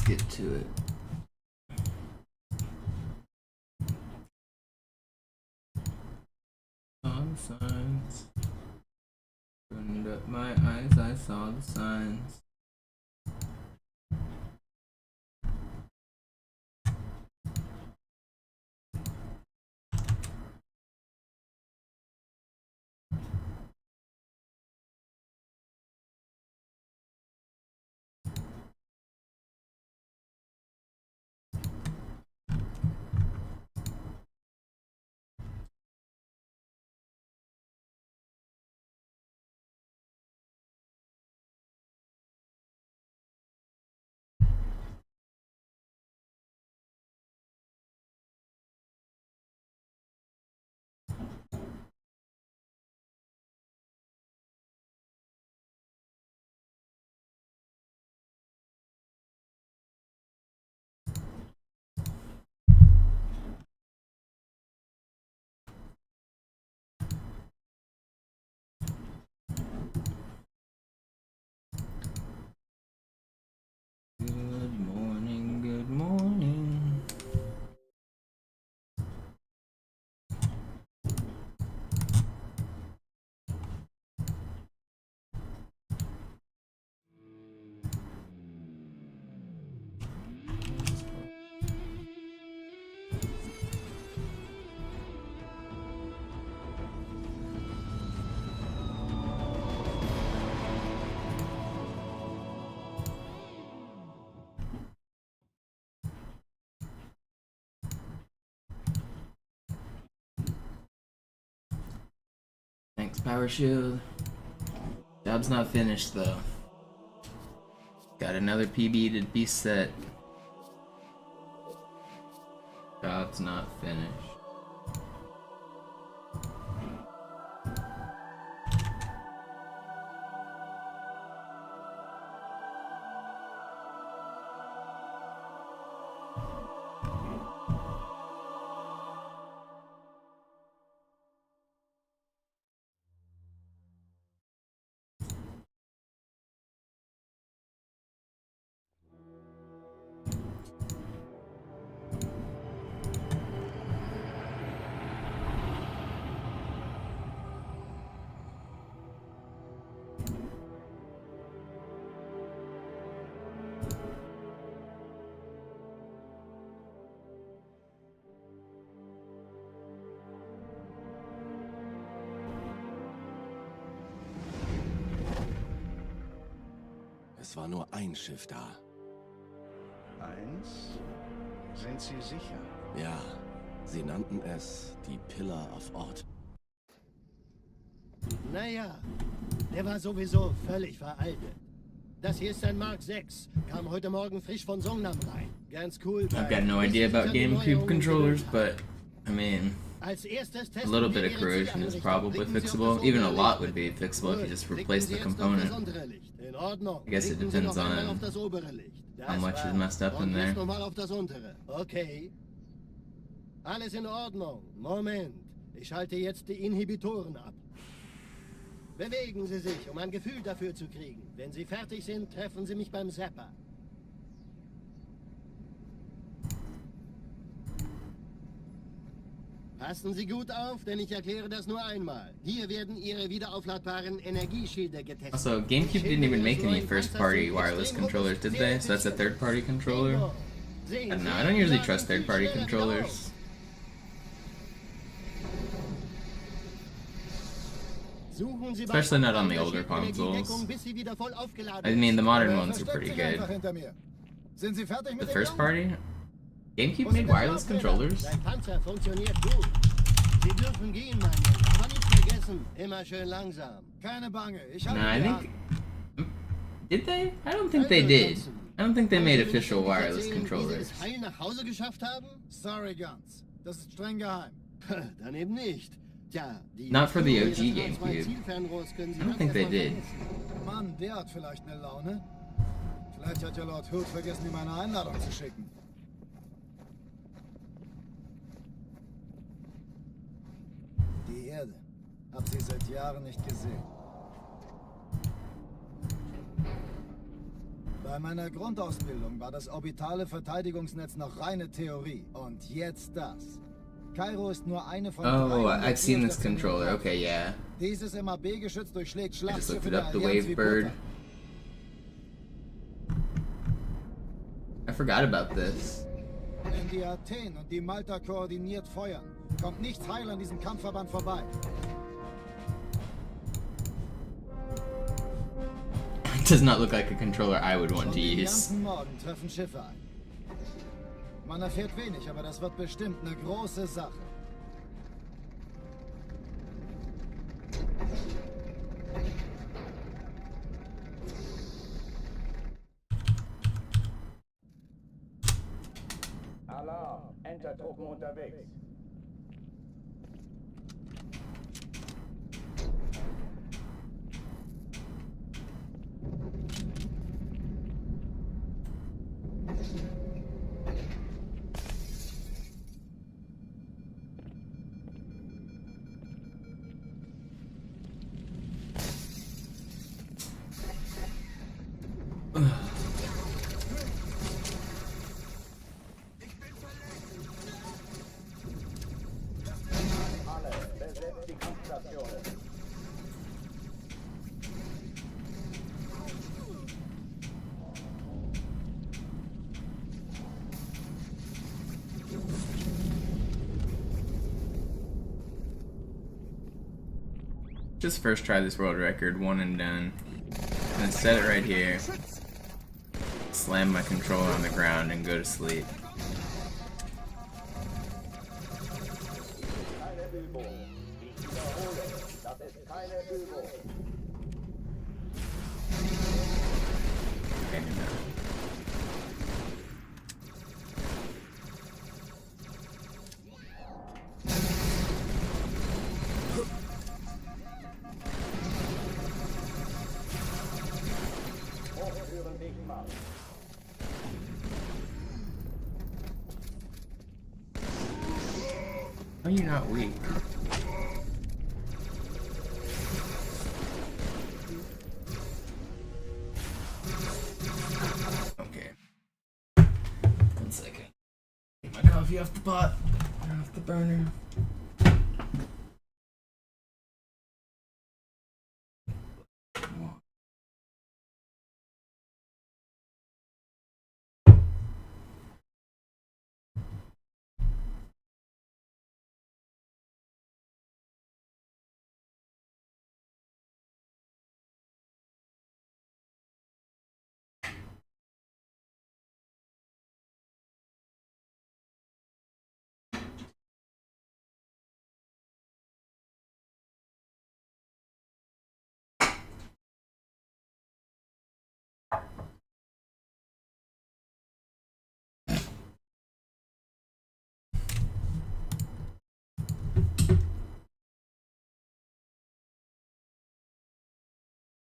get to it. Saw the signs. Opened up my eyes, I saw the signs. Good morning, good morning. Thanks, Power Shield. Job's not finished though. Got another PB to be set. Job's not finished. Es war nur ein Schiff da. Eins? Sind Sie sicher? Ja, sie nannten es die Pillar of Ort. Naja, der war sowieso völlig veraltet. Das hier ist ein Mark 6. Kam heute Morgen frisch von Songnam rein. Ganz cool. I've got no idea about GameCube controllers, but I mean, a little bit of corrosion is probably fixable. Even a lot would be fixable if you just replace the component. I guess it depends on how much is messed up in there. Okay. Alles in Ordnung. Moment. Ich schalte jetzt die Inhibitoren ab. Bewegen Sie sich, um ein Gefühl dafür zu kriegen. Wenn Sie fertig sind, treffen Sie mich beim Zapper. Passen Sie gut auf, denn ich erkläre das nur einmal. Hier werden Ihre wiederaufladbaren Energieschilder getestet. Also, GameCube didn't even make any first-party wireless controllers, did they? So that's a third-party controller? I don't know, I don't usually trust third-party controllers. Especially not on the older consoles. I mean, the modern ones are pretty good. The first party? GameCube made wireless controllers? Dein Panzer funktioniert gut. Sie dürfen gehen, mein Junge, aber nicht vergessen, immer schön langsam. Keine Bange, ich habe No, I think... Did they? I don't think they did. I don't think they made official wireless controllers. Heil nach Hause geschafft haben? Sorry, Guns. Das ist streng geheim. Dann eben nicht. Tja, Not for the OG GameCube. I don't think they did. Mann, der hat vielleicht eine Laune. Vielleicht hat ja Lord Hood vergessen, ihm eine Einladung zu schicken. Die Erde. Hab sie seit Jahren nicht gesehen. Bei meiner Grundausbildung war das orbitale Verteidigungsnetz noch reine Theorie. Und jetzt das. Kairo ist nur eine von Oh, 300 I've seen this Geostationen. controller. Okay, yeah. Dieses MAB-Geschütz durchschlägt I just looked Schlachtschiffe it der up. The Allianz wie Wavebird. Butter. I forgot about this. Wenn die Athen und die Malta koordiniert feuern, kommt nichts heil an diesem Kampfverband vorbei. It does not look like a controller I would want to Die use. ganzen Morgen treffen Schiffe ein. Man erfährt wenig, aber das wird bestimmt eine große Sache. Alarm! Entertruppen unterwegs. Alle, besetzt die Kampfstationen. Just first try this world record, one and done. And set it right here. Slam my controller on the ground and go to sleep. Keine Übung. Ich wiederhole, das ist keine Übung. Okay, no. Hochführen Wegmarsch. How are you not weak? Okay. 1 second. Get my coffee off the pot. Turn off the burner.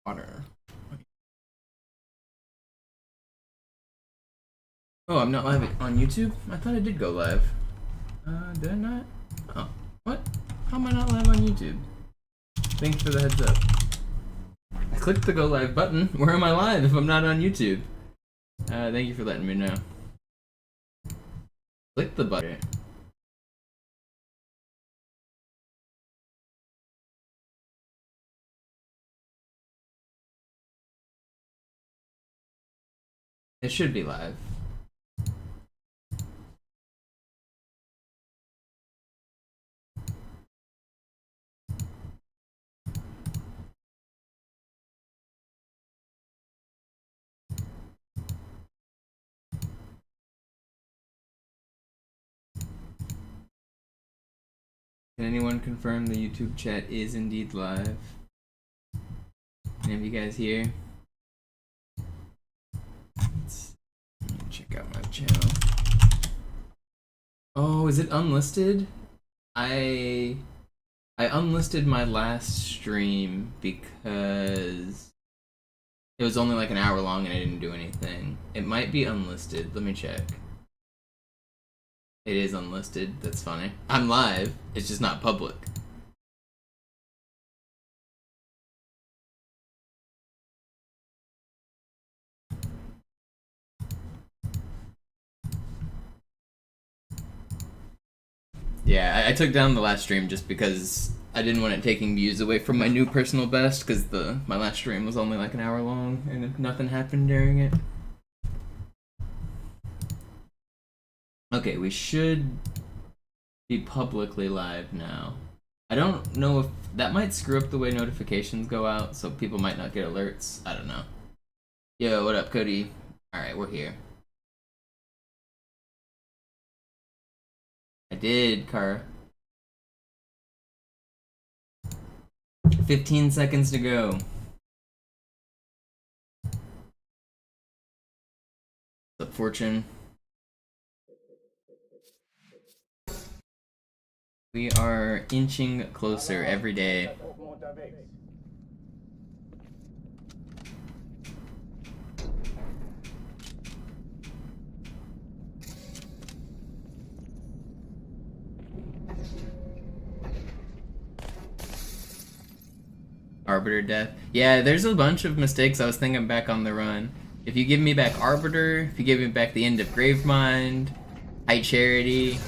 Water. Oh, I'm not live on YouTube? I thought I did go live. Did I not? Oh, what? How am I not live on YouTube? Thanks for the heads up. I clicked the go live button. Where am I live if I'm not on YouTube? Thank you for letting me know. Click the button. It should be live. Can anyone confirm the YouTube chat is indeed live? Any of you guys here? Let me check out my channel. Oh, is it unlisted? I unlisted my last stream because it was only like an hour long and I didn't do anything. It might be unlisted. Let me check. It is unlisted. That's funny. I'm live. It's just not public. Yeah, I took down the last stream just because I didn't want it taking views away from my new personal best, because my last stream was only like an hour long and nothing happened during it. Okay, we should be publicly live now. I don't know if that might screw up the way notifications go out, so people might not get alerts. I don't know. Yo, what up, Cody? Alright, we're here. I did, Kara. 15 seconds to go. What's up, Fortune? We are inching closer every day. Arbiter death. Yeah, there's a bunch of mistakes I was thinking back on the run. If you give me back Arbiter, if you give me back the end of Gravemind, High Charity,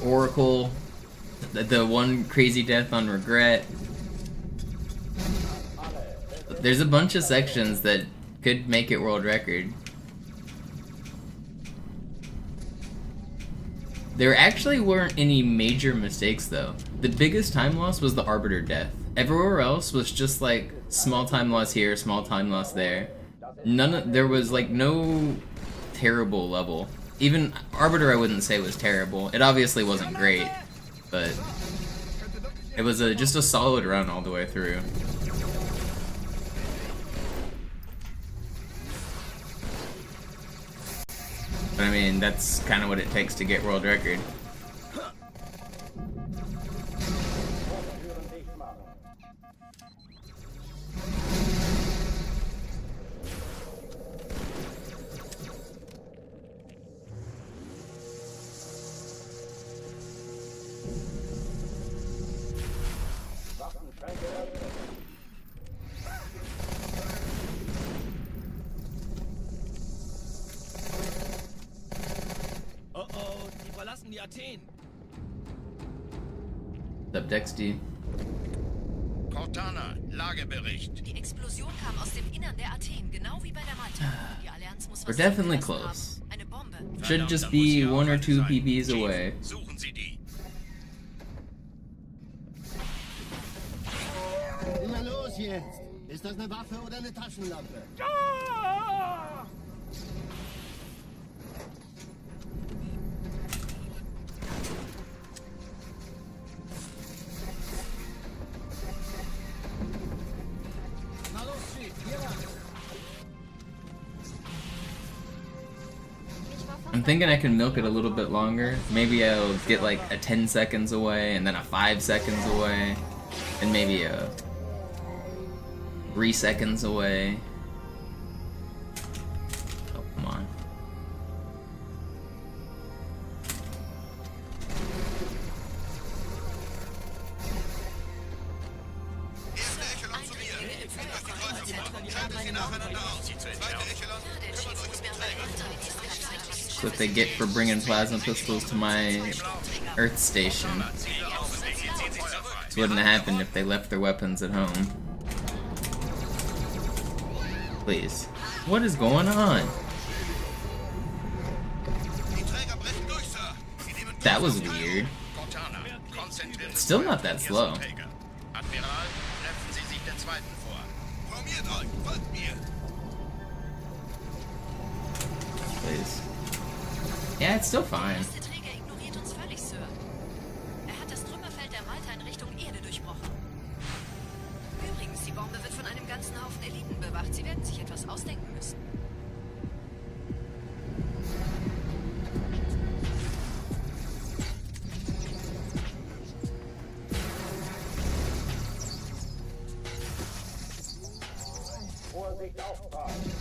Oracle, the one crazy death on Regret. There's a bunch of sections that could make it world record. There actually weren't any major mistakes though. The biggest time loss was the Arbiter death. Everywhere else was just like small time loss here, small time loss there. There was like no terrible level. Even Arbiter I wouldn't say was terrible. It obviously wasn't great, but it was just a solid run all the way through. But I mean, that's kind of what it takes to get world record. What's up, Dexty? Cortana, Lagebericht. Die Explosion kam aus dem Innern der Athen, genau wie bei der Malta. Die Allianz muss We're was definitely zugelassen close. haben. Eine Bombe. Should just be 1 or 2 PBs away. Suchen Sie die. Na los jetzt! Ist das eine Waffe oder eine Taschenlampe? I'm thinking I can milk it a little bit longer. Maybe I'll get like a 10 seconds away, and then a 5 seconds away, and maybe a 3 seconds away. Oh, come on. That's what they get for bringing plasma pistols to my Earth station. This wouldn't have happened if they left their weapons at home. Please. What is going on? That was weird. It's still not that slow. Please. Yeah, it's still fine. Der Träger ignoriert uns völlig, Sir. Hat das Trümmerfeld der Malta in Richtung Erde durchbrochen. Übrigens, die Bombe wird von einem ganzen Haufen Eliten bewacht. Sie werden sich etwas ausdenken müssen. Vorsicht aufpassen.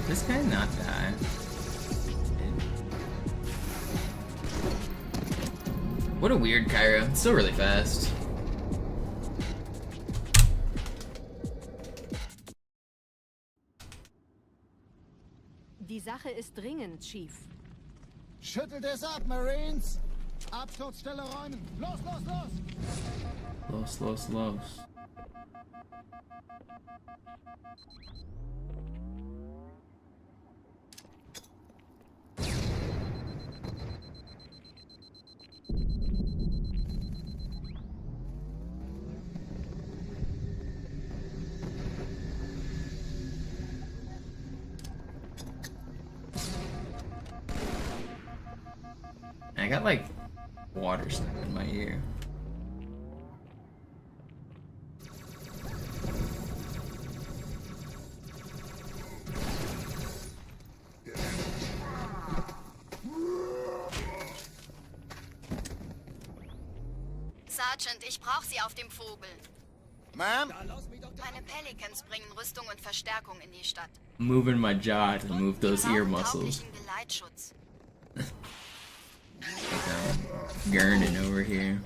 This guy not die. What a weird Cairo. It's still really fast. Die Sache ist dringend, Chief. Schüttelt es ab, Marines! Absturzstelle räumen! Los, los, los! Los. I got like water stuck in my ear. Sergeant, ich brauche Sie auf dem Vogel. Ma'am? Meine Pelicans bringen Rüstung und Verstärkung in die Stadt. Moving my jaw to move those ear muscles. Tauglichen Geleitschutz. Gurning over here.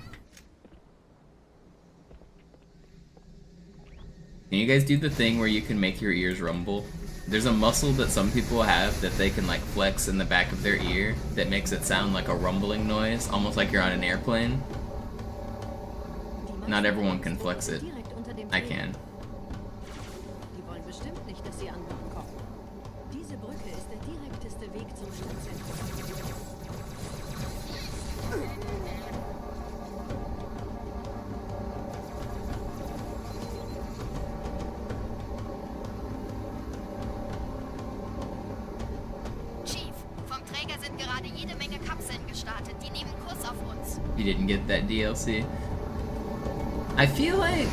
Can you guys do the thing where you can make your ears rumble? There's a muscle that some people have that they can like flex in the back of their ear that makes it sound like a rumbling noise, almost like you're on an airplane. Not everyone can flex it. I can. Die wollen bestimmt nicht, dass sie an Bord kommen. Diese Brücke ist der direkteste Weg zum Stadtzentrum. Chief, vom Träger sind gerade jede Menge Kapseln gestartet. Die nehmen Kurs auf uns. You didn't get that DLC. I feel like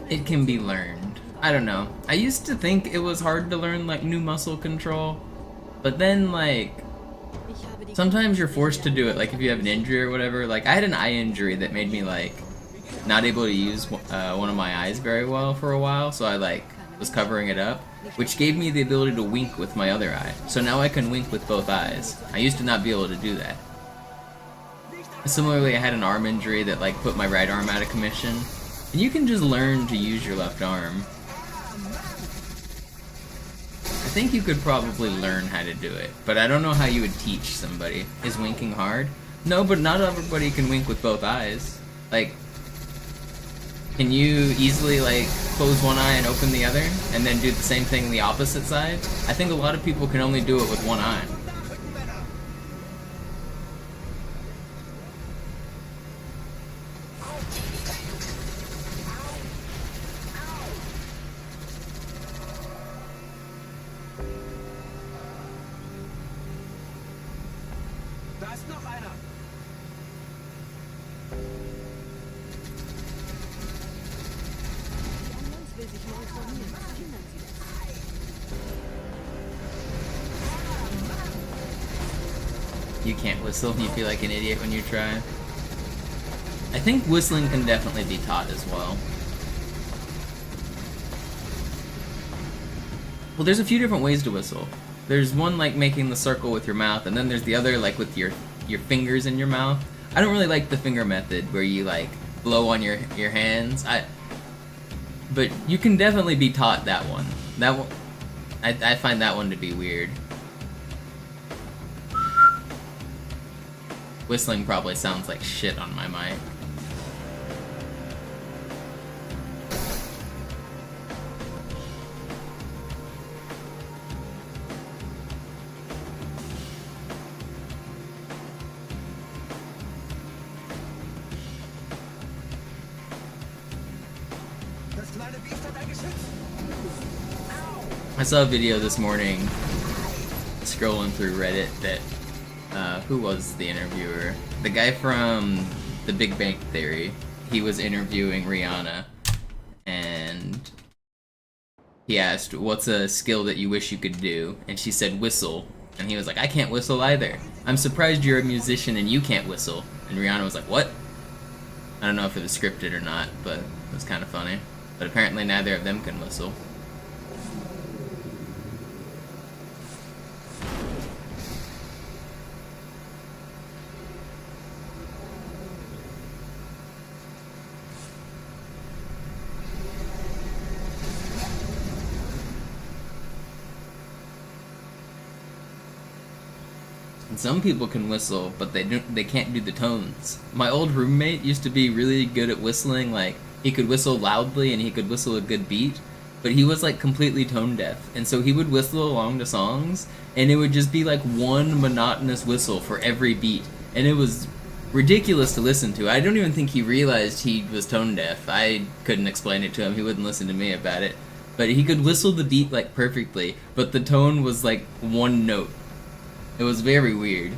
it can be learned. I don't know. I used to think it was hard to learn like new muscle control, but then like sometimes you're forced to do it, like if you have an injury or whatever. Like I had an eye injury that made me like not able to use one of my eyes very well for a while, so I like was covering it up, which gave me the ability to wink with my other eye. So now I can wink with both eyes. I used to not be able to do that. Similarly, I had an arm injury that like put my right arm out of commission, and you can just learn to use your left arm. I think you could probably learn how to do it, but I don't know how you would teach somebody. Is winking hard? No, but not everybody can wink with both eyes. Like, can you easily like close one eye and open the other, and then do the same thing the opposite side? I think a lot of people can only do it with one eye. Da ist noch einer! Die Allianz will sich neu formieren. Verhindern Sie das. You can't whistle, you feel like an idiot when you try. I think whistling can definitely be taught as well. Well, there's a few different ways to whistle. There's one like making the circle with your mouth, and then there's the other like with your fingers in your mouth. I don't really like the finger method where you like blow on your hands. But you can definitely be taught that one. That one, I find that one to be weird. Whistling probably sounds like shit on my mic. I saw a video this morning scrolling through Reddit that who was the interviewer? The guy from The Big Bang Theory. He was interviewing Rihanna, and he asked, "What's a skill that you wish you could do?" And she said, "Whistle." And he was like, "I can't whistle either. I'm surprised you're a musician and you can't whistle." And Rihanna was like, "What?" I don't know if it was scripted or not, but it was kind of funny. But apparently neither of them can whistle. And some people can whistle, but they can't do the tones. My old roommate used to be really good at whistling. Like, he could whistle loudly and he could whistle a good beat, but he was like completely tone deaf, and so he would whistle along to songs, and it would just be like one monotonous whistle for every beat, and it was ridiculous to listen to. I don't even think he realized he was tone deaf. I couldn't explain it to him. He wouldn't listen to me about it. But he could whistle the beat like perfectly, but the tone was like one note. It was very weird.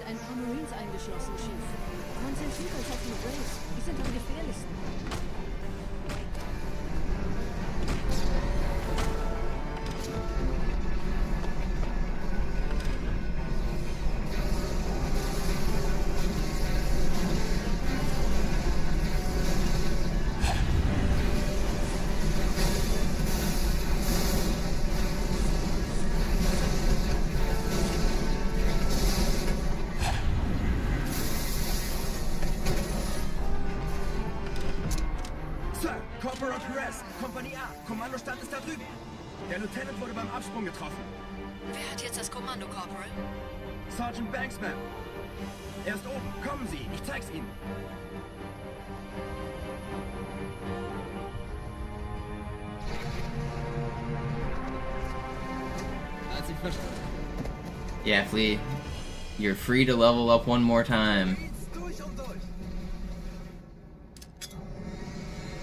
Ein paar Marines eingeschlossen, Chief. Konzentriert euch auf die Braves. Die sind am gefährlichsten. Corporal Perez, Kompanie A, Kommandostand ist da drüben. Der Lieutenant wurde beim Absprung getroffen. Wer hat jetzt das Kommando, Corporal? Sergeant Banksman. Er ist oben. Kommen Sie, ich zeig's Ihnen. Yeah, Flea, you're free to level up one more time.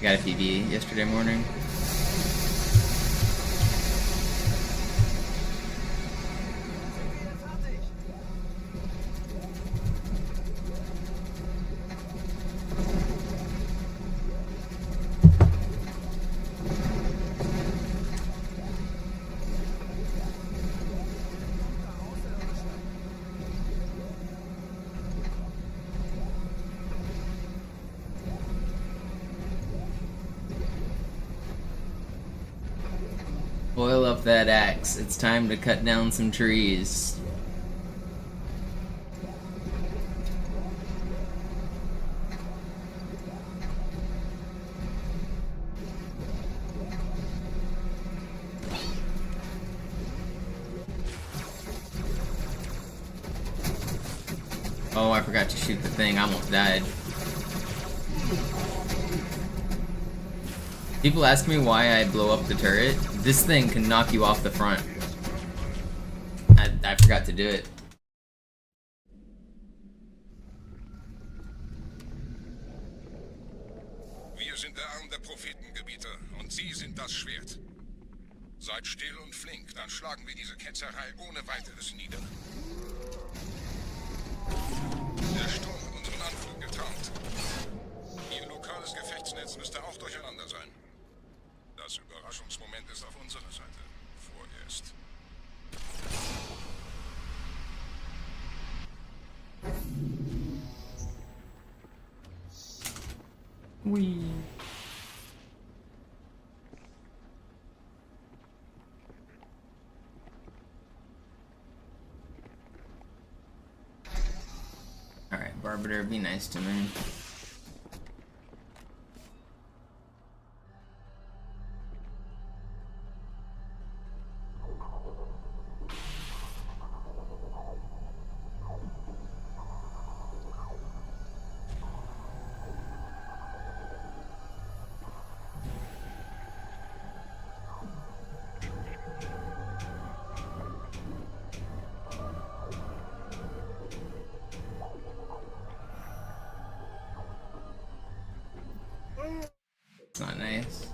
Got a PB yesterday morning. Oil up that axe. It's time to cut down some trees. Oh, I forgot to shoot the thing. I almost died. People ask me why I blow up the turret. This thing can knock you off the front. I forgot to do it. Wir sind der Arm der Prophetengebiete und Sie sind das Schwert. Seid still und flink, dann schlagen wir diese Ketzerei ohne weiteres nieder. Der Sturm hat unseren Anflug getarnt. Ihr lokales Gefechtsnetz müsste auch durcheinander sein. Das Überraschungsmoment ist auf unserer Seite. Vorerst. Whee. Alright, Barbiter, be nice to me. Nice.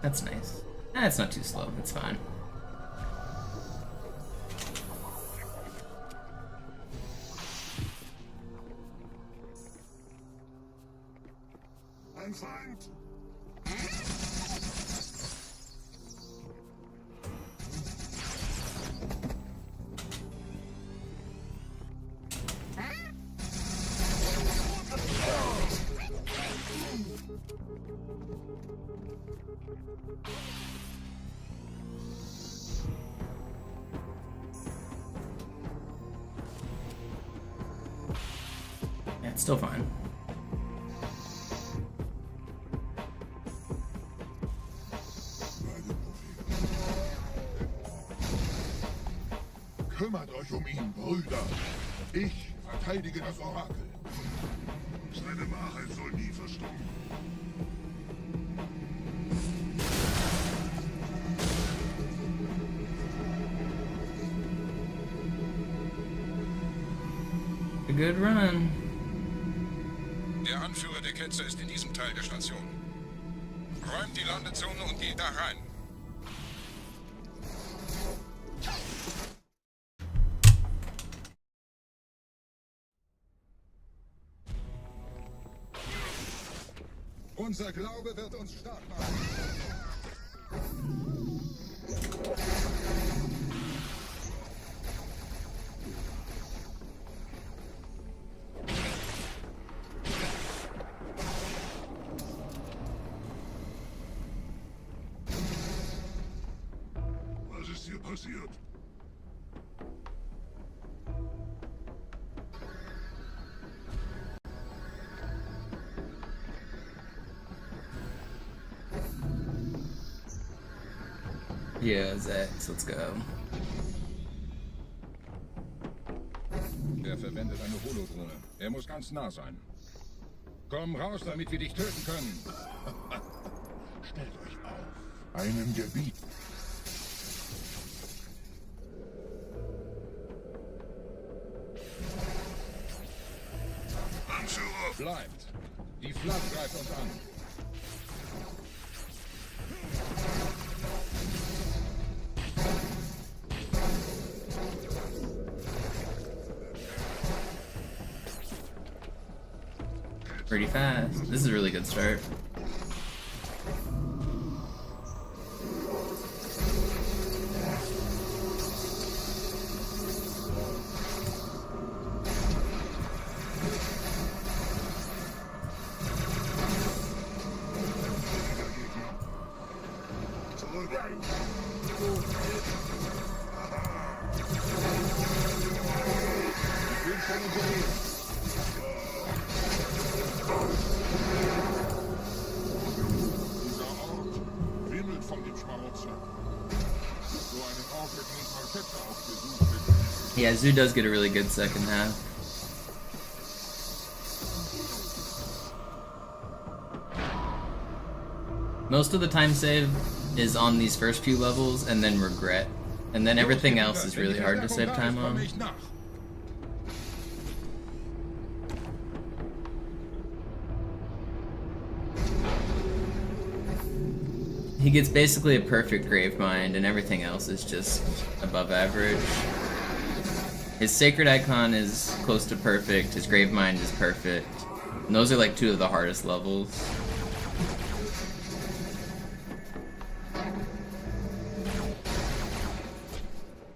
That's nice. It's not too slow. It's fine. Ein Feind! Yeah, it's still fine. Kümmert euch ihn, Brüder. Ich verteidige das Orakel. Seine Wahrheit soll nie verstummen. A good run. Der Anführer der Ketzer ist in diesem Teil der Station. Räumt die Landezone und geht da rein. Unser Glaube wird uns stark machen. Was ist hier passiert? Yeah, Zax, let's go. Er verwendet eine Holodrohne. Er muss ganz nah sein. Komm raus, damit wir dich töten können. Stellt euch auf. Einem Gebiet. Anführer! Bleibt. Die Flagge greift uns an. Pretty fast. This is a really good start. Yeah, Zoo does get a really good second half. Most of the time save is on these first few levels, and then regret. And then everything else is really hard to save time on. He gets basically a perfect Gravemind, and everything else is just above average. His Sacred Icon is close to perfect, his Gravemind is perfect. And those are like two of the hardest levels.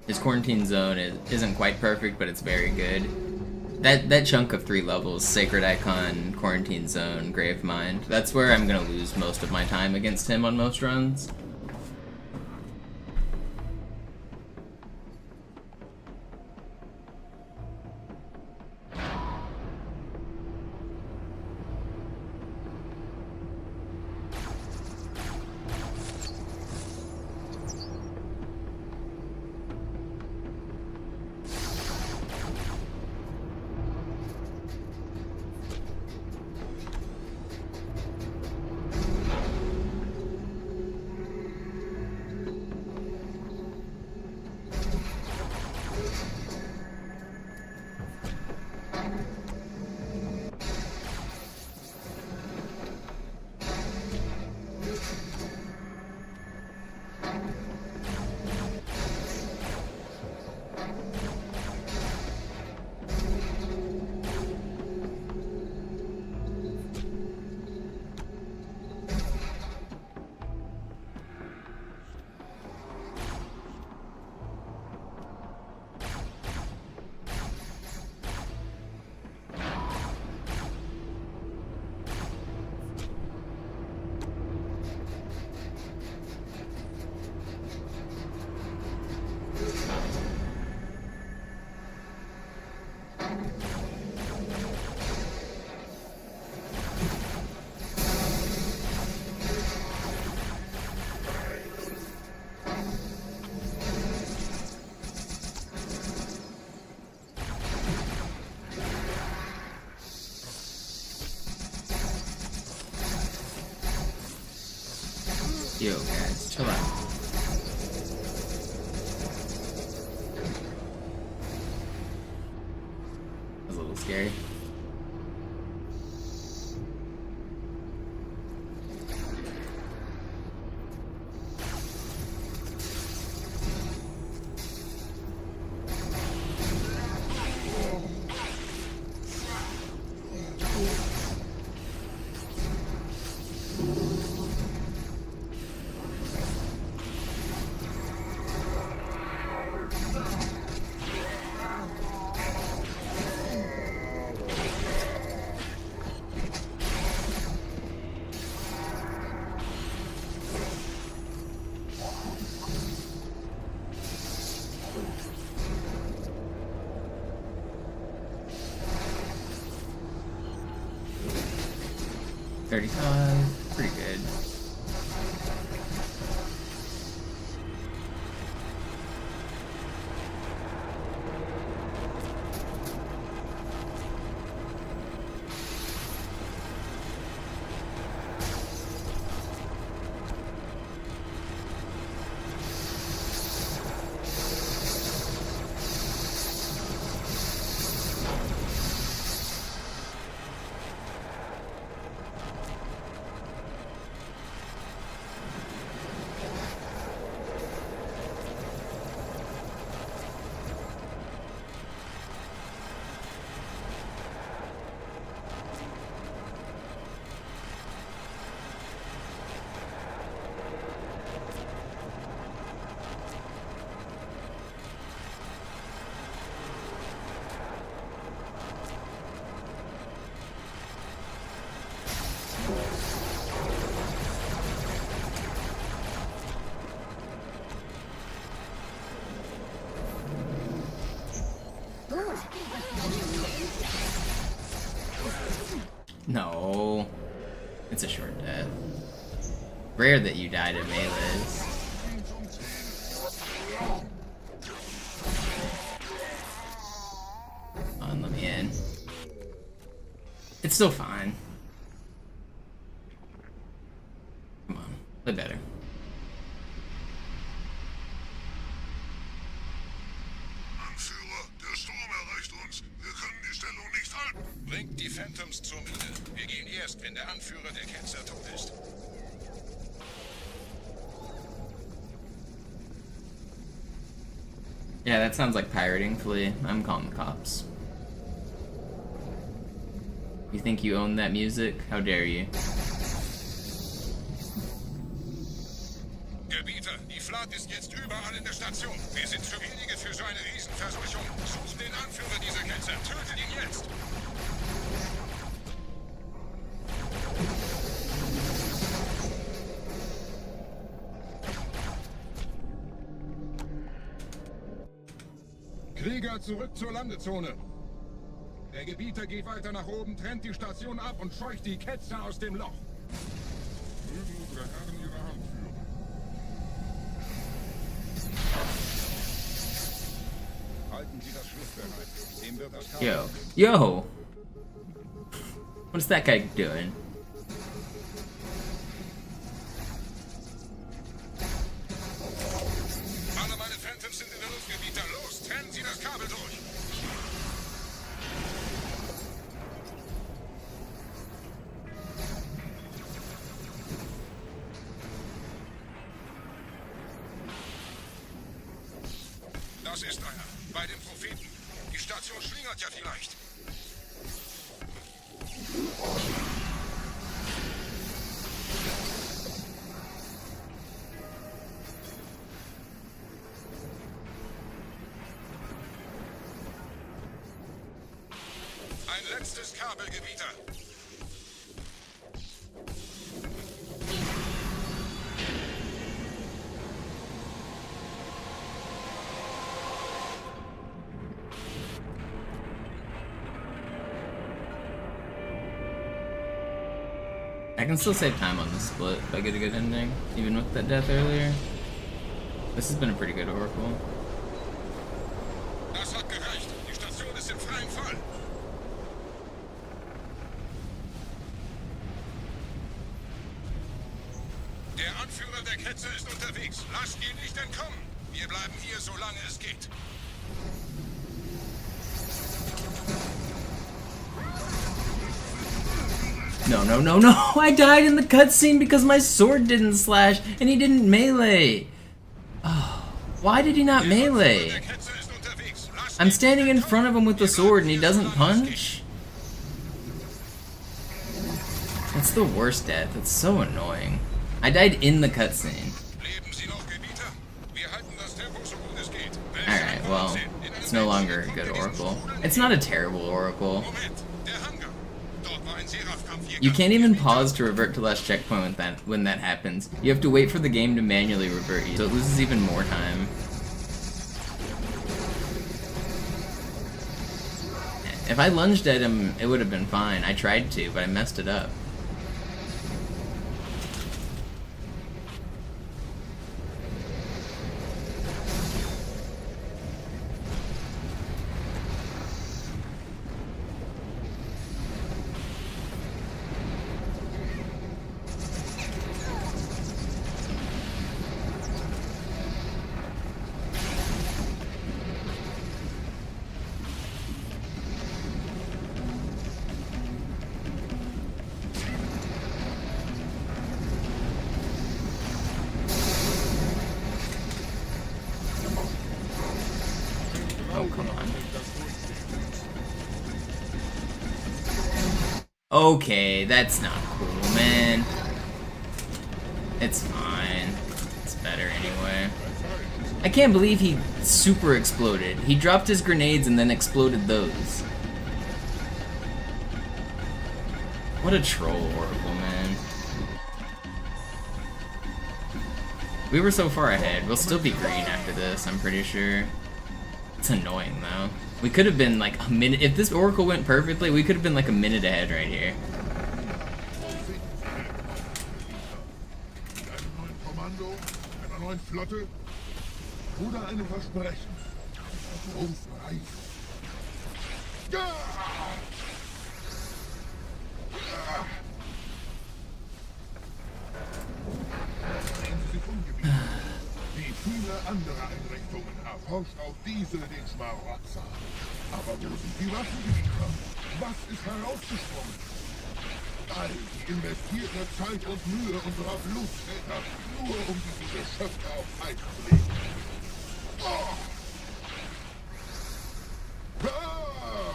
His Quarantine Zone isn't quite perfect, but it's very good. That chunk of 3 levels, Sacred Icon, Quarantine Zone, Gravemind, that's where I'm gonna lose most of my time against him on most runs. Yo, guys, chill out. That was a little scary. Pretty good. No. It's a short death. Rare that you died in melees. Come on, let me in. It's still fine. Come on, play better. Anführer, der Sturm erreicht uns. Wir können die Stellung nicht halten. Bringt die Phantoms zur Mine. Wir gehen erst, wenn der Anführer der Ketzer tot ist. Yeah, that sounds like pirating, Flea. I'm calling the cops. You think you own that music? How dare you? Gebieter, die Flat ist jetzt überall in der Station. Wir sind zu wenige für so eine Riesenverseuchung. Sucht den Anführer dieser Ketzer. Tötet ihn jetzt! Krieger, zurück zur Landezone. Der Gebieter geht weiter nach oben, trennt die Station ab und scheucht die Ketzer aus dem Loch. Mögen unsere Herren ihre Hand führen. Halten Sie das Schiff bereit. Dem wird das Kabel. Yo. What is that guy doing? Alle meine Phantoms sind in der Luft, Gebieter. Los, trennen Sie das Kabel durch. Das ist einer. Bei dem Propheten. Die Station schlingert ja vielleicht. Ein letztes Kabel, Gebieter. I can still save time on this split if I get a good ending, even with that death earlier. This has been a pretty good Oracle. Das hat gereicht. Die Station ist im freien Fall. Der Anführer der Ketzer ist unterwegs. Lasst ihn nicht entkommen. Wir bleiben hier, solange es geht. No, no, no, no! I died in the cutscene because my sword didn't slash and he didn't melee. Oh, why did he not melee? I'm standing in front of him with the sword and he doesn't punch? That's the worst death. It's so annoying. I died in the cutscene. Alright, well, it's no longer a good oracle. It's not a terrible oracle. You can't even pause to revert to last checkpoint when that happens. You have to wait for the game to manually revert you, so it loses even more time. If I lunged at him, it would have been fine. I tried to, but I messed it up. Oh, come on. Okay, that's not cool, man. It's fine. It's better anyway. I can't believe he super exploded. He dropped his grenades and then exploded those. What a troll oracle, man. We were so far ahead. We'll still be green after this, I'm pretty sure. It's annoying though. We could have been like a minute. If this oracle went perfectly, we could have been like a minute ahead right here. Erforscht auch diese den Schmarotzer. Aber wo sind die Waffengüter? Was ist herausgesprungen? All die investierte Zeit und Mühe unserer Bluttäter, nur um diese Geschöpfe auf Eis zu legen. Oh. Ah.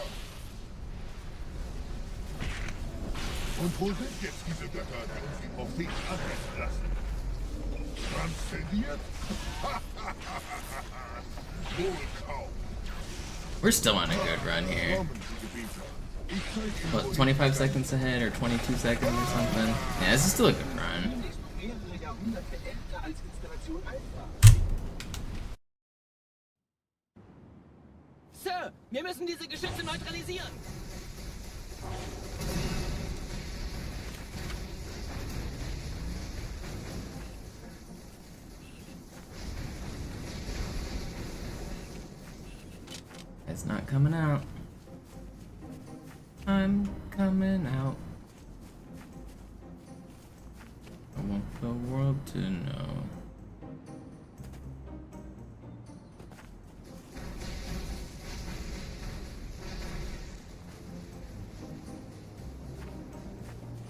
Und wo sind jetzt diese Götter, die uns die Propheten anmessen lassen? Transzendiert? We're still on a good run here. What, 25 seconds ahead or 22 seconds or something? Yeah, this is still a good run. Sir, wir müssen diese Geschütze neutralisieren. It's not coming out. I'm coming out. I want the world to know.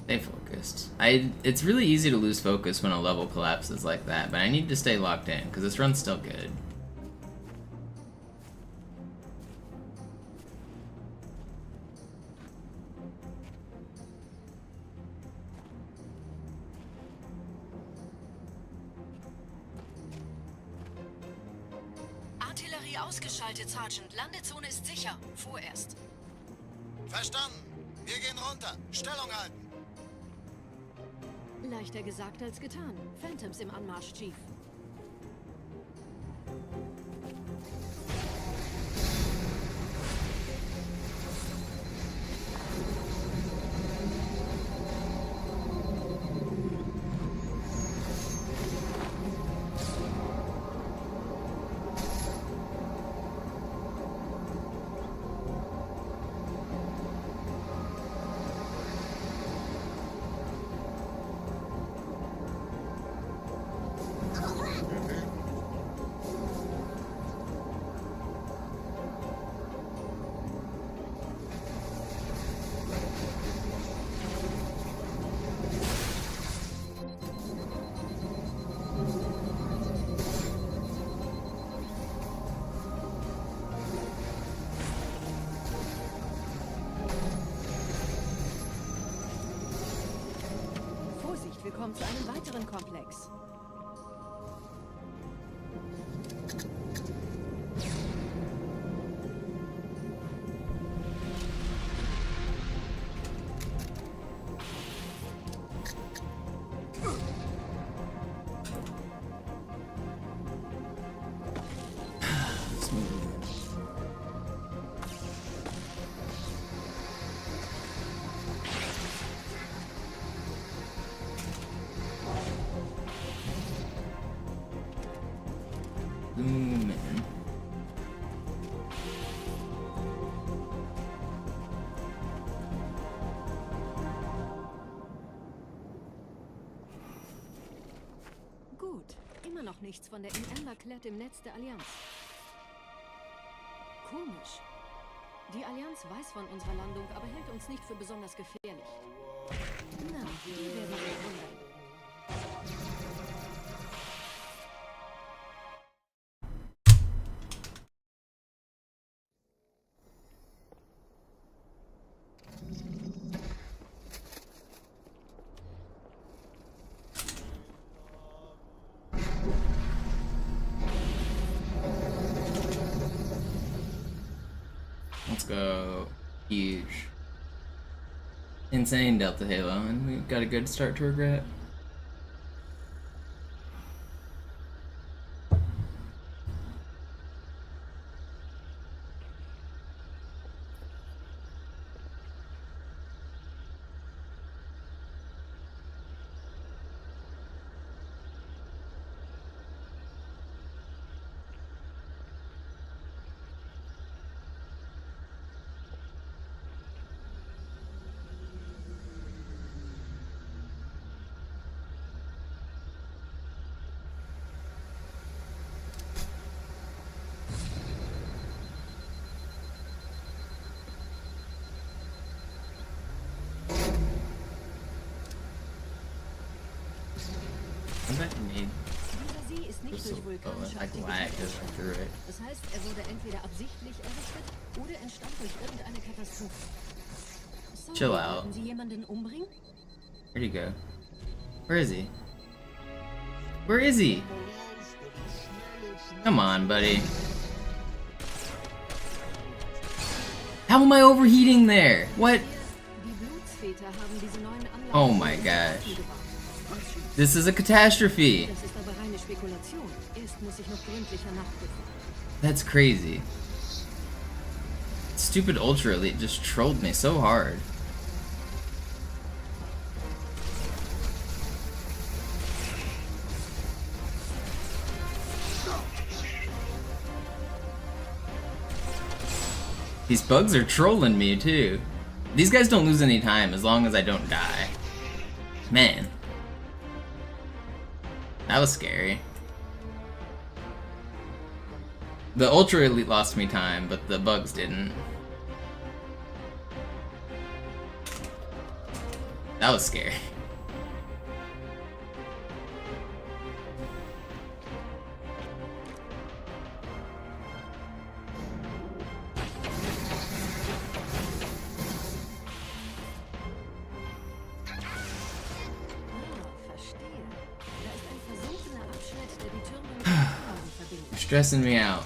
Stay focused. It's really easy to lose focus when a level collapses like that, but I need to stay locked in, because this run's still good. Artillerie ausgeschaltet, Sergeant. Landezone ist sicher. Vorerst. Verstanden. Wir gehen runter. Stellung halten. Leichter gesagt als getan. Phantoms im Anmarsch, Chief. kommt zu einem weiteren Komplex. Man. Gut, immer noch nichts von der in Amber Clad im Netz der Allianz. Komisch. Die Allianz weiß von unserer Landung, aber hält uns nicht für besonders gefährlich. Na, die werden sich wundern. Let's go. Huge. Insane Delta Halo, and we've got a good start to regret. Dieser See ist nicht durch vulkanische Aktivität entstanden. Das heißt, er wurde entweder absichtlich errichtet oder entstand durch irgendeine Katastrophe. Sorry, Chill out. wollten Sie jemanden umbringen? Where'd he go? Where is he? Where is he? Come on, buddy. How am I overheating there? What? Die Blutsväter haben diese neuen Anlagen Oh my gosh. This is a catastrophe. Das ist aber reine Spekulation. Erst muss ich noch gründlicher nachprüfen. That's crazy. Stupid Ultra Elite just trolled me so hard. These bugs are trolling me too. These guys don't lose any time as long as I don't die. Man. That was scary. The Ultra Elite lost me time, but the bugs didn't. That was scary. You're stressing me out.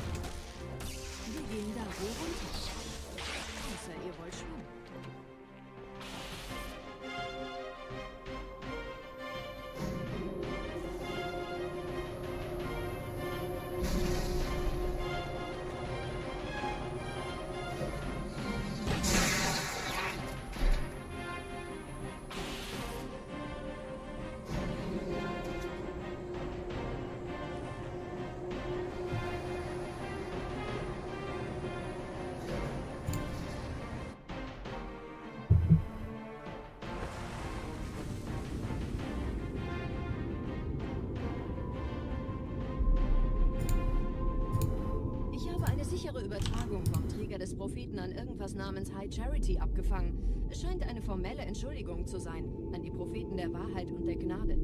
Übertragung vom Träger des Propheten an irgendwas namens High Charity abgefangen. Es scheint eine formelle Entschuldigung zu sein an die Propheten der Wahrheit und der Gnade.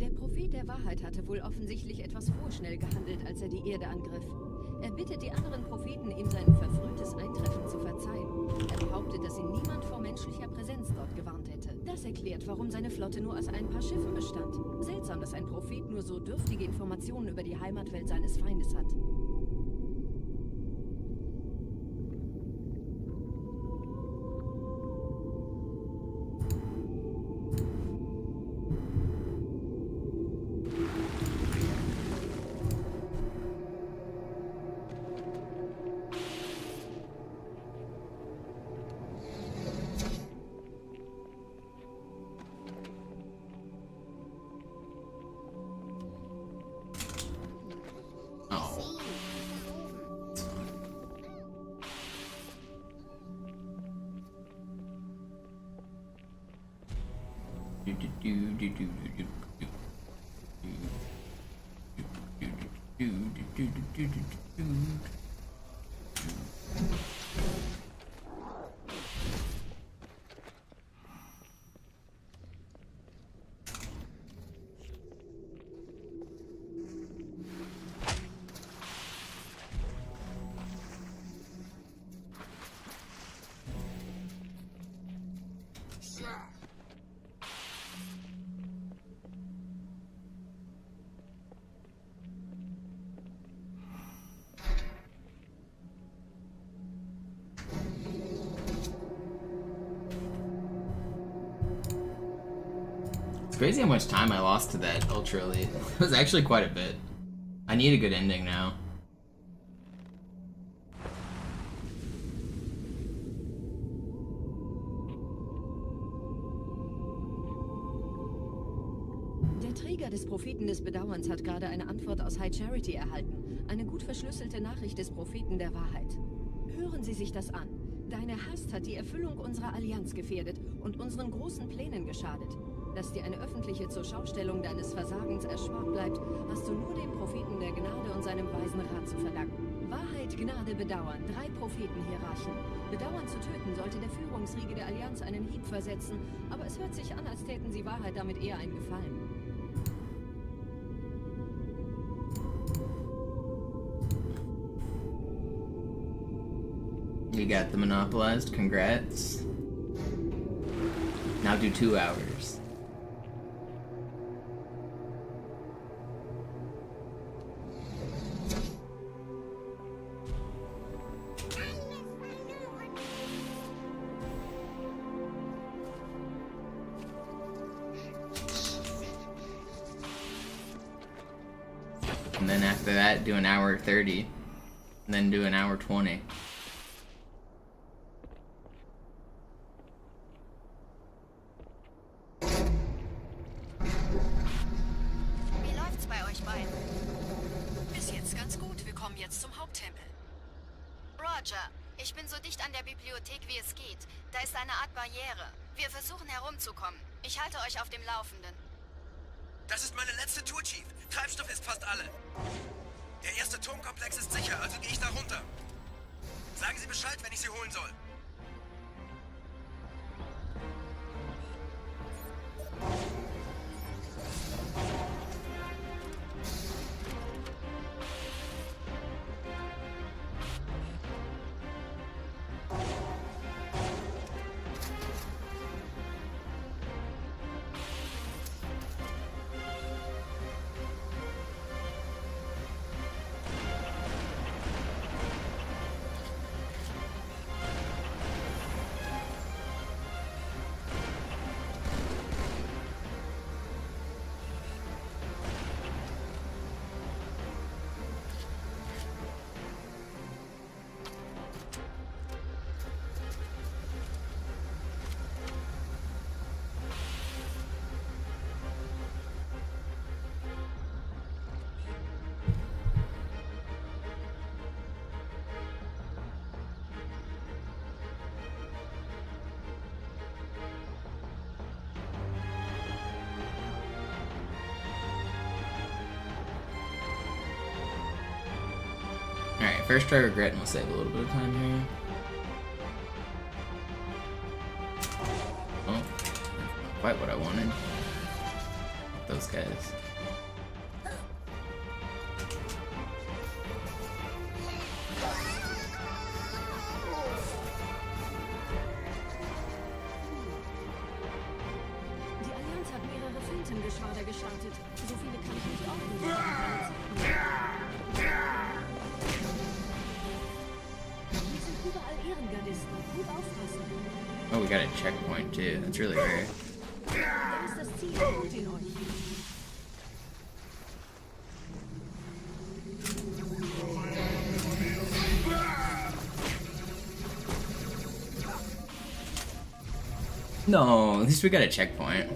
Der Prophet der Wahrheit hatte wohl offensichtlich etwas vorschnell gehandelt, als er die Erde angriff. Er bittet die anderen Propheten, ihm sein verfrühtes Eintreffen zu verzeihen. Er behauptet, dass ihn niemand vor menschlicher Präsenz dort gewarnt hätte. Das erklärt, warum seine Flotte nur aus ein paar Schiffen bestand. Seltsam, dass ein Prophet nur so dürftige Informationen über die Heimatwelt seines Feindes hat. It's crazy how much time I lost to that Ultra Elite. It was actually quite a bit. I need a good ending now. Der Träger des Propheten des Bedauerns hat gerade eine Antwort aus High Charity erhalten. Eine gut verschlüsselte Nachricht des Propheten der Wahrheit. Hören Sie sich das an. Deine Hast hat die Erfüllung unserer Allianz gefährdet und unseren großen Plänen geschadet. Dass dir eine öffentliche Zurschaustellung deines Versagens erspart bleibt, hast du nur dem Propheten der Gnade und seinem weisen Rat zu verdanken. Wahrheit, Gnade, Bedauern. 3 Prophetenhierarchen. Bedauern zu töten sollte der Führungsriege der Allianz einen Hieb versetzen, aber es hört sich an, als täten sie Wahrheit damit eher einen Gefallen. You got the monopolized, congrats. Now do 2 hours. And then after that, do an hour 30. And then do an hour 20. Ich bin so dicht an der Bibliothek, wie es geht. Da ist eine Art Barriere. Wir versuchen herumzukommen. Ich halte euch auf dem Laufenden. Das ist meine letzte Tour, Chief. Treibstoff ist fast alle. Der erste Turmkomplex ist sicher, also gehe ich da runter. Sagen Sie Bescheid, wenn ich Sie holen soll. Alright, first try regret and we'll save a little bit of time here. Oh, not quite what I wanted. Those guys. gestartet. So viele kann ich mich auch nicht. Hier sind überall Ehrengardisten. Gut aufpassen. Oh, we got a checkpoint too. That's really rare. Da ist das Ziel. Holt ihn euch. No, at least we got a checkpoint.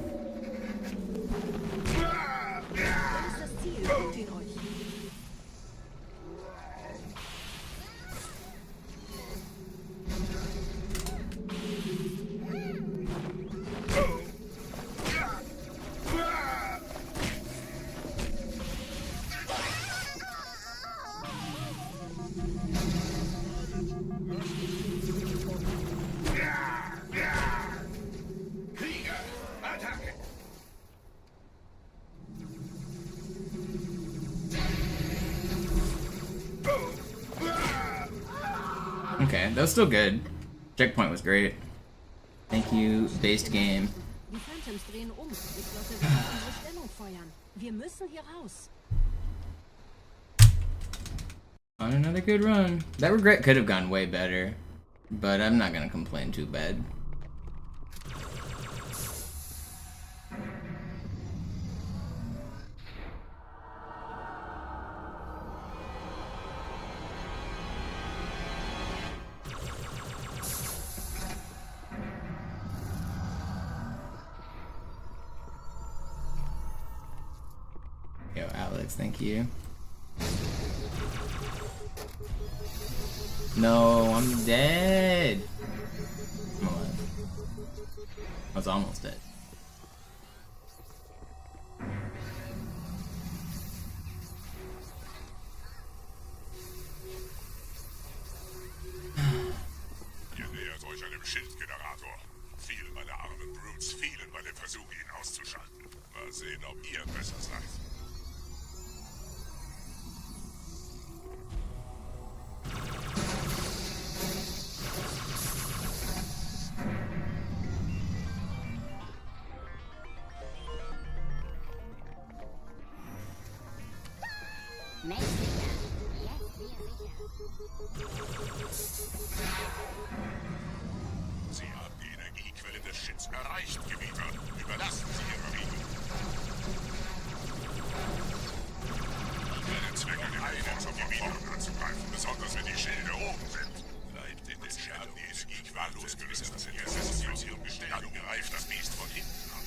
Da ist das Ziel. Holt ihn euch. Okay, that was still good. Checkpoint was great. Thank you, based game. Die Phantoms drehen um. Ich glaube, wir müssen unsere Stellung feuern. Wir müssen hier raus. On another good run. That regret could have gone way better, but I'm not gonna complain too bad. Yo, Alex, thank you. No, I'm dead. I'm alive. I was almost dead. Ihr nähert euch einem Schildgenerator. Viele meiner armen Brutes fielen bei dem Versuch, ihn auszuschalten. Mal sehen, ob ihr besser seid. Sie haben die Energiequelle des Shits erreicht, Gebieter. Überlassen Sie Ihre Riegel. Ich werde Zwecke einen zum Gebieter anzugreifen, besonders wenn die Schilde oben sind. Bleibt in den Schaden die Energie wahllos gelöst. Jetzt ist sie aus ihrem Gestell. Dann greift das Biest von hinten an.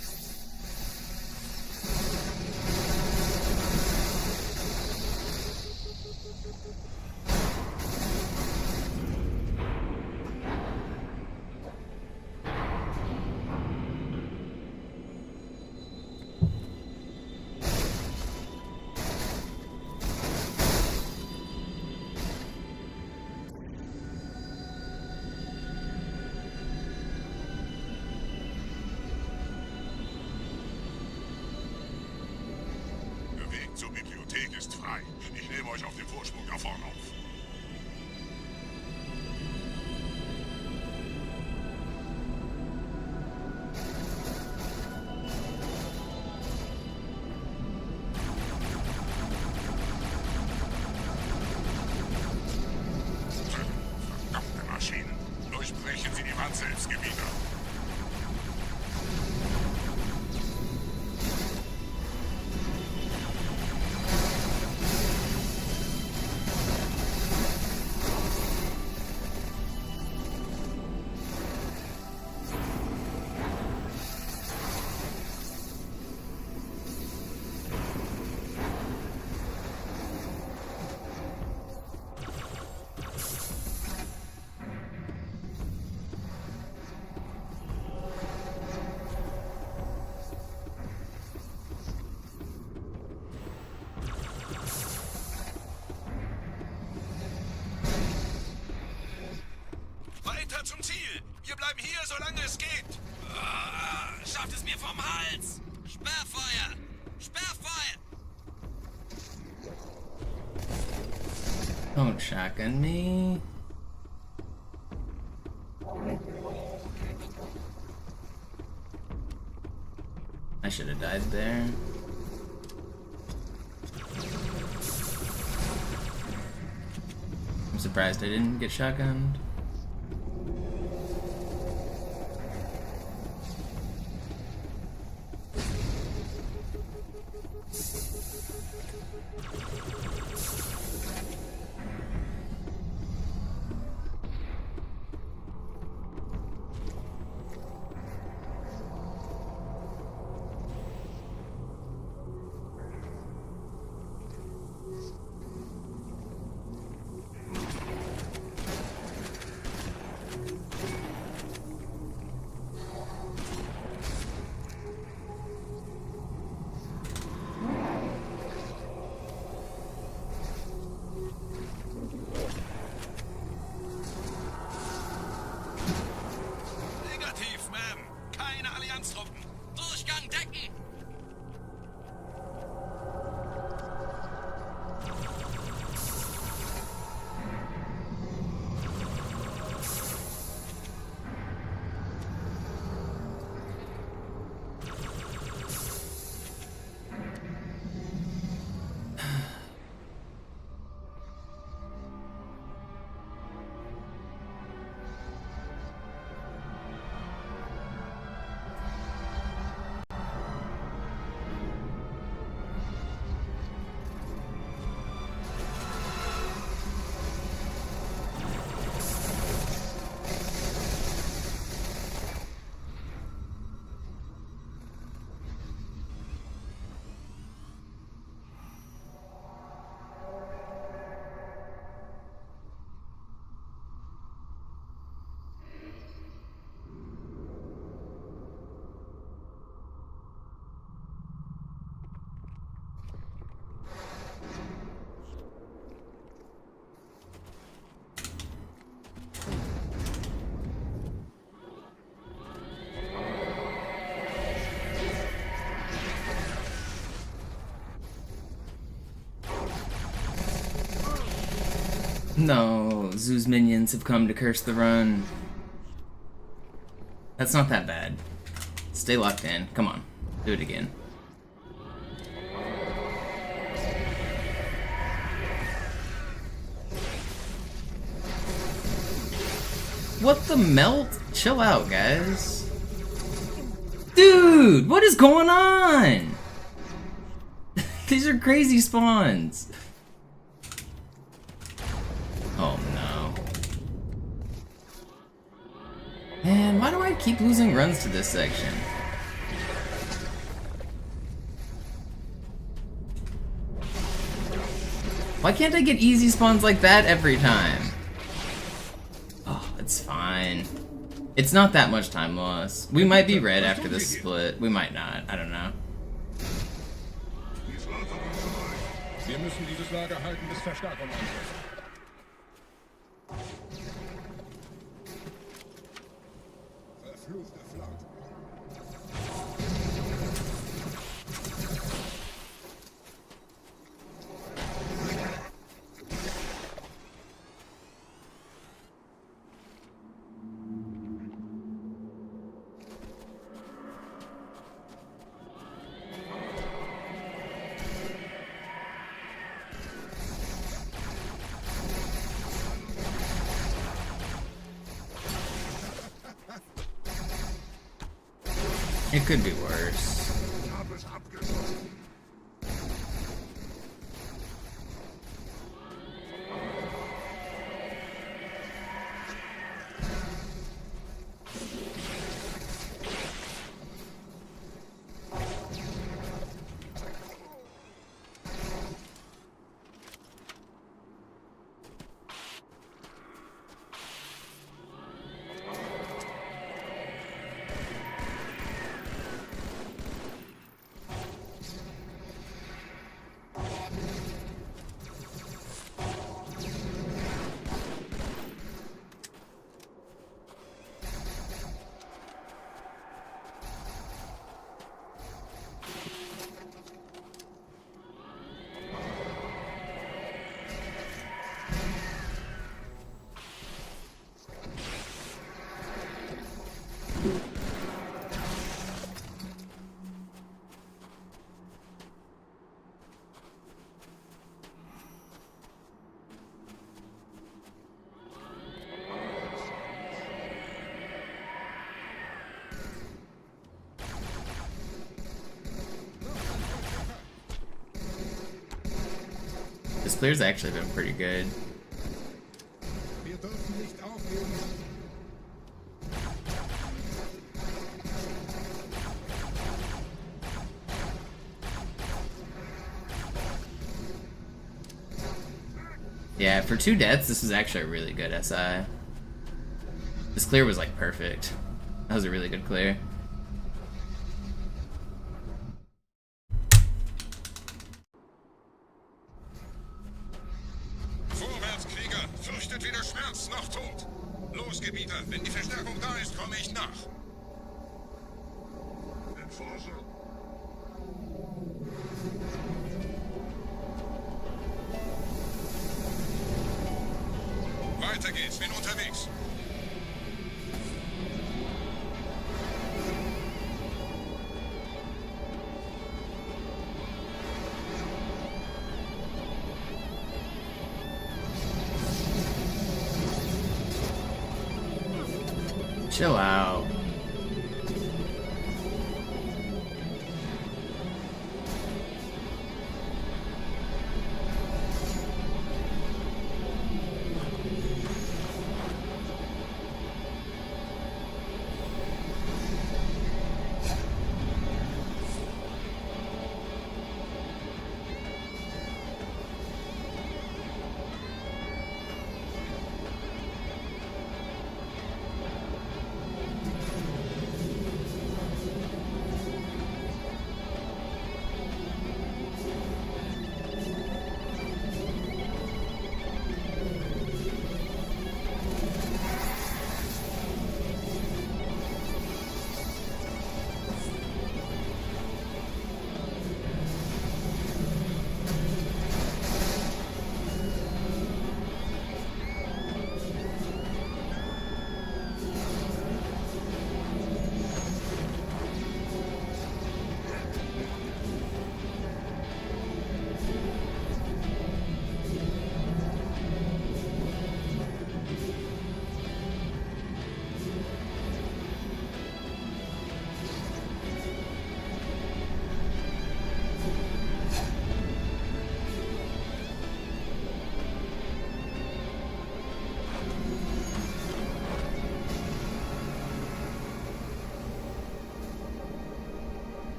Der Weg zur Bibliothek ist frei. Ich nehme euch auf dem Vorsprung da vorne auf. Verdammte Maschinen. Durchbrechen Sie die Wand selbst, Gebieter. Weiter zum Ziel! Wir bleiben hier, solange es geht! Schafft es mir vom Hals! Sperrfeuer! Sperrfeuer! Don't shotgun me. I should have died there. surprised I didn't get shotgunned. Negativ, Ma'am. Keine Allianztruppen. Durchgang decken. No, Zoo's minions have come to curse the run. That's not that bad. Stay locked in. Come on. Do it again. What the melt? Chill out, guys. Dude, what is going on? These are crazy spawns. Oh no. Man, why do I keep losing runs to this section? Why can't I get easy spawns like that every time? Oh, it's fine. It's not that much time loss. We might be red after this split. We might not. I don't know. Wir müssen dieses Lager halten, bis Verstärkung eintrifft. Verfluchte Flaut. It could be worse. This clear's actually been pretty good. Wir dürfen nicht aufgeben. Yeah, for 2 deaths, this is actually a really good SI. This clear was like perfect. That was a really good clear. Vorwärts, Krieger! Fürchtet weder Schmerz noch Tod! Los, Gebieter! Wenn die Verstärkung da ist, komme ich nach! Enforcer. Weiter geht's, bin unterwegs! Chill out.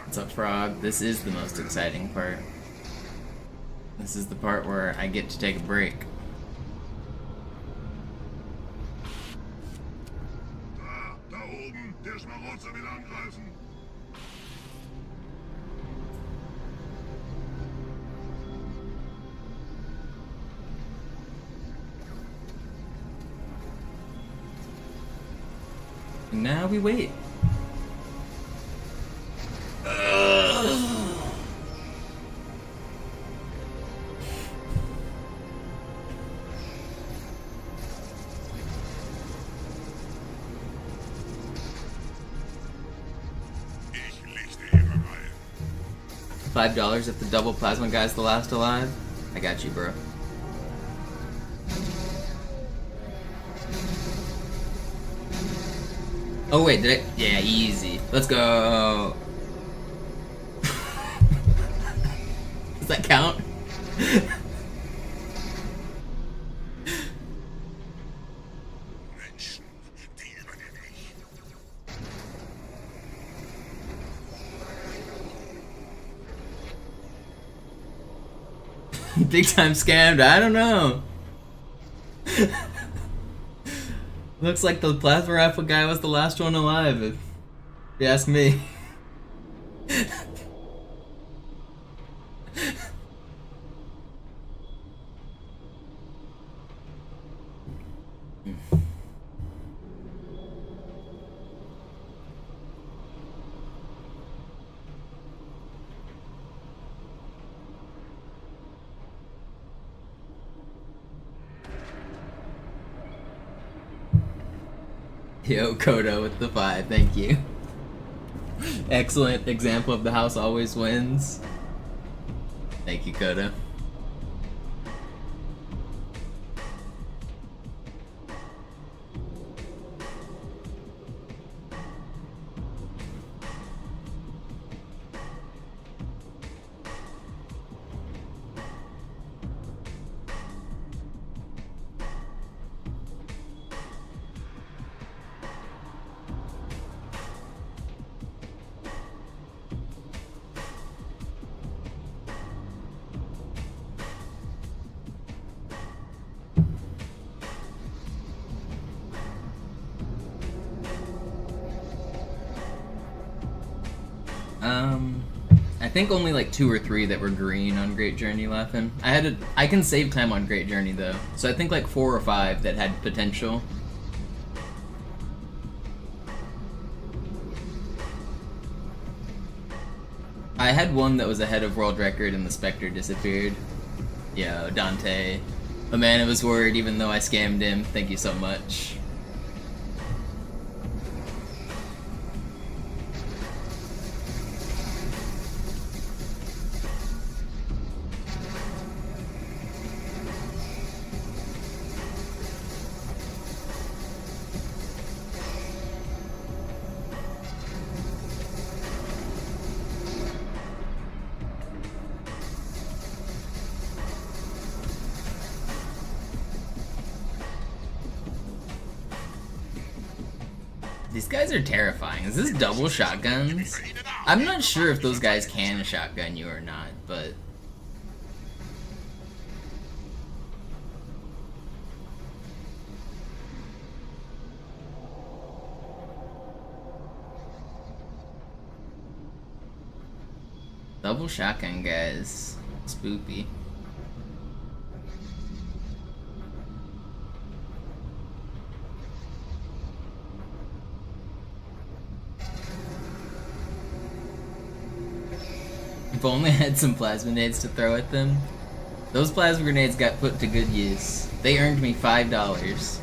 What's up, Frog? This is the most exciting part. This is the part where I get to take a break. Da oben, der Schmarotzer will angreifen. And now we wait. $5 if the double plasma guy's the last alive. I got you, bro. Oh wait, did I? Yeah, easy. Let's go. Does that count? Big time scammed, I don't know. Looks like the plasma rifle guy was the last one alive, if you ask me. Yo, Kodo with the 5, thank you. Excellent example of the house always wins. Thank you, Kodo. I think only like 2 or 3 that were green on Great Journey laughing. I can save time on Great Journey though, so I think like 4 or 5 that had potential. I had one that was ahead of world record and the Spectre disappeared. Yo, Dante. A man of his word even though I scammed him. Thank you so much. These guys are terrifying. Is this double shotguns? I'm not sure if those guys can shotgun you or not, but... Double shotgun guys. Spoopy. If only I had some plasma nades to throw at them. Those plasma grenades got put to good use. They earned me $5.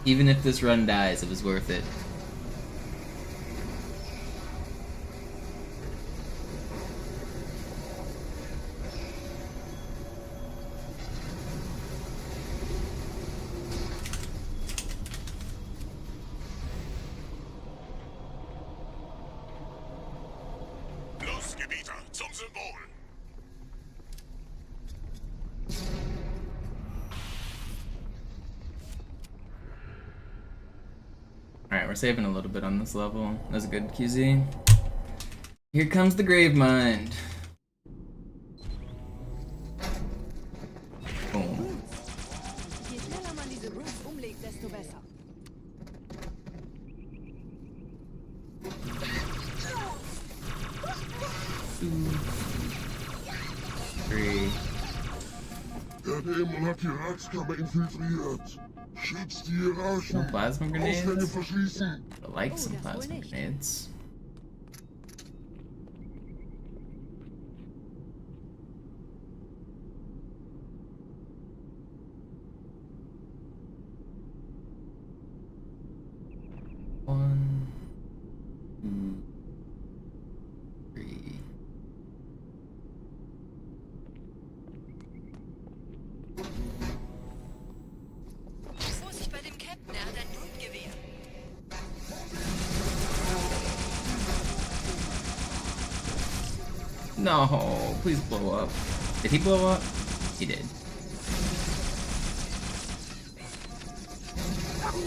Even if this run dies, it was worth it. Alright, we're saving a little bit on this level. That was a good QZ. Here comes the Gravemind. Boom. Je schneller man diese Roots umlegt, desto besser. 2, 3. Der Dämon hat die Ratskammer infiltriert. Schützt die Hierarchen. No plasma grenades. Ausgänge verschließen. I like some plasma grenades. One, 2, 3. Vorsicht bei dem Captain, er hat ein Blutgewehr. No, please blow up. Did he blow up? He did.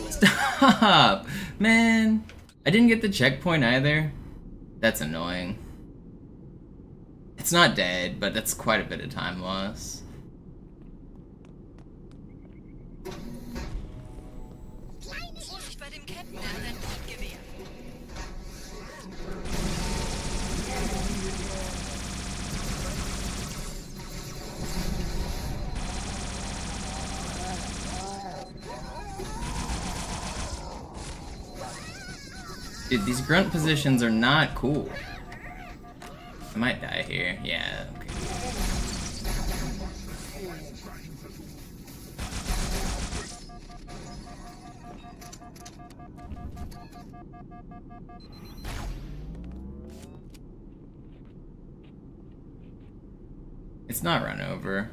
Stop! Man! I didn't get the checkpoint either. That's annoying. It's not dead, but that's quite a bit of time loss. Vorsicht bei dem Captain, er hat ein Blutgewehr. Dude, these grunt positions are not cool. I might die here. Yeah, okay. It's not run over.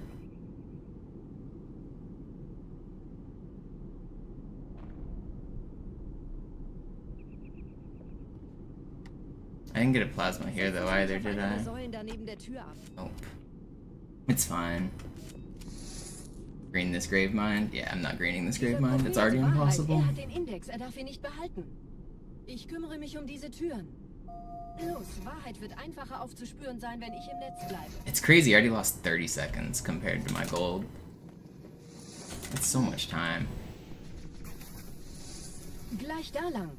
I didn't get a plasma here though either, did I? Nope. It's fine. Green this Gravemind? Yeah, I'm not greening this Gravemind. It's already impossible. Er hat den Index, er darf ihn nicht behalten. Ich kümmere mich um diese Türen. Los, Wahrheit wird einfacher aufzuspüren sein, wenn ich im Netz bleibe. It's crazy, I already lost 30 seconds compared to my gold. That's so much time. Gleich da lang.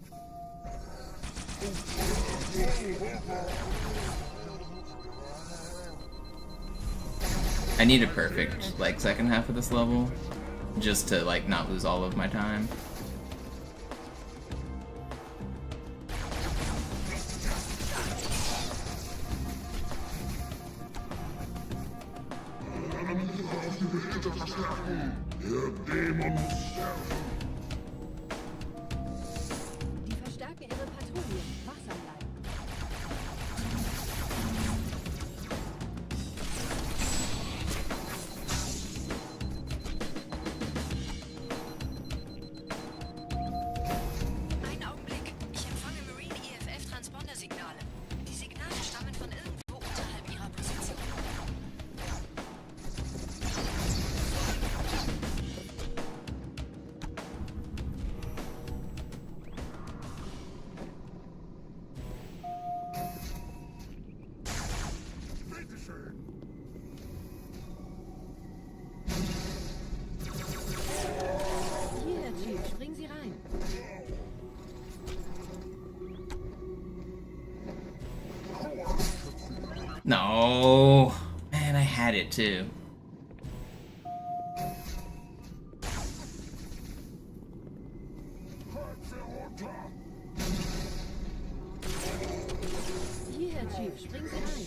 I need a perfect, like, second half of this level, just to, like, not lose all of my time. Die verstärken ihre Patrouille. Wachsam bleiben. Einen Augenblick. Ich empfange Marine EFF-Transponder-Signale. Die Signale stammen von irgendwo unterhalb ihrer Position. Hier, Chief, springen Sie rein. No! Man, I had it too. Hier, Chief, springen Sie rein.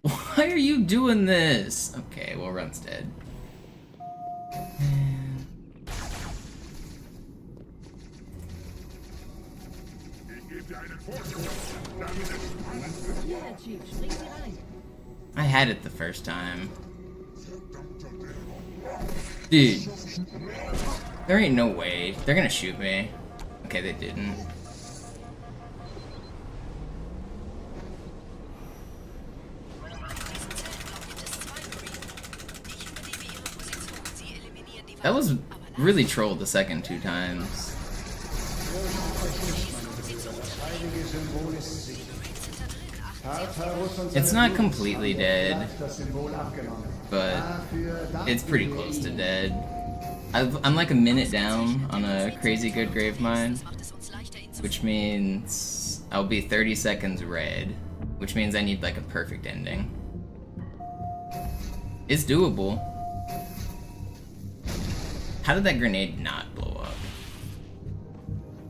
Why are you doing this? Okay, well, Run's dead. Hier, Chief, springen Sie rein. I had it the first time. Dude. There ain't no way. They're gonna shoot me. Okay, they didn't. That was really trolled the second two times. It's not completely dead, but it's pretty close to dead. I'm like a minute down on a crazy good Gravemind, which means I'll be 30 seconds red, which means I need like a perfect ending. It's doable. How did that grenade not blow up?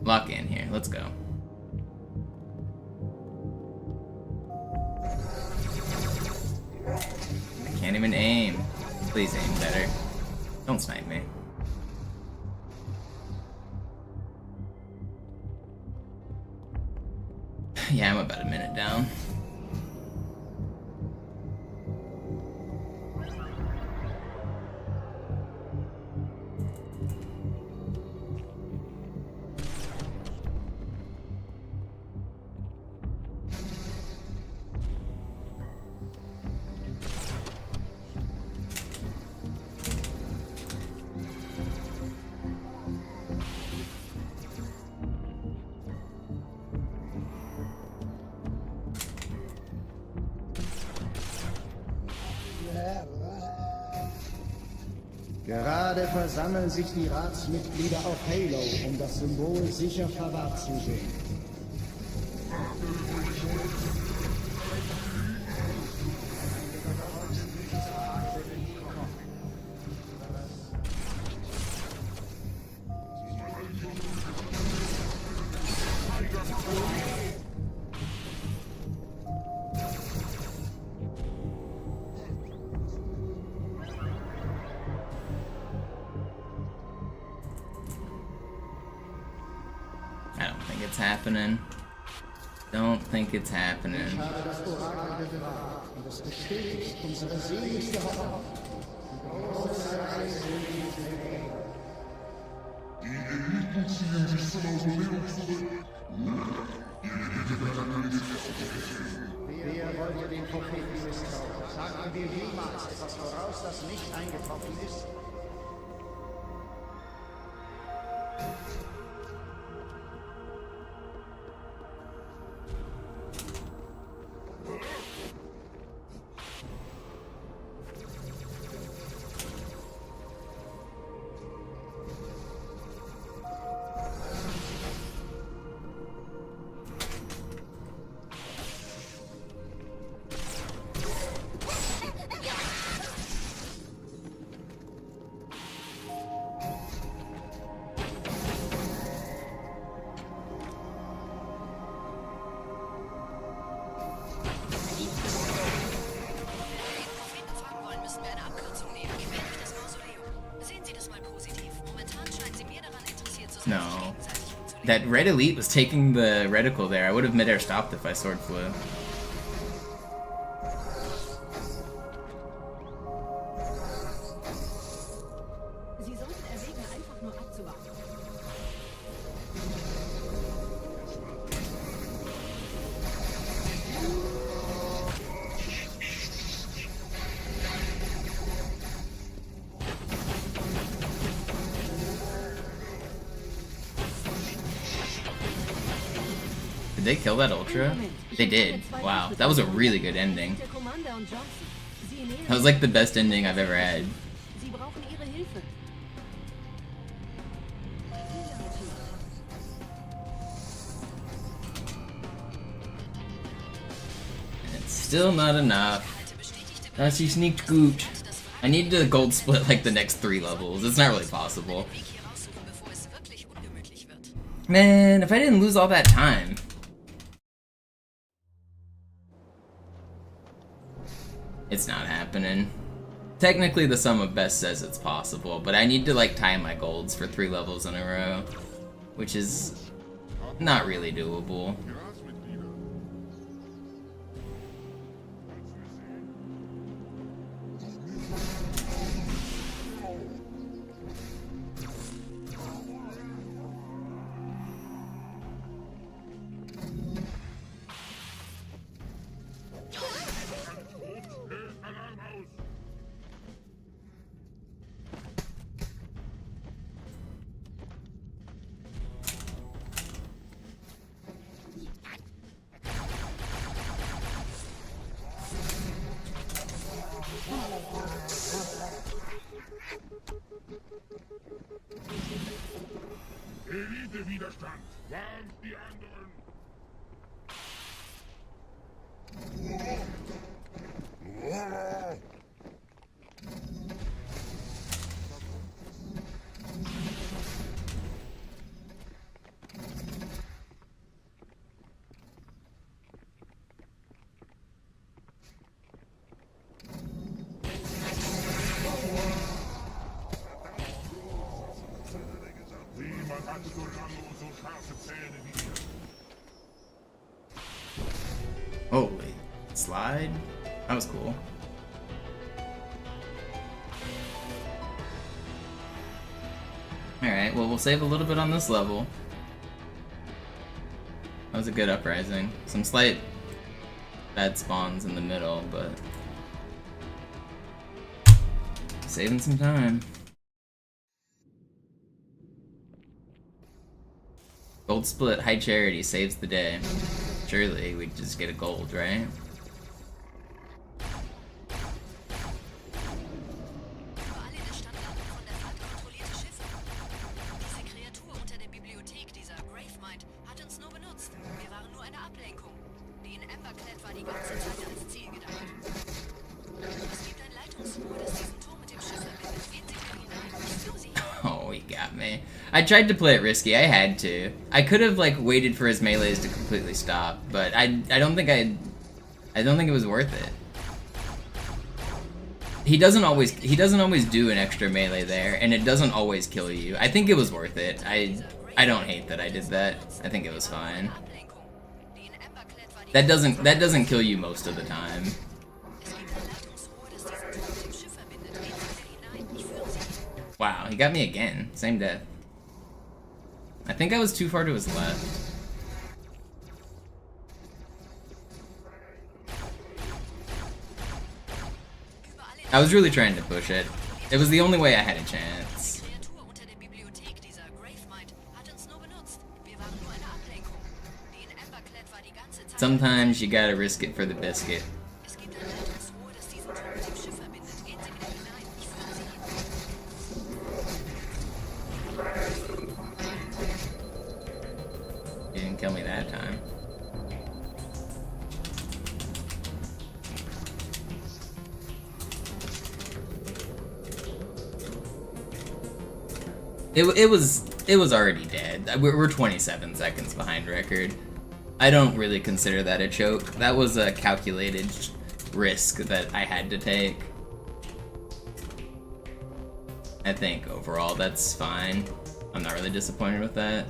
Lock in here, let's go. I can't even aim. Please aim better. Don't snipe me. Yeah, I'm about a minute down. Gerade versammeln sich die Ratsmitglieder auf Halo, um das Symbol sicher verwahrt zu sehen. it's happening. Don't think it's happening. Ich habe das Orakel bewahrt und es bestätigt unsere seligste Hoffnung. Große Reise in die Welt. Die Eliten ziehen sich zum Mausoleum zurück. Wer wollte den Propheten misstrauen? Sagten wir jemals etwas voraus, das nicht eingetroffen ist? No. That red elite was taking the reticle there. I would have mid-air stopped if I sword flew. Sie sollten erwägen, einfach nur abzuwarten. Did they kill that Ultra? They did. Wow, that was a really good ending. That was like the best ending I've ever had. Sie brauchen Ihre Hilfe. It's still not enough. That's you sneaked goot. I need to gold split like the next 3 levels. It's not really possible. Man, if I didn't lose all that time. It's not happening. Technically the sum of best says it's possible, but I need to like time my golds for 3 levels in a row, which is not really doable. Elite-Widerstand! Warnt die anderen! Niemand hatte so lange und so scharfe Zähne wie ihr. Holy. Slide? That was cool. Alright, well we'll save a little bit on this level. That was a good uprising. Some slight bad spawns in the middle, but saving some time. Gold split, high charity saves the day. Surely we'd just get a gold, right? Überall in der Stadt landen von der Fahrt kontrollierte Schiffe. Diese Kreatur unter der Bibliothek, dieser Gravemind, hat uns nur benutzt. Wir waren nur eine Ablenkung. Die in Emberclad war die ganze Zeit als Ziel gedacht. Es gibt ein Leitungsrohr, das diesen Turm mit dem Schiff verbindet. Gehen Sie da hinein. Susi. Oh, he got me. I tried to play it risky. I had to. I could have like waited for his melees to completely stop, but I don't think it was worth it. He doesn't always do an extra melee there, and it doesn't always kill you. I think it was worth it. I don't hate that I did that. I think it was fine. That doesn't kill you most of the time. Wow, he got me again. Same death. I think I was too far to his left. I was really trying to push it. It was the only way I had a chance. Sometimes you gotta risk it for the biscuit. You didn't kill me that time. It was already dead. We're 27 seconds behind record. I don't really consider that a choke. That was a calculated risk that I had to take. I think overall that's fine. I'm not really disappointed with that.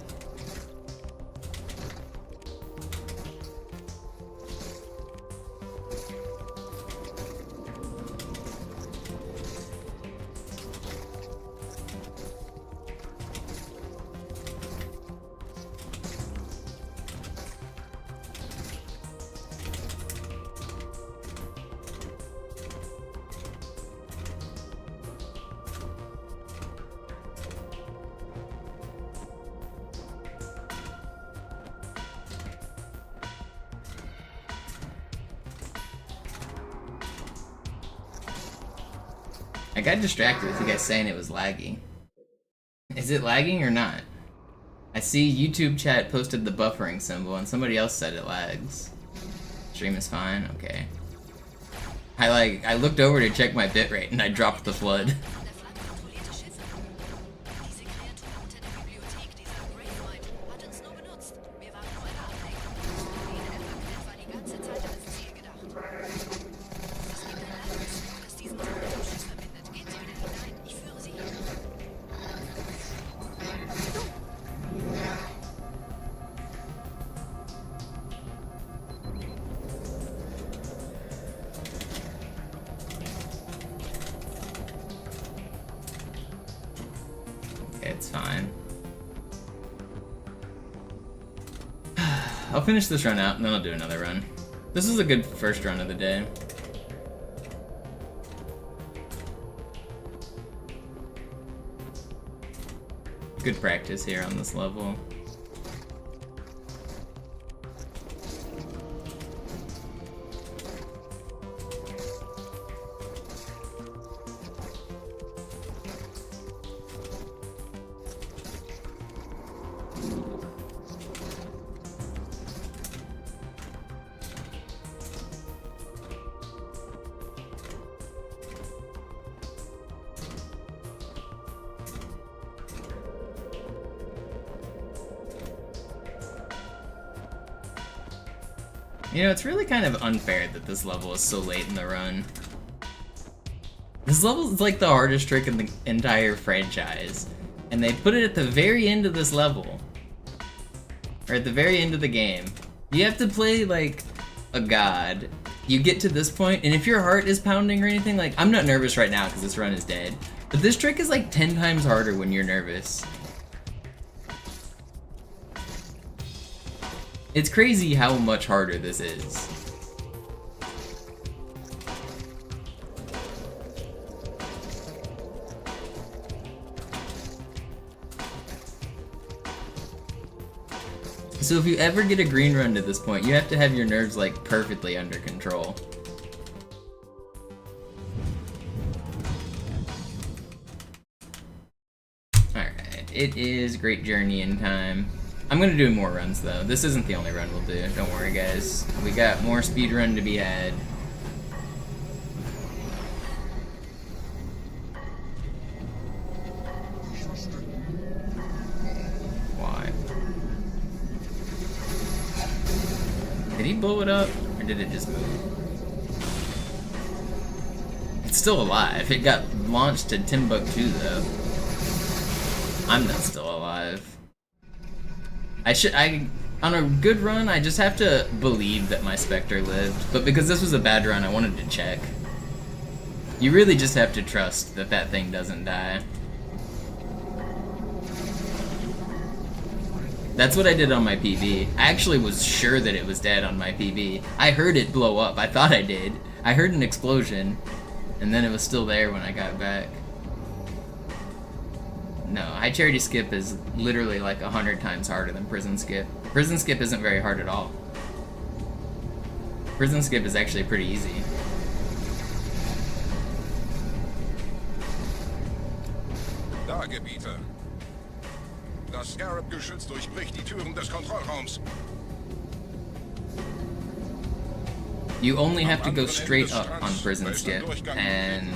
I got distracted with you guys saying it was laggy. Is it lagging or not? I see YouTube chat posted the buffering symbol and somebody else said it lags. Stream is fine? Okay. I looked over to check my bitrate and I dropped the flood. It's fine. I'll finish this run out and then I'll do another run. This is a good first run of the day. Good practice here on this level. You know, it's really kind of unfair that this level is so late in the run. This level is like the hardest trick in the entire franchise, and they put it at the very end of this level. Or at the very end of the game. You have to play like a god. You get to this point, and if your heart is pounding or anything, like, I'm not nervous right now because this run is dead, but this trick is like 10 times harder when you're nervous. It's crazy how much harder this is. So if you ever get a green run to this point, you have to have your nerves like perfectly under control. Alright, it is Great Journey in time. I'm gonna do more runs though. This isn't the only run we'll do. Don't worry guys. We got more speedrun to be had. Why? Did he blow it up? Or did it just move? It's still alive. It got launched to Timbuktu though. I'm not still alive. On a good run, I just have to believe that my Spectre lived, but because this was a bad run, I wanted to check. You really just have to trust that that thing doesn't die. That's what I did on my PB. I actually was sure that it was dead on my PB. I heard it blow up. I thought I did. I heard an explosion, and then it was still there when I got back. No, High Charity Skip is literally like 100 times harder than Prison Skip. Prison Skip isn't very hard at all. Prison Skip is actually pretty easy. Da, Gebieter. Das Scarab-Geschütz durchbricht die Türen des Kontrollraums. You only have to go straight up on Prison Skip, and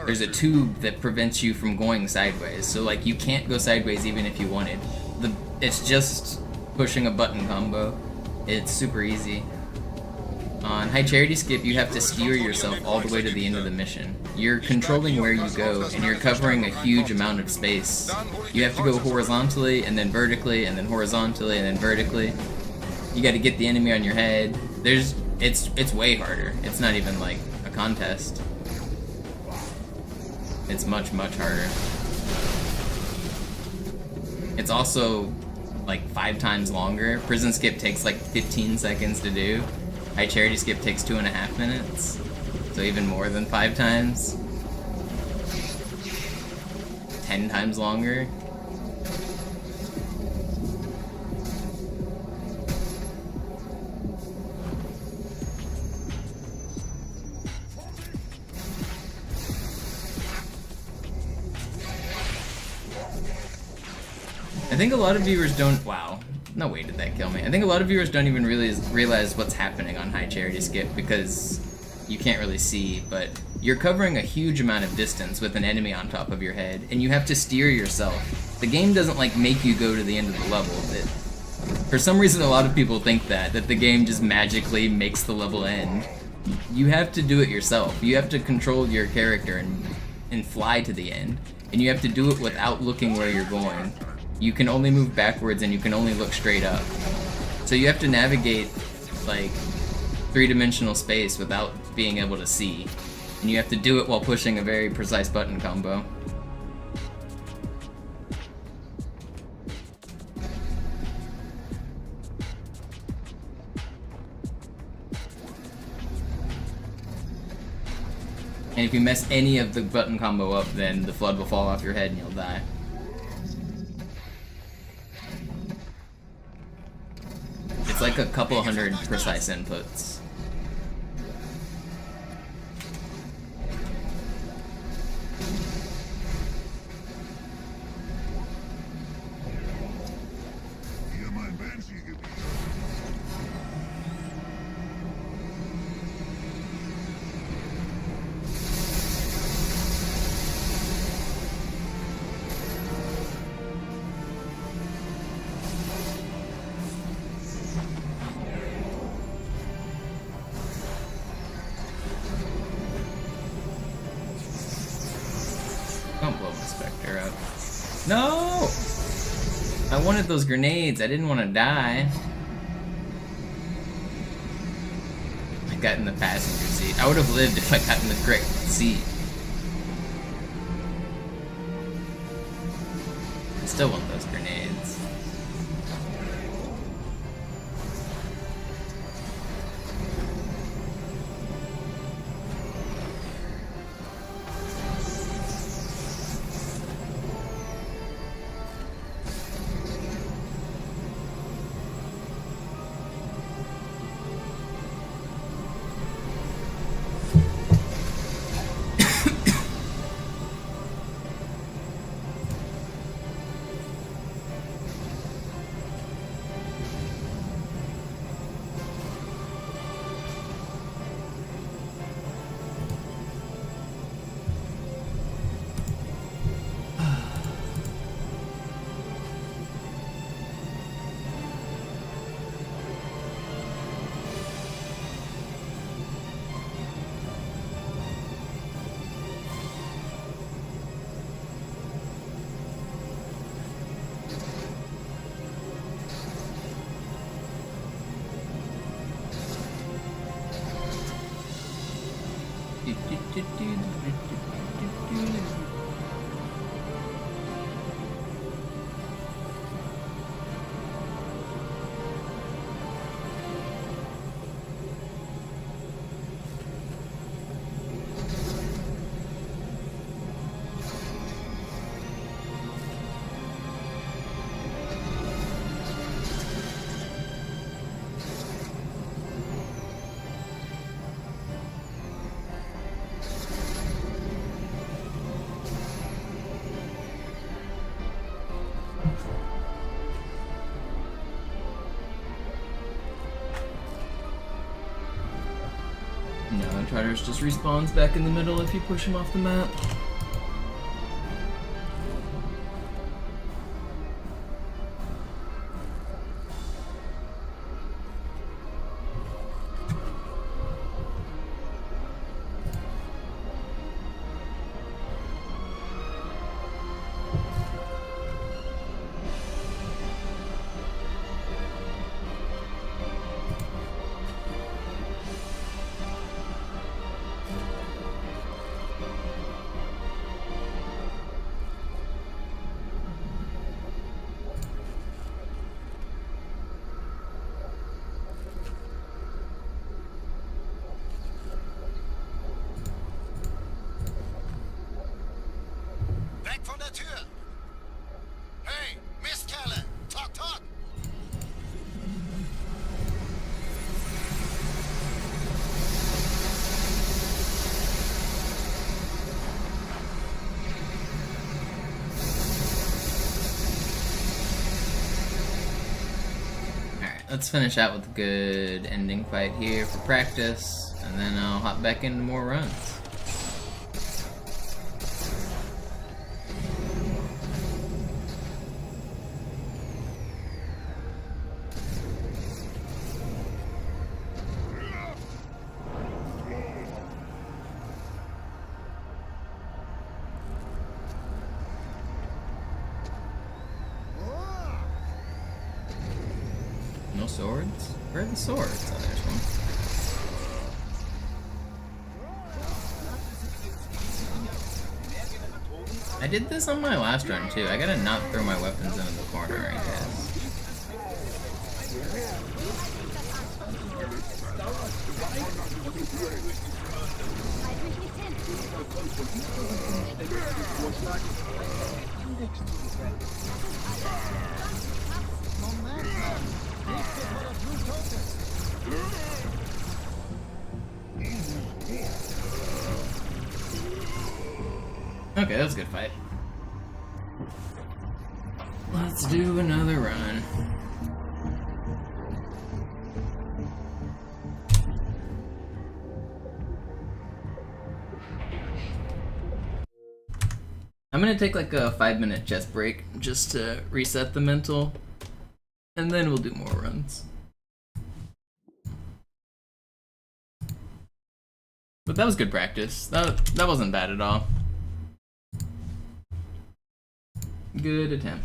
there's a tube that prevents you from going sideways. So like you can't go sideways even if you wanted. It's just pushing a button combo. It's super easy. On High Charity Skip, you have to steer yourself all the way to the end of the mission. You're controlling where you go, and you're covering a huge amount of space. You have to go horizontally, and then vertically, and then horizontally, and then vertically. You gotta get the enemy on your head. It's way harder. It's not even like a contest. It's much, much harder. It's also like 5 times longer. Prison Skip takes like 15 seconds to do. High Charity Skip takes 2.5 minutes. So even more than 5 times. 10 times longer. I think a lot of viewers don't. Wow. No way did that kill me. I think a lot of viewers don't even really realize what's happening on High Charity Skip because you can't really see, but you're covering a huge amount of distance with an enemy on top of your head, and you have to steer yourself. The game doesn't like make you go to the end of the level. For some reason, a lot of people think that the game just magically makes the level end. You have to do it yourself. You have to control your character and fly to the end, and you have to do it without looking where you're going. You can only move backwards and you can only look straight up. So you have to navigate like 3-dimensional space without being able to see. And you have to do it while pushing a very precise button combo. And if you mess any of the button combo up, then the flood will fall off your head and you'll die. It's like a couple hundred precise inputs. Don't blow my Spectre up. No! I wanted those grenades. I didn't want to die. I got in the passenger seat. I would have lived if I got in the correct seat. I still want those grenades. No, Triders just respawns back in the middle if you push him off the map. Weg von der Tür! Hey, Mistkerle! Talk, talk! Alright, let's finish out with a good ending fight here for practice, and then I'll hop back into more runs. No swords? Where are the swords? Oh, there's one. I did this on my last run too. I gotta not throw my weapons into the corner, I guess. Okay, that was a good fight. Let's do another run. I'm gonna take like a 5-minute chest break just to reset the mental, and then we'll do more runs. But that was good practice. That wasn't bad at all. Good attempt.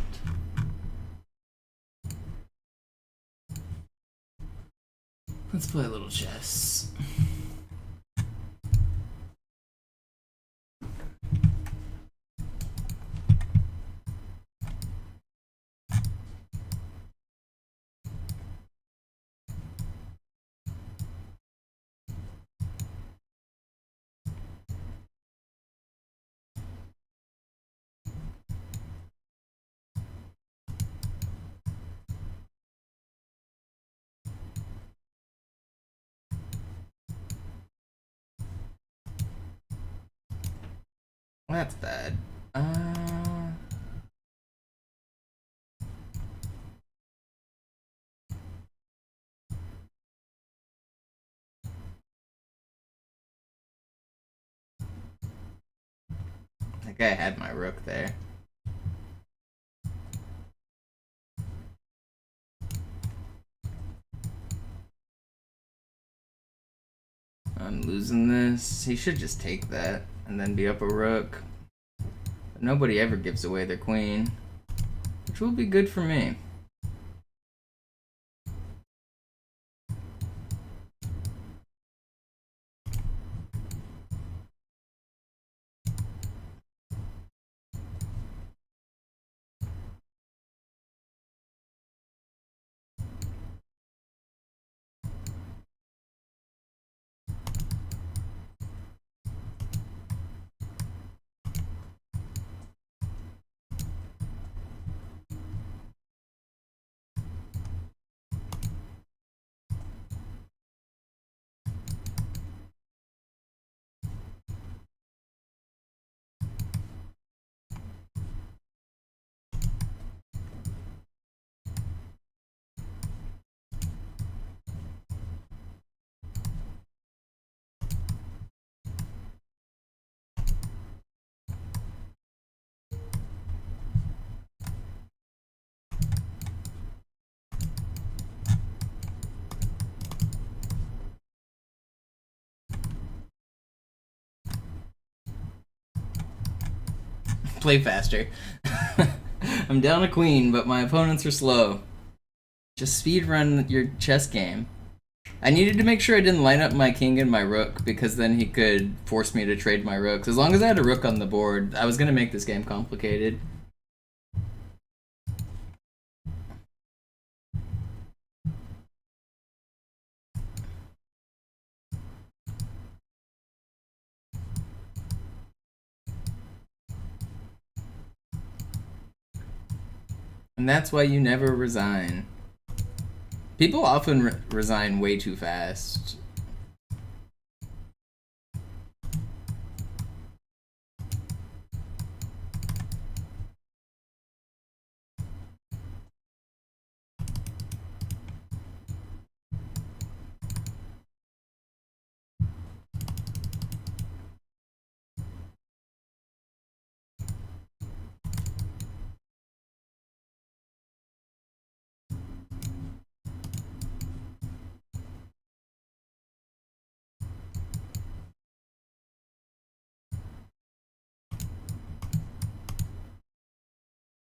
Let's play a little chess. That's bad. I think I had my rook there. I'm losing this. He should just take that and then be up a rook. But nobody ever gives away their queen, which will be good for me. play faster. I'm down a queen, but my opponents are slow. Just speedrun your chess game. I needed to make sure I didn't line up my king and my rook, because then he could force me to trade my rooks. As long as I had a rook on the board, I was going to make this game complicated. And that's why you never resign. People often resign way too fast.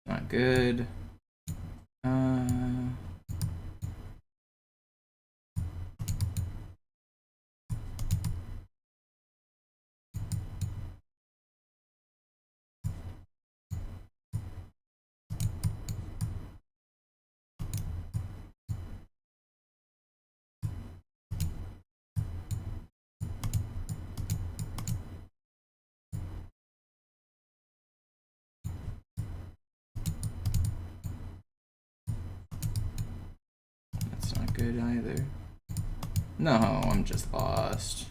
Not good. That's not good either. No, I'm just lost.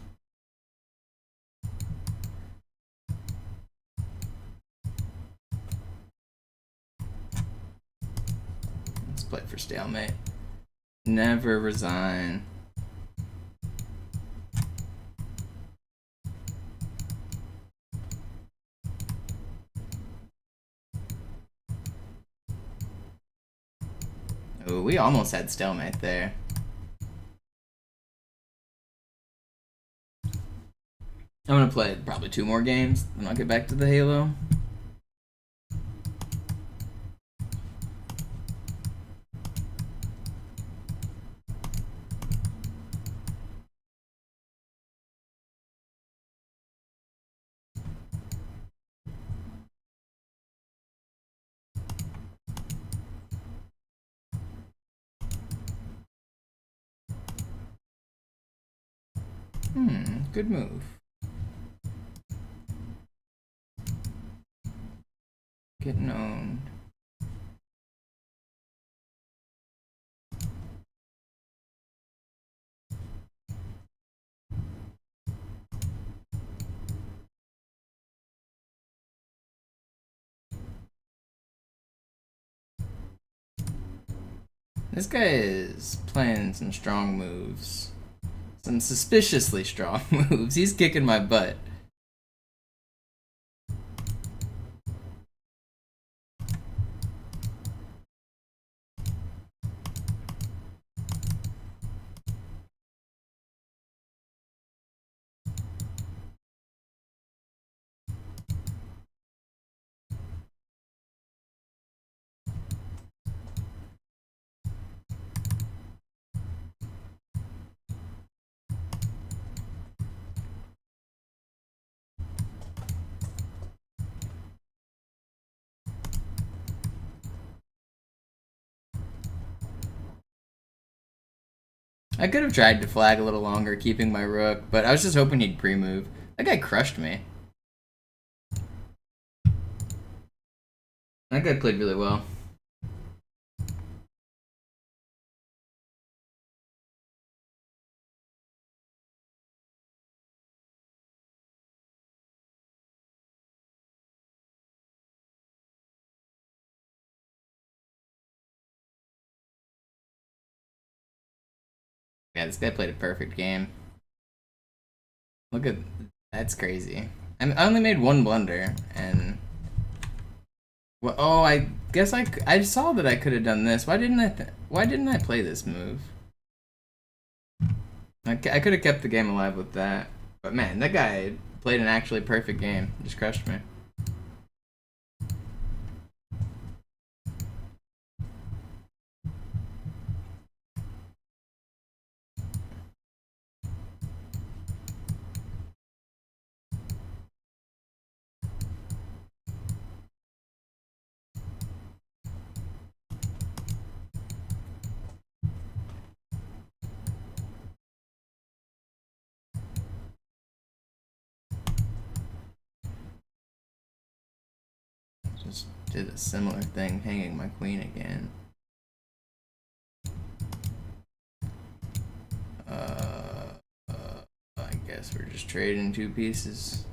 Let's play for stalemate. Never resign. Ooh, we almost had stalemate there. I'm gonna play probably 2 more games, then I'll get back to the Halo. Good move. Getting owned. This guy is playing some strong moves. Some suspiciously strong moves. He's kicking my butt. I could have tried to flag a little longer, keeping my rook, but I was just hoping he'd pre-move. That guy crushed me. That guy played really well. Yeah, this guy played a perfect game. Look at... that's crazy. I only made 1 blunder, and... well, oh, I guess I saw that I could have done this. Why didn't I play this move? I could have kept the game alive with that. But man, that guy played an actually perfect game. Just crushed me. Just did a similar thing, hanging my queen again. I guess we're just trading 2 pieces.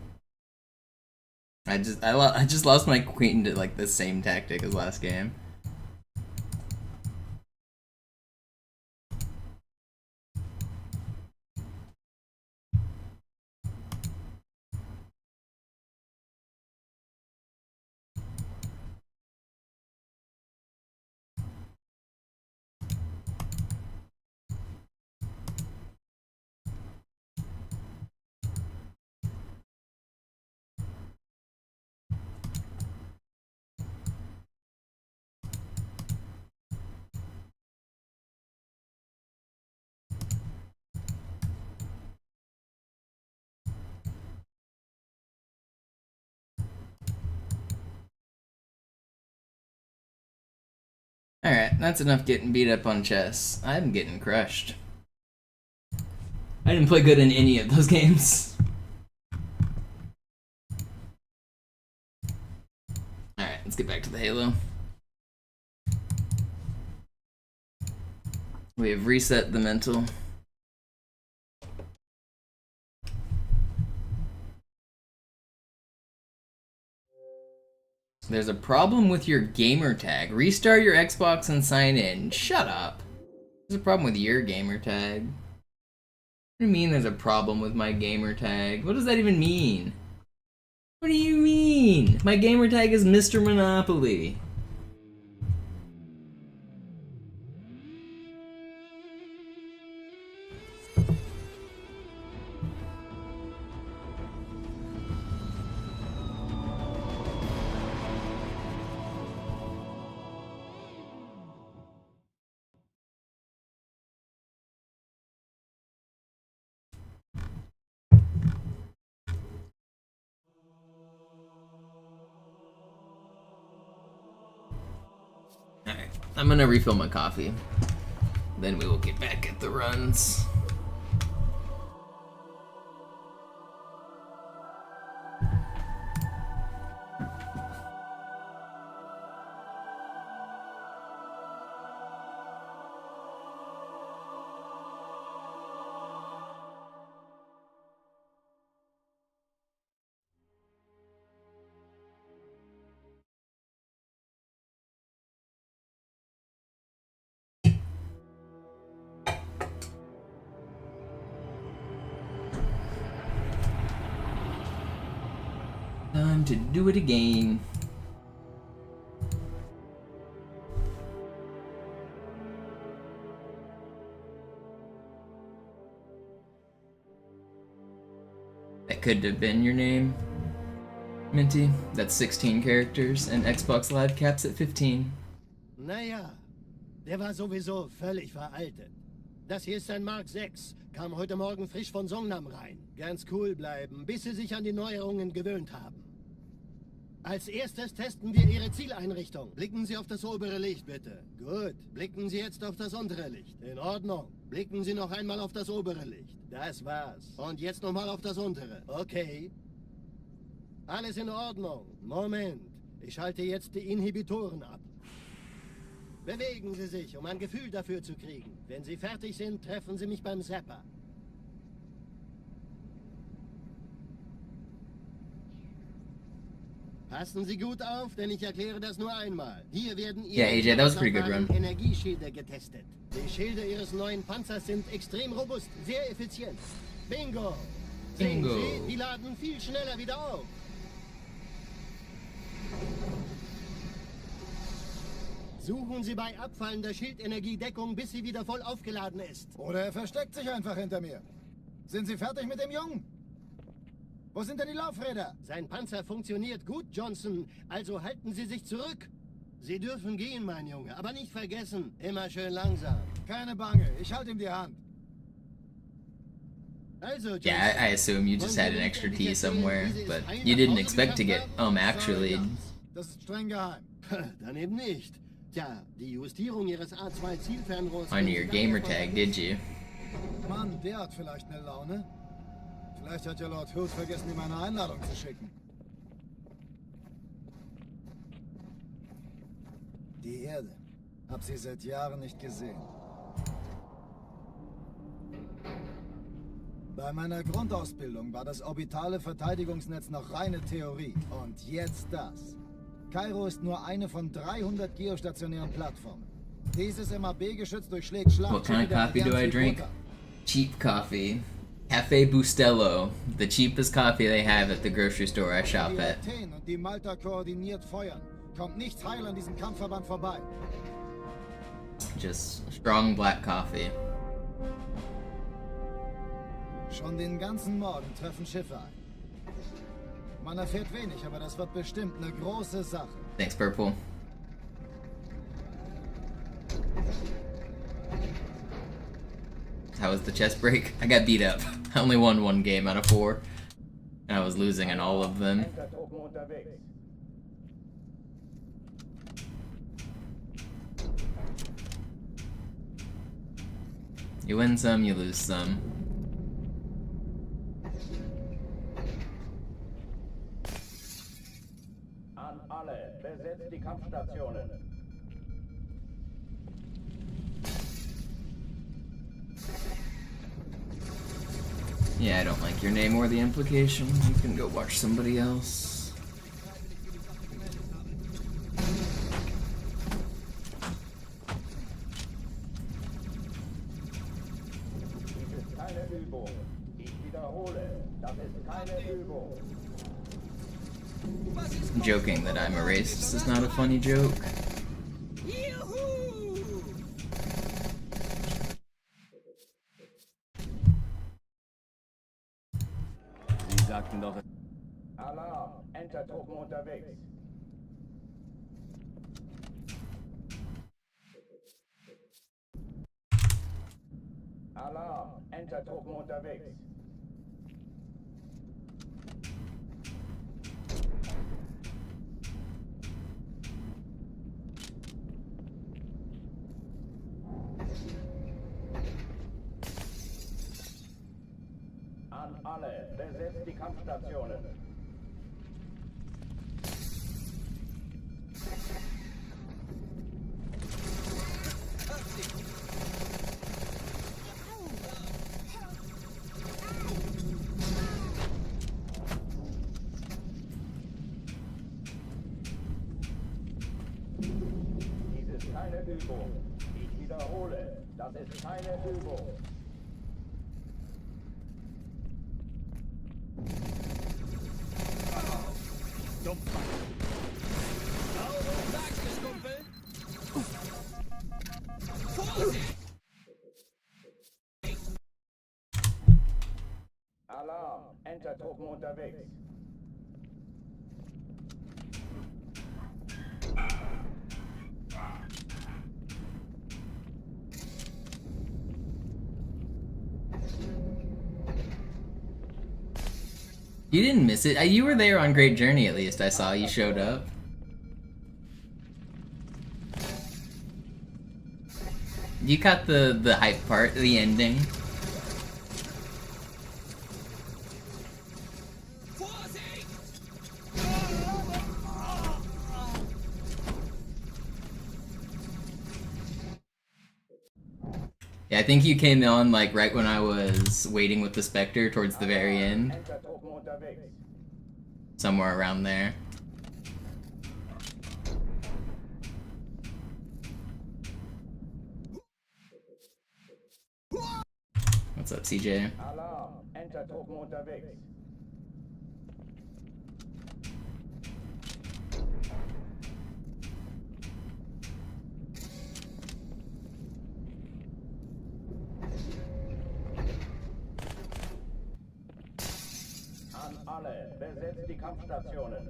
I just lost my queen to like the same tactic as last game. Alright, that's enough getting beat up on chess. I'm getting crushed. I didn't play good in any of those games. Alright, let's get back to the Halo. We have reset the mental. There's a problem with your gamer tag. Restart your Xbox and sign in. Shut up. There's a problem with your gamer tag. What do you mean there's a problem with my gamer tag? What does that even mean? What do you mean? My gamer tag is MisterMonopoli. Alright, I'm gonna refill my coffee. Then we will get back at the runs. Time to do it again. That could have been your name, Minty. That's 16 characters and Xbox Live caps at 15. Naja, der war sowieso völlig veraltet. Das hier ist ein Mark 6. Kam heute Morgen frisch von Songnam rein. Ganz cool bleiben, bis Sie sich an die Neuerungen gewöhnt haben. Als erstes testen wir Ihre Zieleinrichtung. Blicken Sie auf das obere Licht, bitte. Gut. Blicken Sie jetzt auf das untere Licht. In Ordnung. Blicken Sie noch einmal auf das obere Licht. Das war's. Und jetzt nochmal auf das untere. Okay. Alles in Ordnung. Moment. Ich schalte jetzt die Inhibitoren ab. Bewegen Sie sich, um ein Gefühl dafür zu kriegen. Wenn Sie fertig sind, treffen Sie mich beim Zapper. Passen Sie gut auf, denn ich erkläre das nur einmal. Hier werden Ihre AJ, that was a pretty good run. Energieschilde getestet. Die Schilde Ihres neuen Panzers sind extrem robust, sehr effizient. Bingo! Sehen Bingo. Sie, die laden viel schneller wieder auf. Suchen Sie bei abfallender Schildenergiedeckung, bis sie wieder voll aufgeladen ist. Oder er versteckt sich einfach hinter mir. Sind Sie fertig mit dem Jungen? Wo sind denn die Laufräder? Sein Panzer funktioniert gut, Johnson. Also halten Sie sich zurück. Sie dürfen gehen, mein Junge. Aber nicht vergessen, immer schön langsam. Keine Bange, ich halte ihm die Hand. Also, Johnson, Yeah, I assume you just had an extra T somewhere, but you didn't expect to get actually Das ist streng geheim. Dann eben nicht. Tja, die Justierung Ihres A2-Zielfernrohrs... on your gamer tag, did you? Mann, der hat vielleicht eine Laune. Vielleicht hat ja Lord Hughes vergessen, ihm eine Einladung zu schicken. Die Erde. Hab sie seit Jahren nicht gesehen. Bei meiner Grundausbildung war das orbitale Verteidigungsnetz noch reine Theorie. Und jetzt das. Kairo ist nur eine von 300 geostationären Plattformen. Dieses MAB-Geschütz durchschlägt Schlag. What kind of coffee do I drink? Cheap coffee. Cafe Bustelo. The cheapest coffee they have at the grocery store I shop at. Athen und die Malta koordiniert feuern. Kommt nichts heil an diesem Kampfverband vorbei. Just strong black coffee. Schon den ganzen Morgen treffen Schiffe ein. Man erfährt wenig, aber das wird bestimmt eine große Sache. Thanks, Purple. How was the chess break? I got beat up. I only won 1 game out of 4. And I was losing in all of them. You win some, you lose some. An alle, besetzt die Kampfstationen. Yeah, I don't like your name or the implication. You can go watch somebody else. Dies ist keine Übung. Ich wiederhole, das ist keine Übung. Joking that I'm a racist is not a funny joke. Sie sagten doch... Alarm! Entertruppen unterwegs. Alarm! Entertruppen unterwegs. An alle, besetzt die Kampfstationen. Dies ist keine Übung. Ich wiederhole, das ist keine Übung. Alarm! Entertruppen unterwegs. You didn't miss it. You were there on Great Journey, at least. I saw you showed up. You caught the hype part, the ending. Yeah, I think you came on like right when I was waiting with the Spectre towards the very end. Somewhere around there. What's up, CJ? Alarm! Entertruppen unterwegs. An alle, besetzt die Kampfstationen.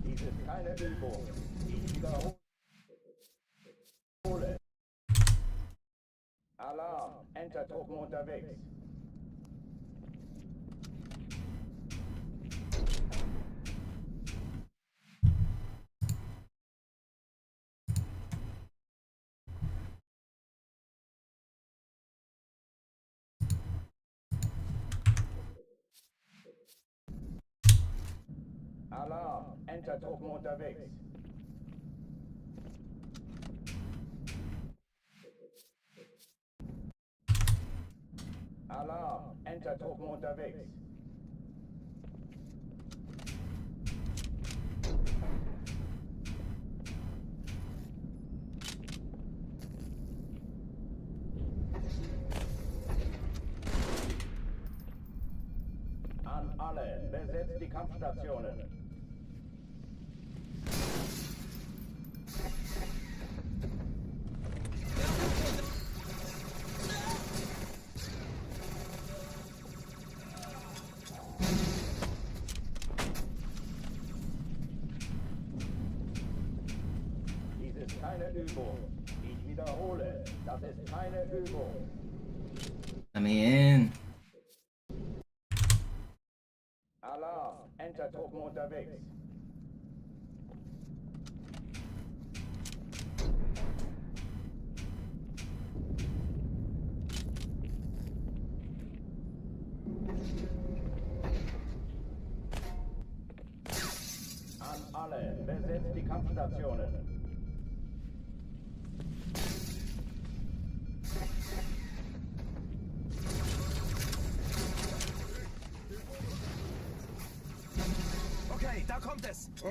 Dies ist keine Übung. Ich wiederhole. Alarm! Entertruppen unterwegs. Alarm, Entertruppen unterwegs. Alarm, Entertruppen unterwegs. An alle, besetzt die Kampfstationen. Dies ist keine Übung. Ich wiederhole, das ist keine Übung. Let me in. Alarm, Entertruppen unterwegs. An alle, besetzt die Kampfstationen. Okay, da kommt es. Das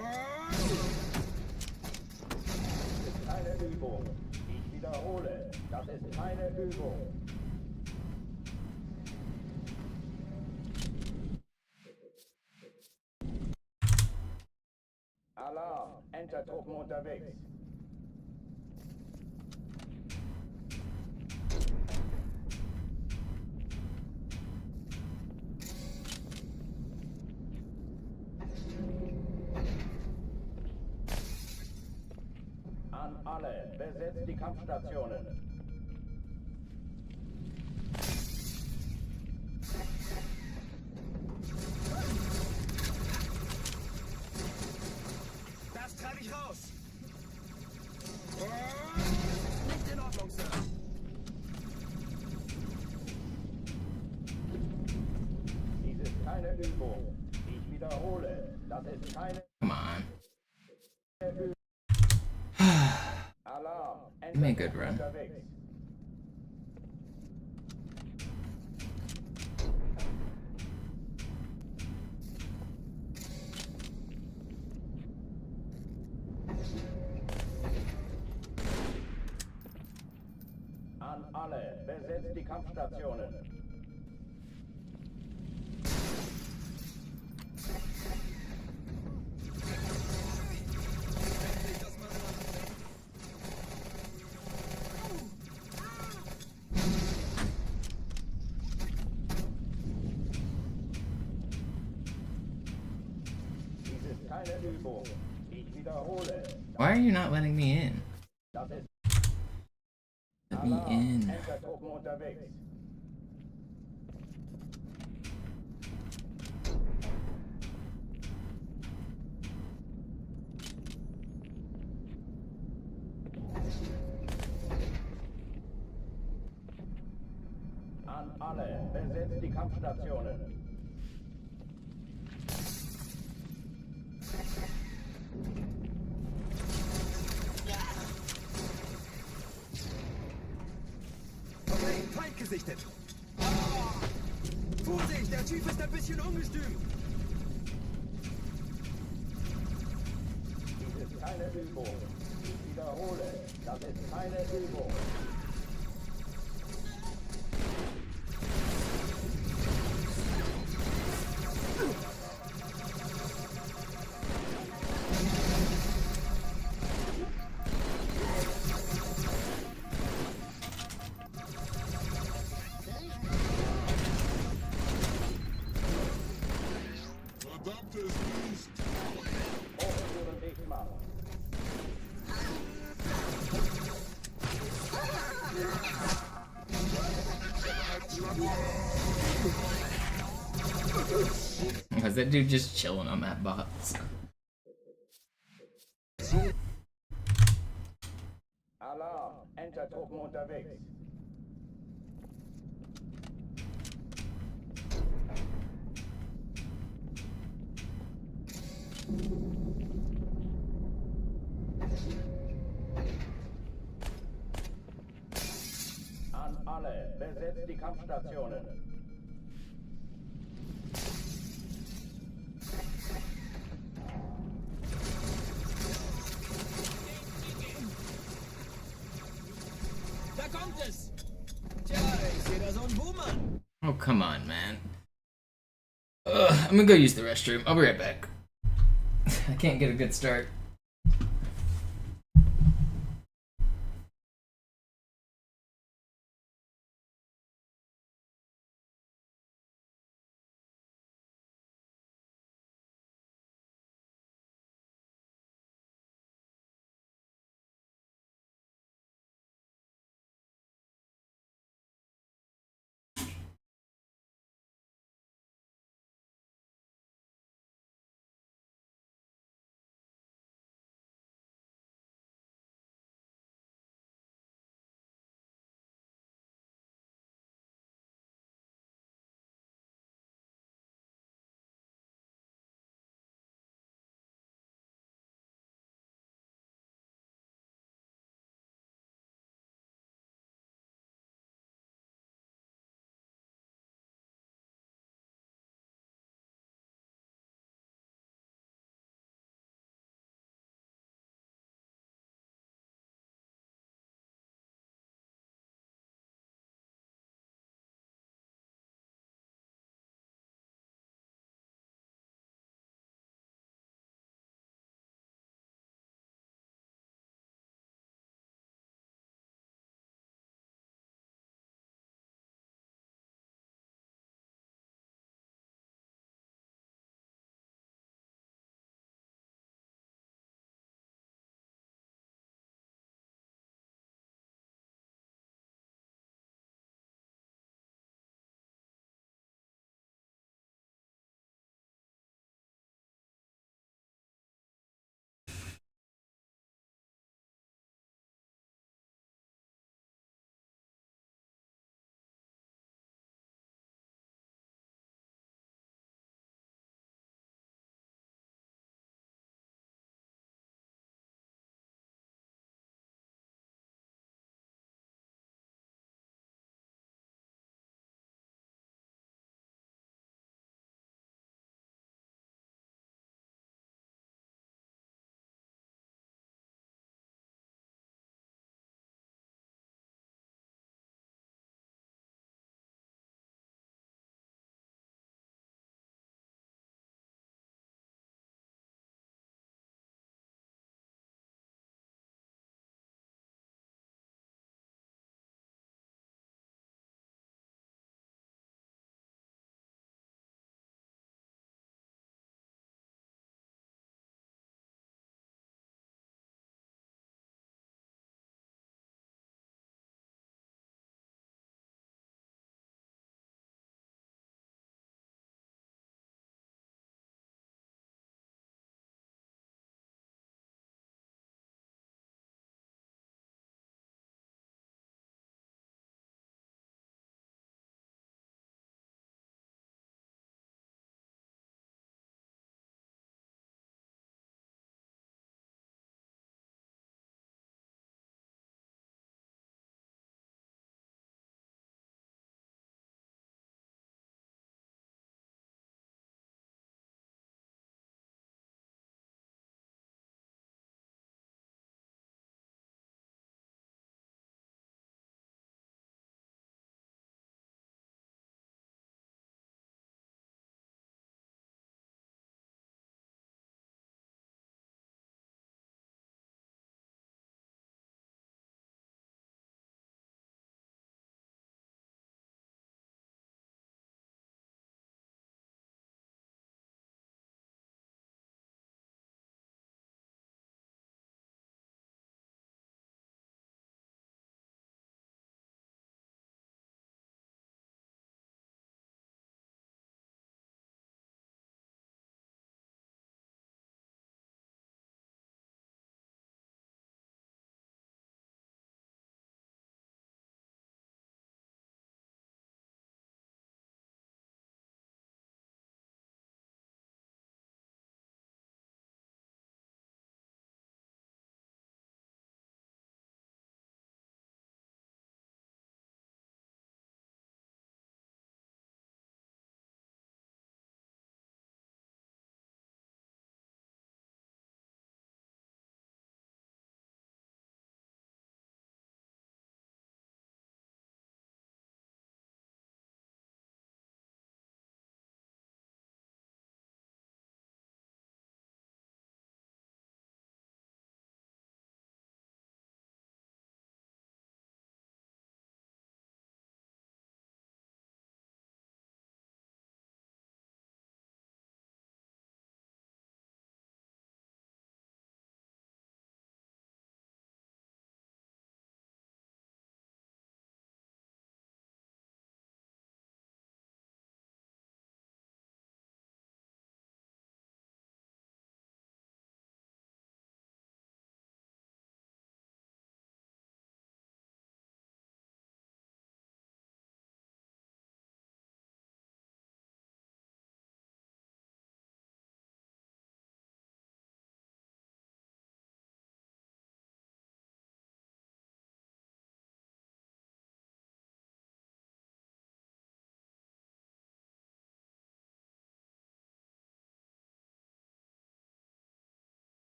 ist keine Übung. Ich wiederhole, das ist keine Übung. Alarm, Entertruppen unterwegs. An alle, besetzt die Kampfstationen. Das treibe ich raus. Nicht in Ordnung, Sir. Dies ist keine Übung. Ich wiederhole, das ist keine Come on. Übung. Alarm, Give me a good run. unterwegs. An alle, besetzt die Kampfstationen. Dies ist keine Übung. Ich wiederhole, Why are you not letting me in? das ist Let me in. Entertruppen unterwegs. An alle, besetzt die Kampfstationen. Okay, Feind gesichtet. Vorsicht, der Typ ist ein bisschen ungestüm. Dies ist keine Übung. Ich wiederhole, das ist keine Übung. Verdammtes Biest! Hochtüren dicht machen. Was that dude just chilling on that box? Alarm, Entertruppen unterwegs. besetzt die Kampfstationen. Da kommt es! Tja, ich sehe da so einen Boomer. Oh, come on, man. I'm gonna go use the restroom. I'll be right back. I can't get a good start.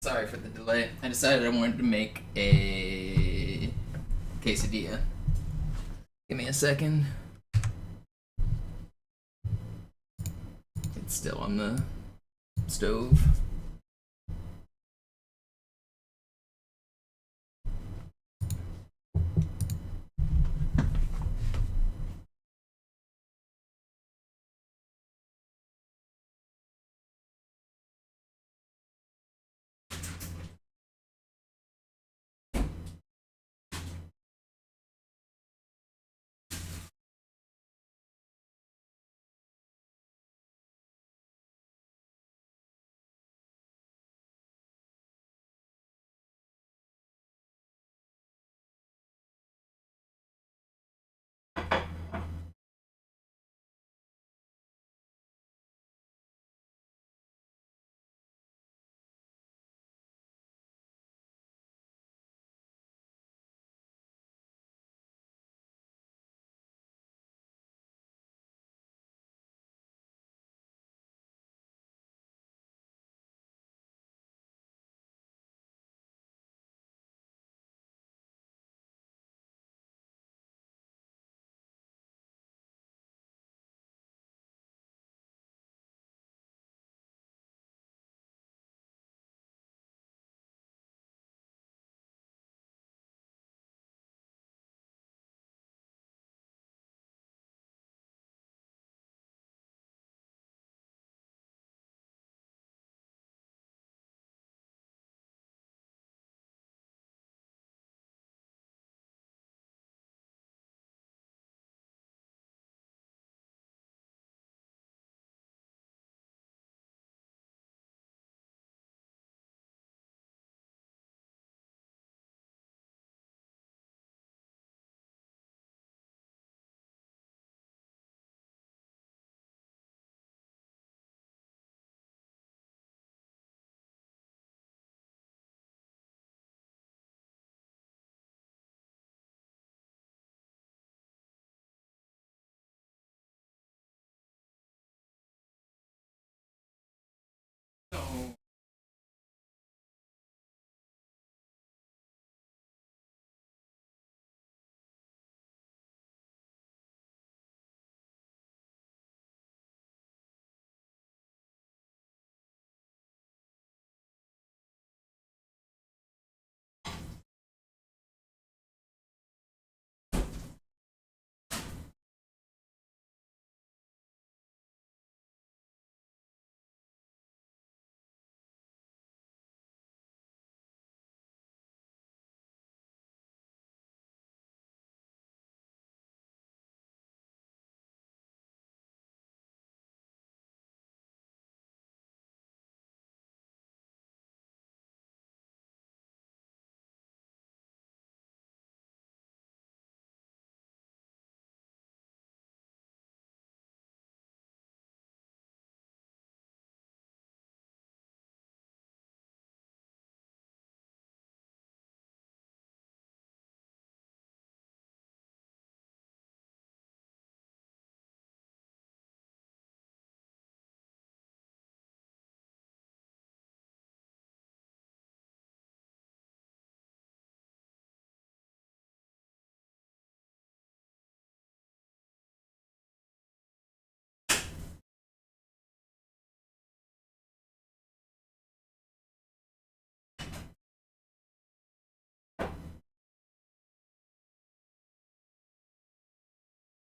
Sorry for the delay. I decided I wanted to make a quesadilla. Give me a second. It's still on the stove.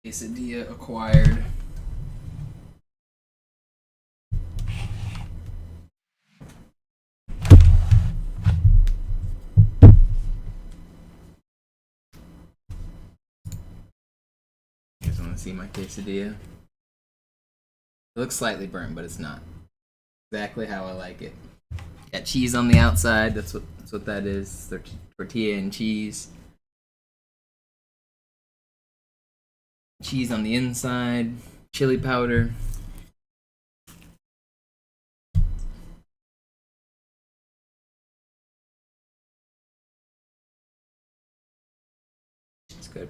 Quesadilla acquired. You guys want to see my quesadilla? It looks slightly burnt, but it's not. Exactly how I like it. Got cheese on the outside. That's what that is. Tortilla and cheese. Cheese on the inside. Chili powder. It's good.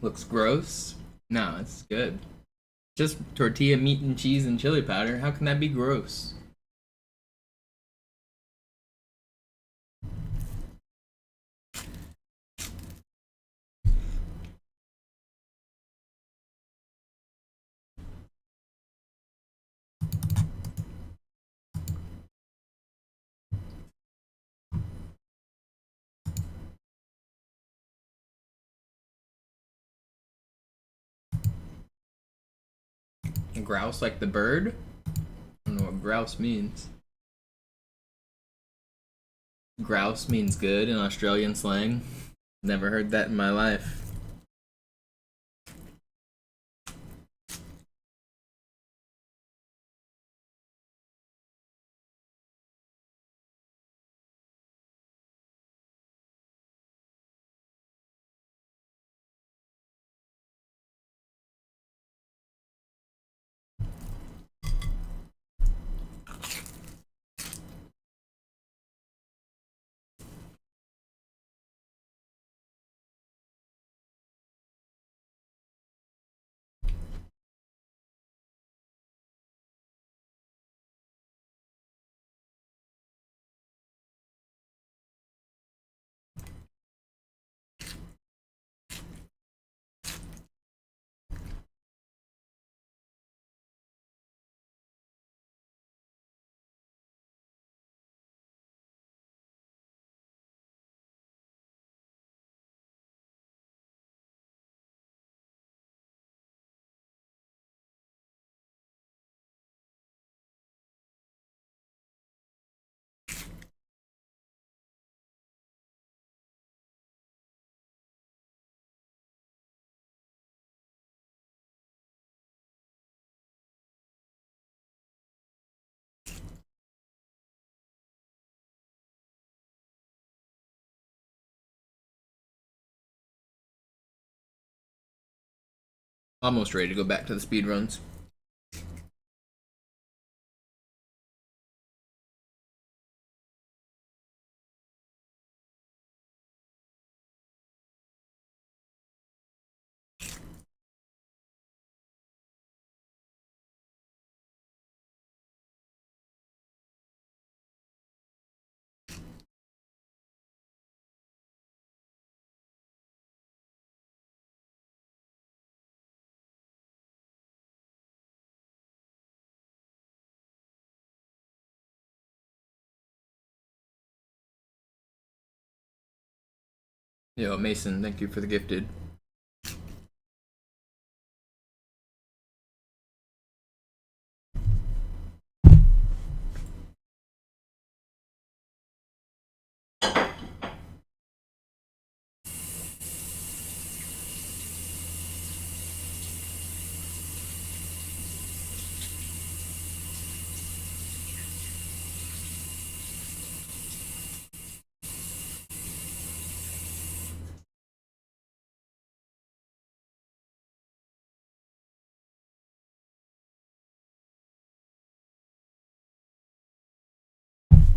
Looks gross? No, it's good. Just tortilla, meat, and cheese and chili powder. How can that be gross? Grouse like the bird? I don't know what grouse means. Grouse means good in Australian slang. Never heard that in my life. Almost ready to go back to the speedruns. Yo, Mason, thank you for the gifted.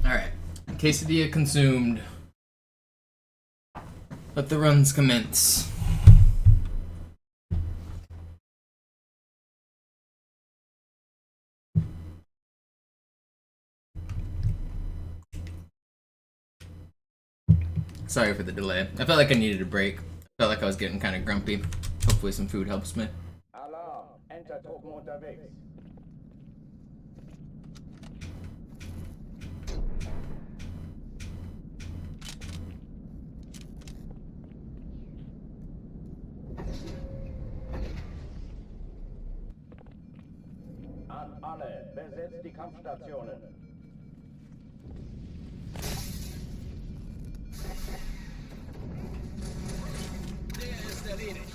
Alright, quesadilla consumed. Let the runs commence. Sorry for the delay. I felt like I needed a break. I felt like I was getting kind of grumpy. Hopefully some food helps me. Alarm! Entertruppen unterwegs. besetzt die Kampfstationen. Der ist erledigt.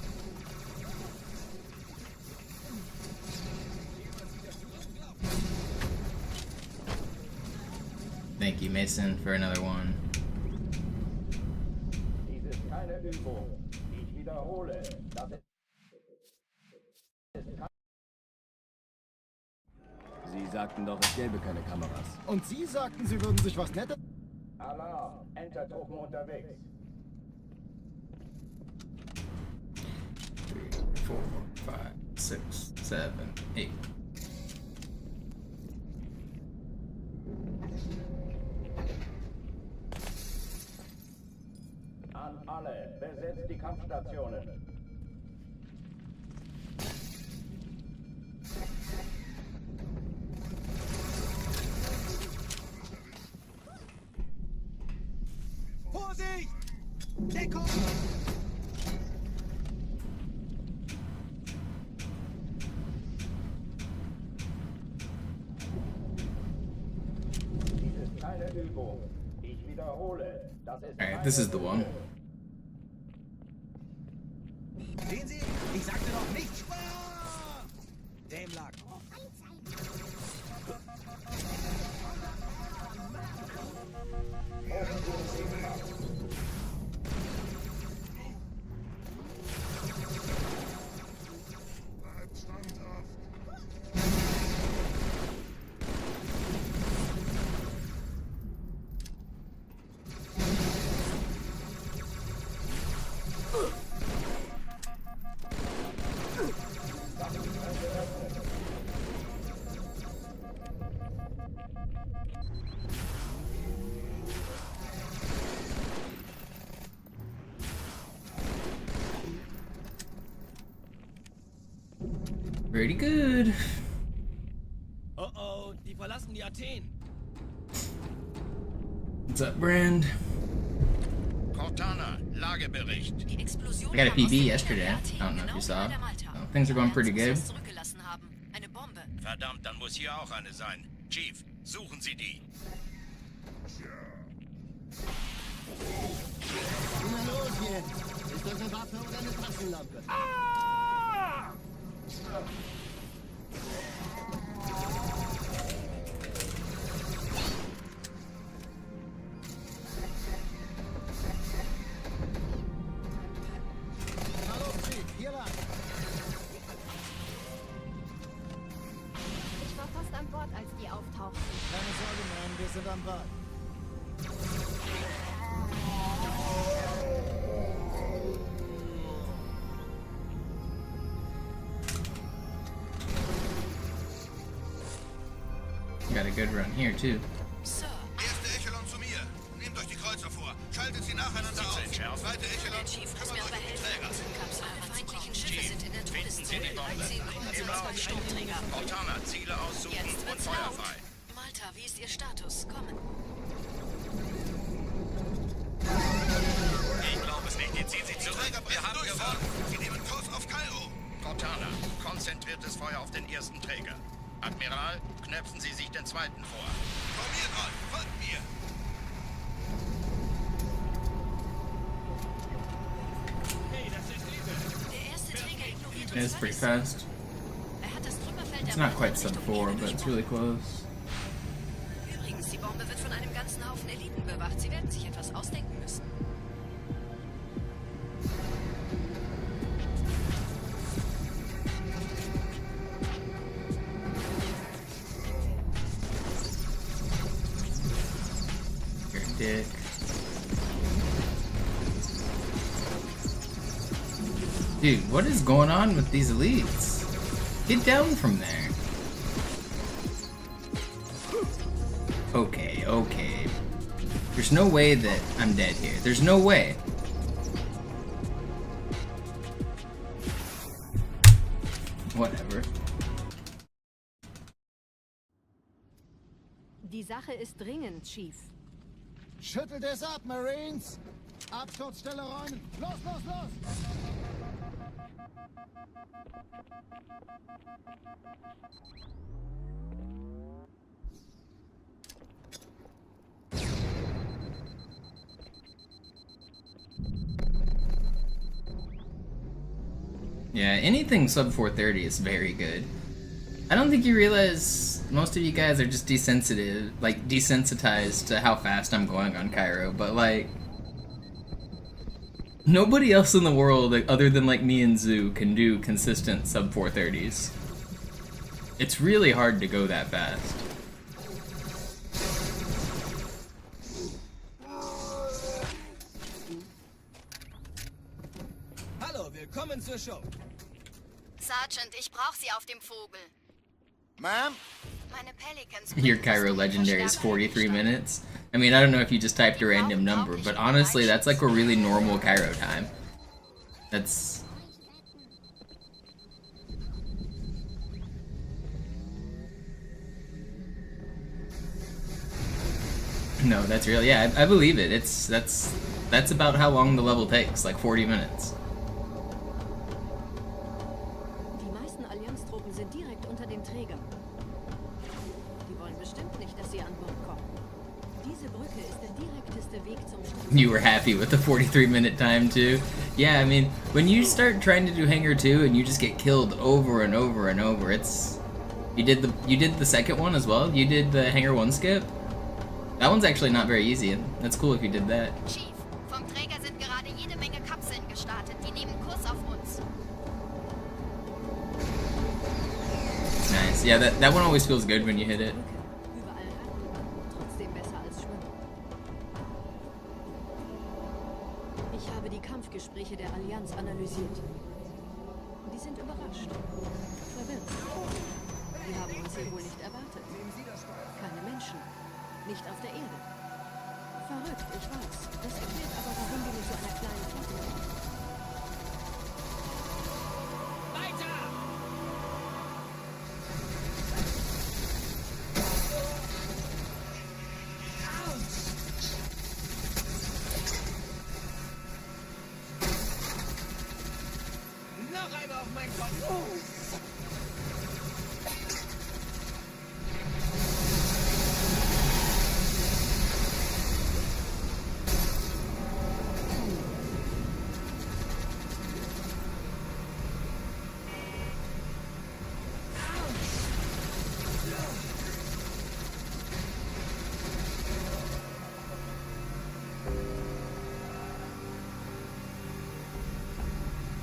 Thank you, Mason, for another one. Dies ist keine Übung. Ich wiederhole, das ist Sie sagten doch, es gäbe keine Kameras. Und Sie sagten, Sie würden sich was Nettes... Alarm. Entertruppen unterwegs. 3, 4, 5, 6, 7, 8. An alle, besetzt die Kampfstationen. Vorsicht! Deckung! Dies ist keine Übung. Ich wiederhole, das ist Alright, this is the one. Sehen Sie? Ich sagte doch nicht Spaß! Dämlack. Bleibt standhaft. Pretty good. Oh oh, die verlassen die Athen. What's up, Brand? Cortana, Lagebericht. Die Explosion I got a kam aus PB dem yesterday. Inneren der I don't know if Athen, you genau saw. über der Malta. Oh, things are going pretty good. Was zurückgelassen haben. Eine Bombe. Verdammt, dann muss hier auch eine sein. Chief, suchen Sie die. Na los jetzt! Ist das eine Waffe oder eine Taschenlampe? Hallo, Chief, hier lang. Ich war fast an Bord, als die auftauchten. Keine Sorge, Mann, wir sind am Ball. Got a good run here, too. Sir, Erste Echelon zu mir. Nehmt euch die Kreuzer vor. Schaltet sie nacheinander auf. Zweite Echelon, der Chief muss kümmert mir euch aber um die helfen. Träger. Alle feindlichen Schiffe sind in der finden Sie die Todeszone. Bombe. 13,2 Sturmträger. Cortana, Ziele aussuchen Jetzt und wird's Feuer laut. frei. Malta, wie ist Ihr Status? Kommen. Ich glaube es nicht. Jetzt ziehen Sie zurück. Wir haben gewonnen. Sie nehmen Kurs auf Kairo. Cortana, konzentriertes Feuer auf den ersten Träger. Admiral, knöpfen Sie sich den zweiten vor. Formiert euch, folgt mir. Hey, das ist übel. Der erste Träger ignoriert uns It's pretty völlig. fast. Er hat das Trümmerfeld It's der not Malta quite in sub Richtung 4, Erde but it's durchbohrt. really close. Übrigens, die Bombe wird von einem ganzen Haufen Eliten bewacht. Sie werden sich etwas ausdenken müssen. You're a dick. Dude, what is going on with these elites? Get down from there. Okay, okay. There's no way that I'm dead here. There's no way. Whatever. Die Sache ist dringend, Chief. Schüttelt es ab, Marines! Absturzstelle räumen! Los, los, los! Yeah, anything sub 430 is very good. I don't think you realize most of you guys are just desensitized to how fast I'm going on Cairo, but like, nobody else in the world, like, other than like me and Zoo, can do consistent sub 430s. It's really hard to go that fast. Hallo, willkommen zur Show. Sergeant, ich brauche Sie auf dem Vogel. Ma'am? Meine Pelicans. Your Cairo Legendary is 43 minutes. I mean, I don't know if you just typed a random number, but honestly, that's like a really normal Cairo time. That's... No, that's real. Yeah, I believe it. That's about how long the level takes, like 40 minutes. Die meisten Allianztruppen sind direkt unter dem Träger. Die wollen bestimmt nicht, dass sie an Bord kommen. Diese Brücke ist der direkteste Weg zum Strand. You were happy with the 43-minute time too? Yeah, I mean, when you start trying to do Hangar 2 and you just get killed over and over and over, it's... You did the second one as well? You did the Hangar 1 skip? That one's actually not very easy, and that's cool if you did that. Chief, vom Träger sind gerade jede Menge Kapseln gestartet. Die nehmen Kurs auf uns. Nice. Yeah, that one always feels good when you hit it. Überall Ratten, trotzdem besser als Schwimmen. Ich habe die Kampfgespräche der Allianz analysiert. Die sind überrascht. Verwirrt. Die haben uns hier wohl nicht erwartet. Keine Menschen. Nicht auf der Erde. Verrückt, ich weiß. Das erklärt aber, warum wir mit so einer kleinen Flotte sind. Weiter! Noch einmal auf meinen Kopf!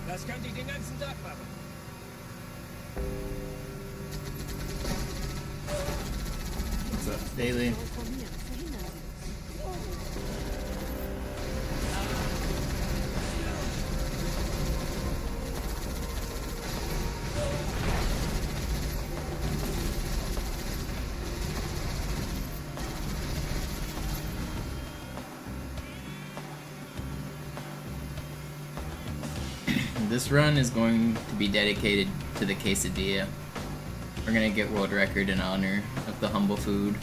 Das könnte ich den ganzen Tag machen. What's up, Daily? This run is going to be dedicated to the Quesadilla. We're gonna get world record in honor of the humble food.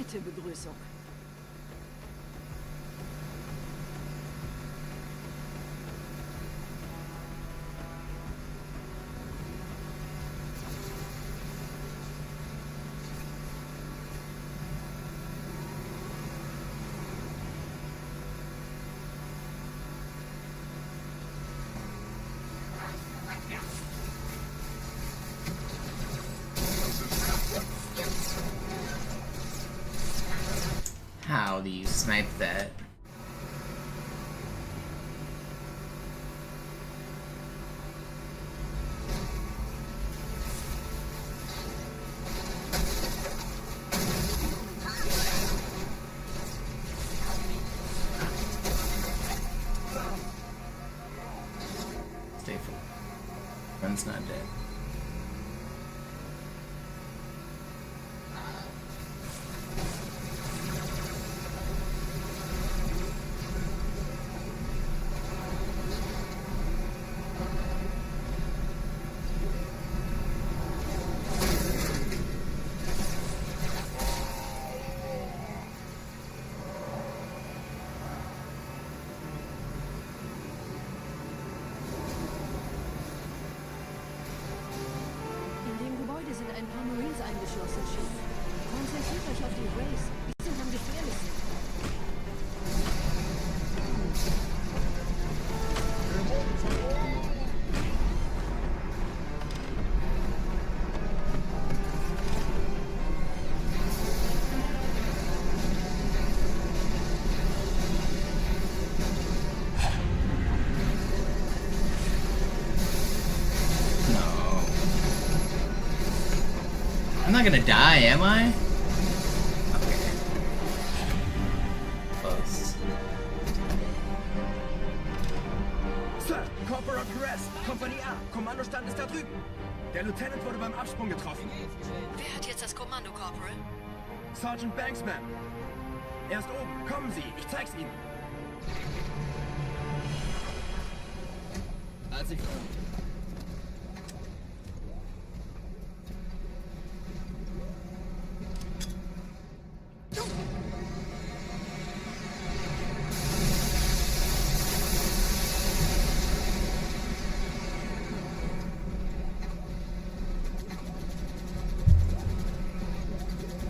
nette Begrüßung. How do you snipe that? Stay full. Run's not dead. Sind ein paar Marines eingeschlossen, Chief. Konzentriert euch auf die Race. Die sind am gefährlichsten. I'm not gonna die, am I? Okay. Close. Sir, Corporal Perez, Kompanie A, Kommandostand ist da drüben. Der Lieutenant wurde beim Absprung getroffen. Wer hat jetzt das Kommando, Corporal? Sergeant Banksman. Er ist oben. Kommen Sie, ich zeig's Ihnen. Als ich...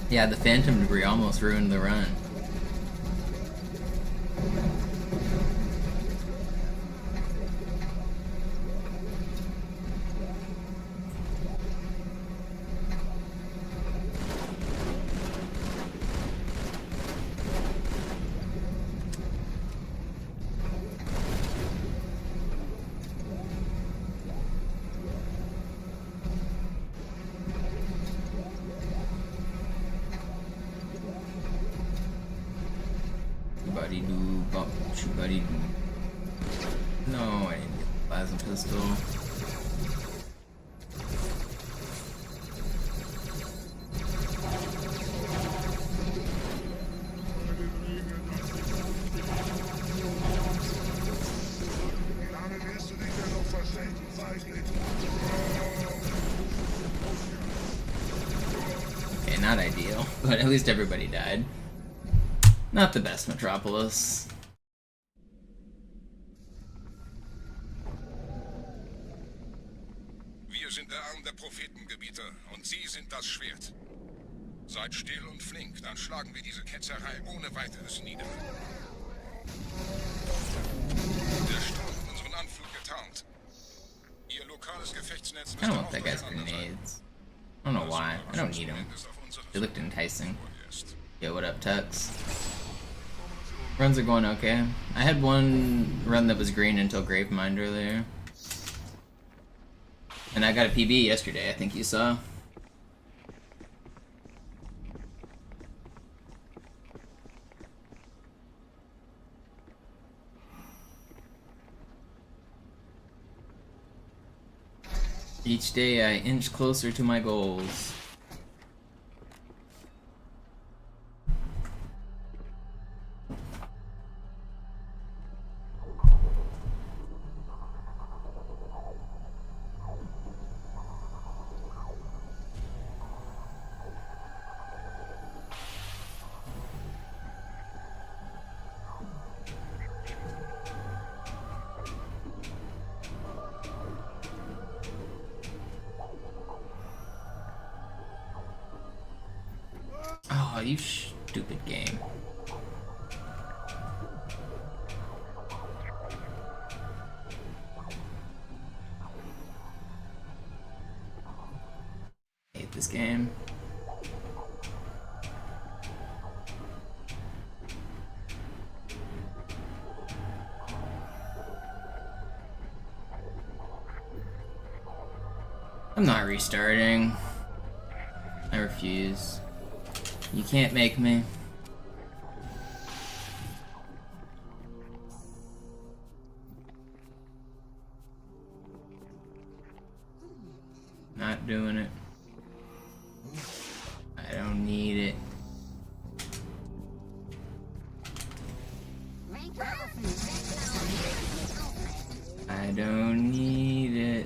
Yeah, the Phantom debris almost ruined the run. Buddy-doo, bop, buddy-doo. No, I didn't get the plasma pistol. Okay, not ideal, but at least everybody died. Not the best Metropolis. Wir sind der Arm der Prophetengebieter und Sie sind das Schwert. Seid still und flink, dann schlagen wir diese Ketzerei ohne weiteres nieder. Der Sturm hat unseren Anflug getarnt. Ihr lokales Gefechtsnetz I don't want that guy's grenades. I don't know why. I don't need them. They looked enticing. Yo, what up, Tux? Runs are going okay. I had one run that was green until Gravemind earlier. And I got a PB yesterday, I think you saw. Each day I inch closer to my goals. you stupid game. I hate this game. I'm not restarting. I refuse. You can't make me. Not doing it. I don't need it. I don't need it.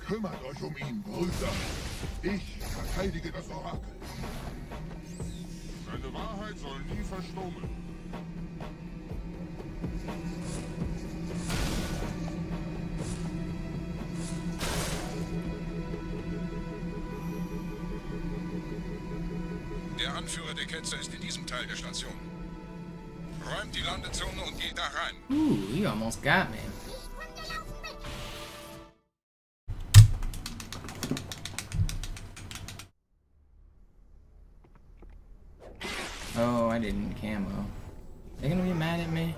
Kümmert euch um ihn, Brüder. Ich verteidige das Orakel. Seine Wahrheit soll nie verstummen. Der Anführer der Ketzer ist in diesem Teil der Station. Räumt die Landezone und geht da rein. Ooh, you almost got me. Oh, I didn't camo. They're gonna be mad at me?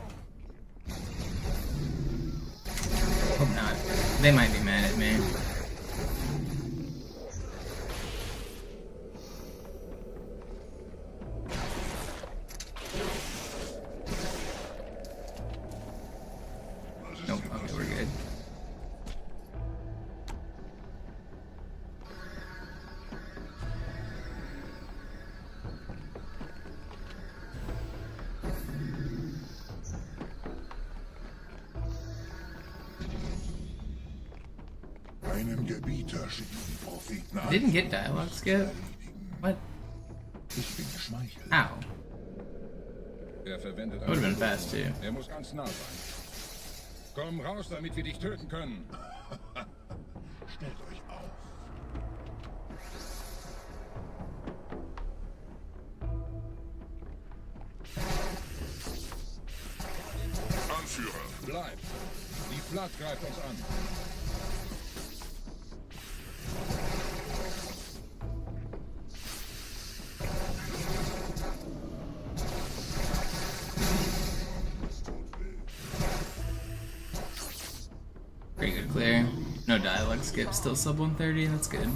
Hope not. They might be mad at me. Nope, okay, we're good. Einem Gebieter schicken die Propheten an. Didn't get dialogue skip? What? Ich bin geschmeichelt. Ow. Er verwendet Would have been fast too. Er muss ganz nah sein. Komm raus, damit wir dich töten können. Stellt euch auf. Anführer, bleib. Die Platt greift uns an. Pretty good clear. No dialogue skip, still sub 130, that's good.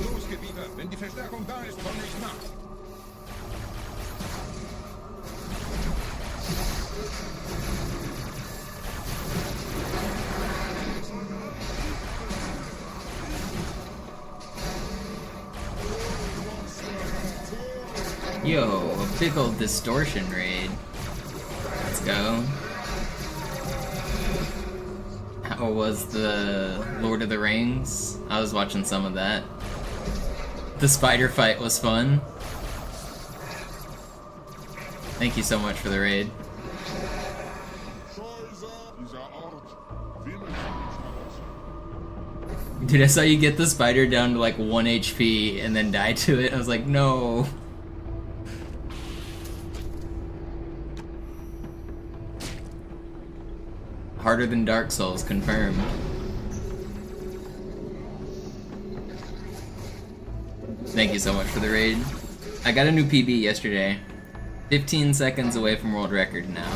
Los, Gebieter, wenn die Verstärkung da ist, komme ich nach. Yo, a big old distortion raid. Let's go. How was the Lord of the Rings? I was watching some of that. The spider fight was fun. Thank you so much for the raid. Dude, I saw you get the spider down to like 1 HP and then die to it. I was like, no. Harder than Dark Souls, confirmed. Thank you so much for the raid. I got a new PB yesterday. 15 seconds away from world record now.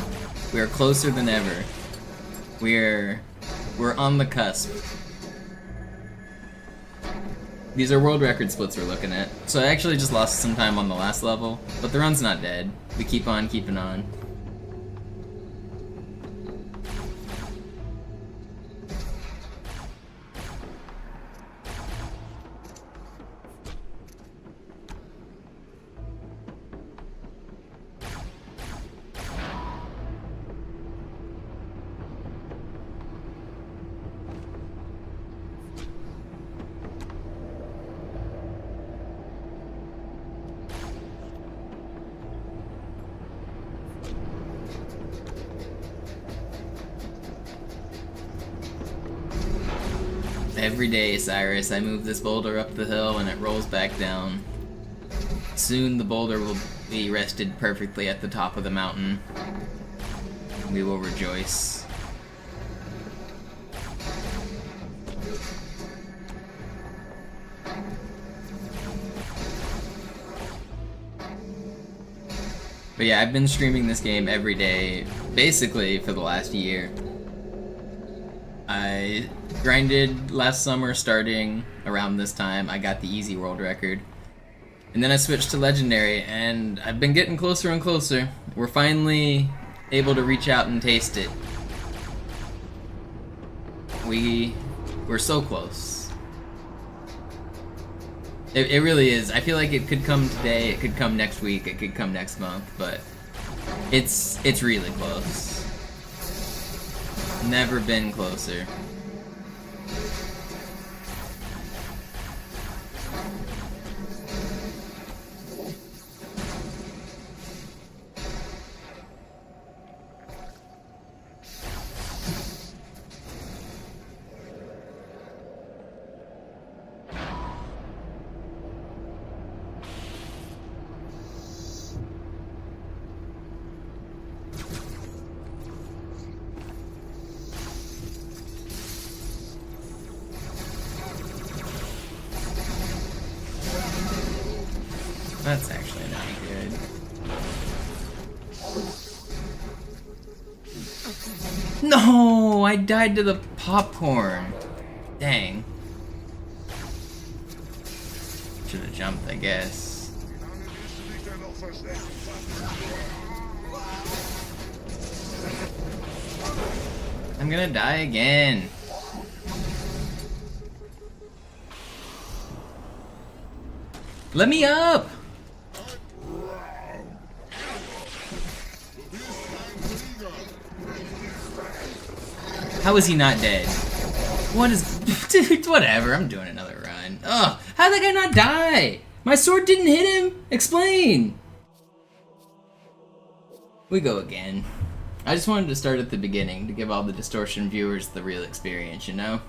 We are closer than ever. We're on the cusp. These are world record splits we're looking at. So I actually just lost some time on the last level, but the run's not dead. We keep on keeping on. Every day, Cyrus, I move this boulder up the hill and it rolls back down. Soon the boulder will be rested perfectly at the top of the mountain. We will rejoice. But yeah, I've been streaming this game every day, basically for the last year. I grinded last summer starting around this time. I got the easy world record. And then I switched to legendary, and I've been getting closer and closer. We're finally able to reach out and taste it. We're so close. It really is. I feel like it could come today, it could come next week, it could come next month, but it's really close. Never been closer. That's actually not good. No, I died to the popcorn. Dang. Should have jumped, I guess. I'm gonna die again. Let me up! How is he not dead? What is... Dude, whatever, I'm doing another run. Ugh, how did that guy not die? My sword didn't hit him? Explain! We go again. I just wanted to start at the beginning to give all the distortion viewers the real experience, you know?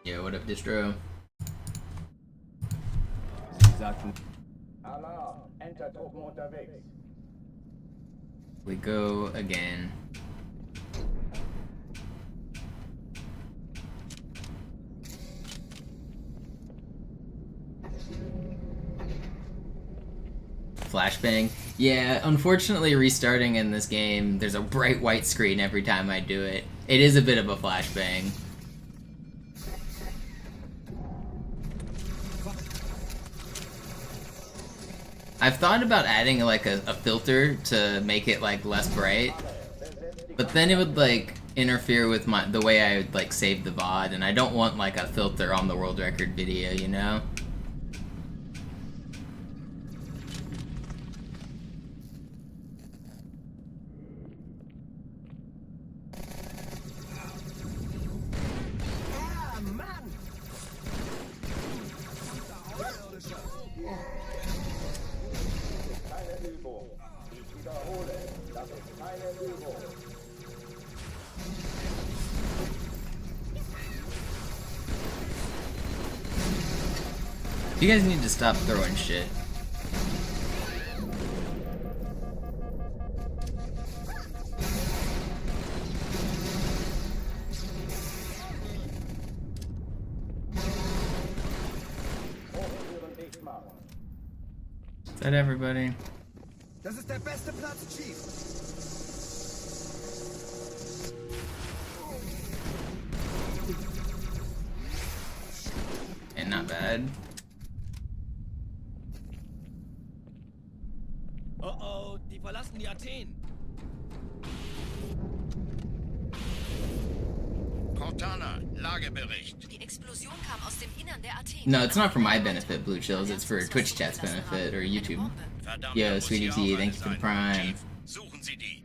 Yo, what up, Distro? Alarm, Entertruppen unterwegs. We go again. Flashbang? Yeah, unfortunately restarting in this game, there's a bright white screen every time I do it. It is a bit of a flashbang. I've thought about adding like a filter to make it like less bright, but then it would like interfere with the way I would like save the VOD, and I don't want like a filter on the world record video, you know? You guys need to stop throwing shit. Is that everybody? Das ist der beste Platz, Chief. not bad. Oh, die verlassen die Athen. Cortana, Lagebericht. Die Explosion kam aus dem Innern der Athen. No, it's not for my benefit, Blue Chills. It's for Twitch chat's benefit or YouTube. Verdammt, Yo, da muss Sweetie hier T, auch thank eine you for the sein. prime. Chief, suchen Sie die.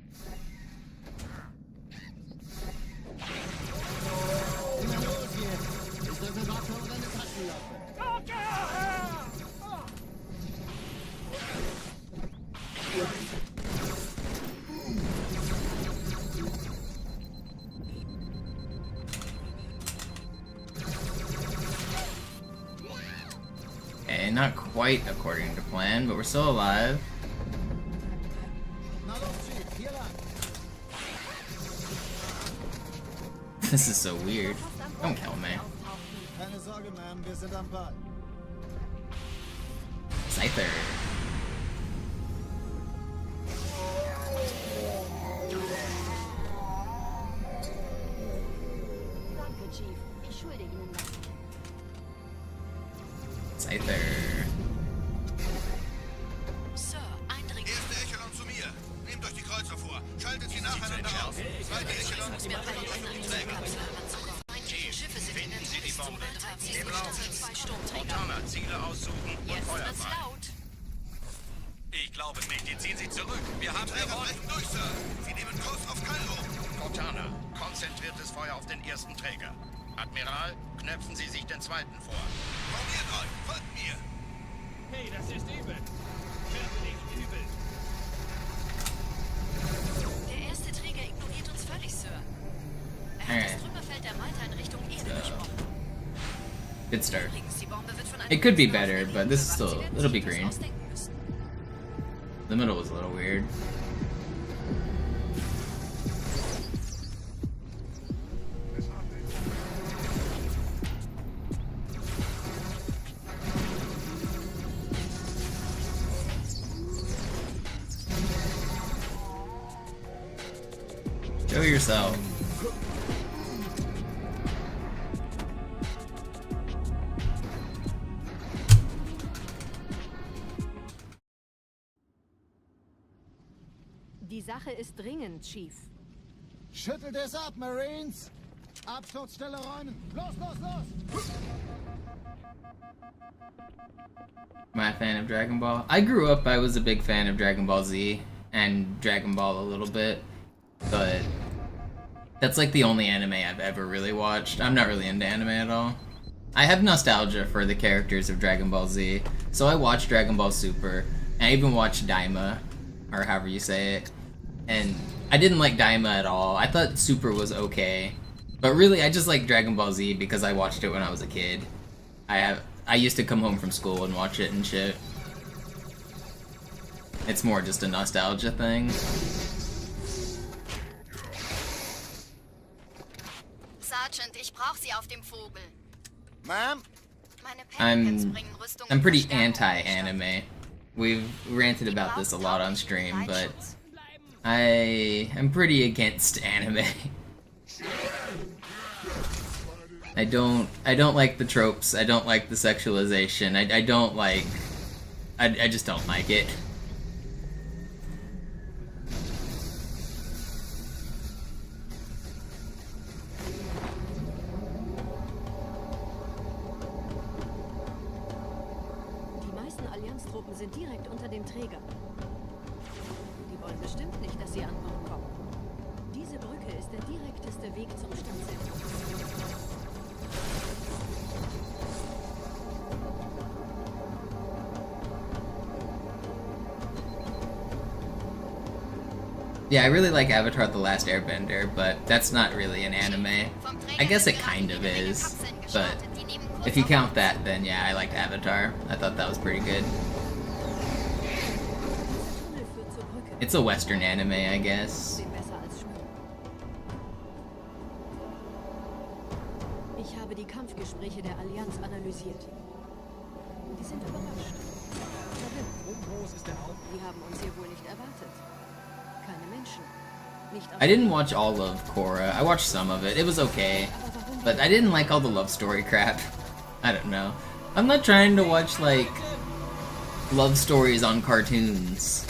Ist das eine Waffe oder eine Taschenlampe? Okay, not quite according to plan, but we're still alive. Na los, Chief, hier lang. This is so weird. Don't kill me. Keine Sorge, Ma'am, wir sind am Ball. Scyther. Danke, Chief. Ich schulde Ihnen was. Scyther. Sir, Eindringling. Erste Echelon zu mir. Nehmt euch die Kreuzer vor. Schaltet sie nacheinander auf. Zweite Echelon Muss mir eilig nach dieser Kapsel heranzukommen. Feindliche Schiffe sind in der finden Sie die Touristzone Bombe. unterwegs. Sie Im sind Lauf. unter 2 Sturmträger. Cortana, Ziele aussuchen und Jetzt Feuer wird's frei. laut. Ich glaube es nicht. Die ziehen sich zurück. Wir haben Träger brechen durch, Sir. Sie nehmen Kurs auf Kairo. Cortana, konzentriertes Feuer auf den ersten Träger. Admiral, knöpfen Sie sich den zweiten vor. Formiert euch. Folgt mir. Hey, das ist übel. Wirklich übel. Der erste Träger ignoriert uns völlig, Sir. Er hat das Trümmerfeld der Malta in Richtung Erde gesprochen. Good start. Übrigens, die Bombe wird von einem It could be Künstler better, aus but this is Berlin still, gemacht. it'll be Sie werden green. sich das ausdenken müssen. The middle was a little weird. Show yourself. Die Sache ist dringend, Chief. Schüttelt es ab, Marines! Absturzstelle räumen! Los, los, los! Am I a fan of Dragon Ball? I grew up, I was a big fan of Dragon Ball Z and Dragon Ball a little bit, but that's like the only anime I've ever really watched. I'm not really into anime at all. I have nostalgia for the characters of Dragon Ball Z, so I watched Dragon Ball Super, and I even watched Daima, or however you say it, and I didn't like Daima at all. I thought Super was okay, but really I just like Dragon Ball Z because I watched it when I was a kid. I used to come home from school and watch it and shit. It's more just a nostalgia thing. Sergeant, ich brauche Sie auf dem Vogel. Ma'am? Meine Pelicans I'm bringen Rüstung I'm und pretty Verstärkung anti-anime. We've ranted about this a lot on stream, but I am pretty against anime. I don't like the tropes. I don't like the sexualization. I don't like. I just don't like it. Die meisten Allianztruppen sind direkt unter dem Träger. Die wollen bestimmt nicht, dass sie an Bord kommen. Diese Brücke ist der direkteste Weg zum Stadtzentrum. Yeah, I really like Avatar: The Last Airbender, but that's not really an anime. I guess it kind of is, but if you count that, then yeah, I liked Avatar. I thought that was pretty good. Tunnel führt zur Brücke. It's a Western anime, I guess. Sehen besser als schwimmen. Ich habe die Kampfgespräche der Allianz analysiert. Die sind überrascht. Die haben uns hier wohl nicht erwartet. Keine Menschen. Nicht I didn't watch all of Korra. I watched some of it. It was okay, but I didn't like all the love story crap. I don't know. I'm not trying to watch, like, love stories on cartoons.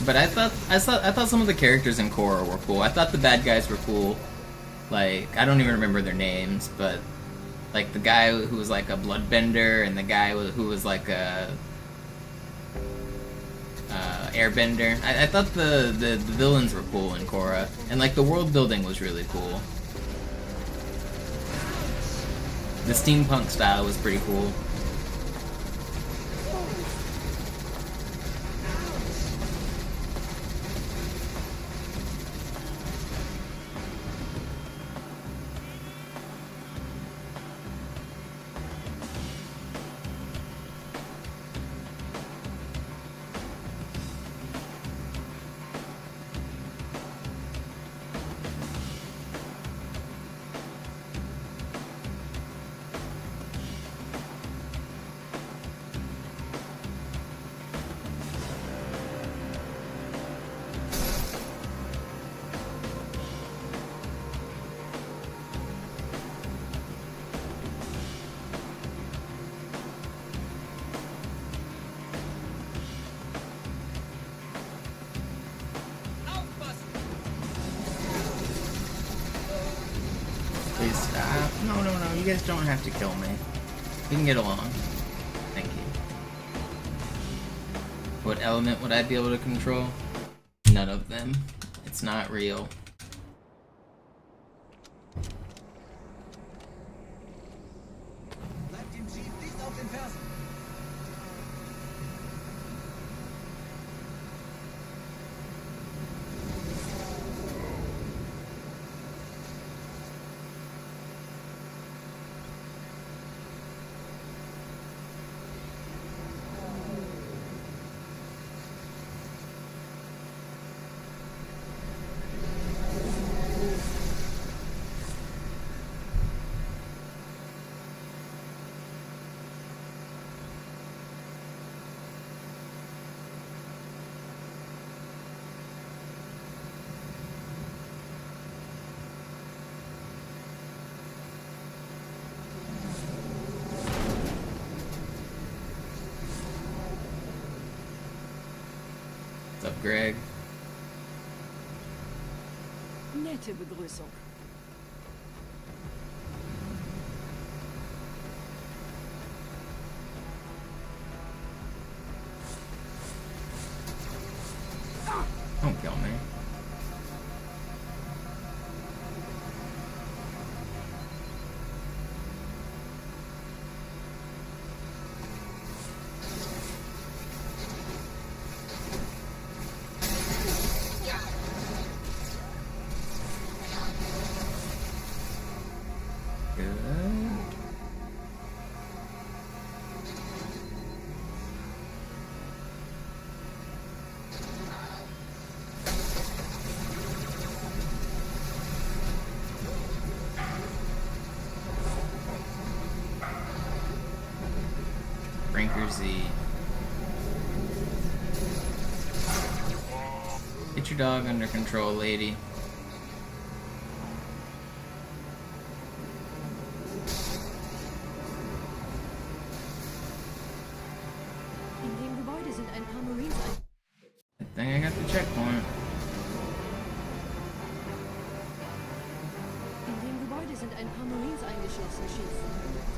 But I thought some of the characters in Korra were cool. I thought the bad guys were cool. Like, I don't even remember their names, but like the guy who was like a bloodbender and the guy who was like a airbender. I thought the villains were cool in Korra, and like the world building was really cool. The steampunk style was pretty cool. Please stop. No, you guys don't have to kill me. We can get along. Thank you. What element would I be able to control? None of them. It's not real. What's up, Greg? Nette Begrüßung. Don't kill me. Z. Get your dog under control, lady. In dem Gebäude sind ein paar Marines. I think I got the checkpoint. In dem Gebäude sind ein paar Marines eingeschlossen, Chief.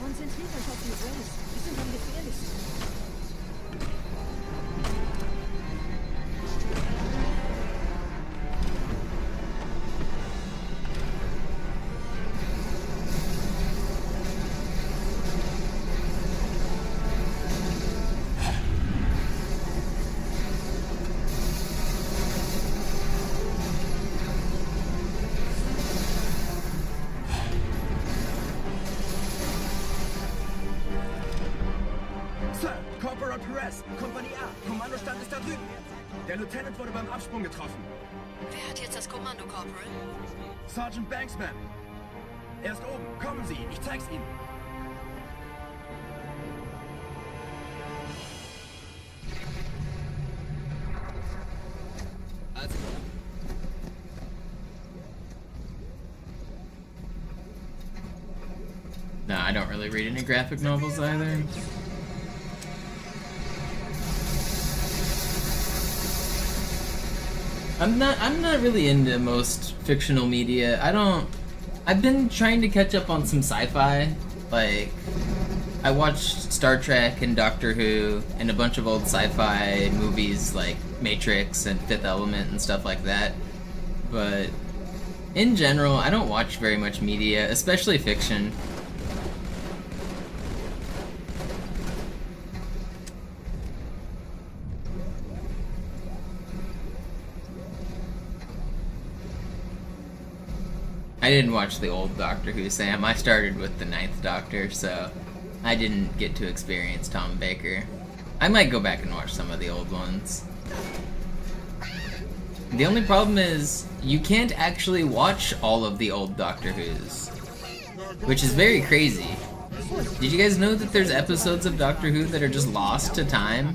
Konzentriert euch auf die Rails. Die sind am gefährlichsten. Corporal Perez, Kompanie A. Kommandostand ist da drüben. Der Lieutenant wurde beim Absprung getroffen. Wer hat jetzt das Kommando, Corporal? Sergeant Banksman. Er ist oben. Kommen Sie, ich zeig's Ihnen. No, I don't really read any graphic novels either. I'm not really into most fictional media. I've been trying to catch up on some sci-fi. Like, I watched Star Trek and Doctor Who and a bunch of old sci-fi movies like Matrix and Fifth Element and stuff like that. But in general, I don't watch very much media, especially fiction. I didn't watch the old Doctor Who, Sam. I started with the 9th Doctor, so I didn't get to experience Tom Baker. I might go back and watch some of the old ones. The only problem is, you can't actually watch all of the old Doctor Who's, which is very crazy. Did you guys know that there's episodes of Doctor Who that are just lost to time?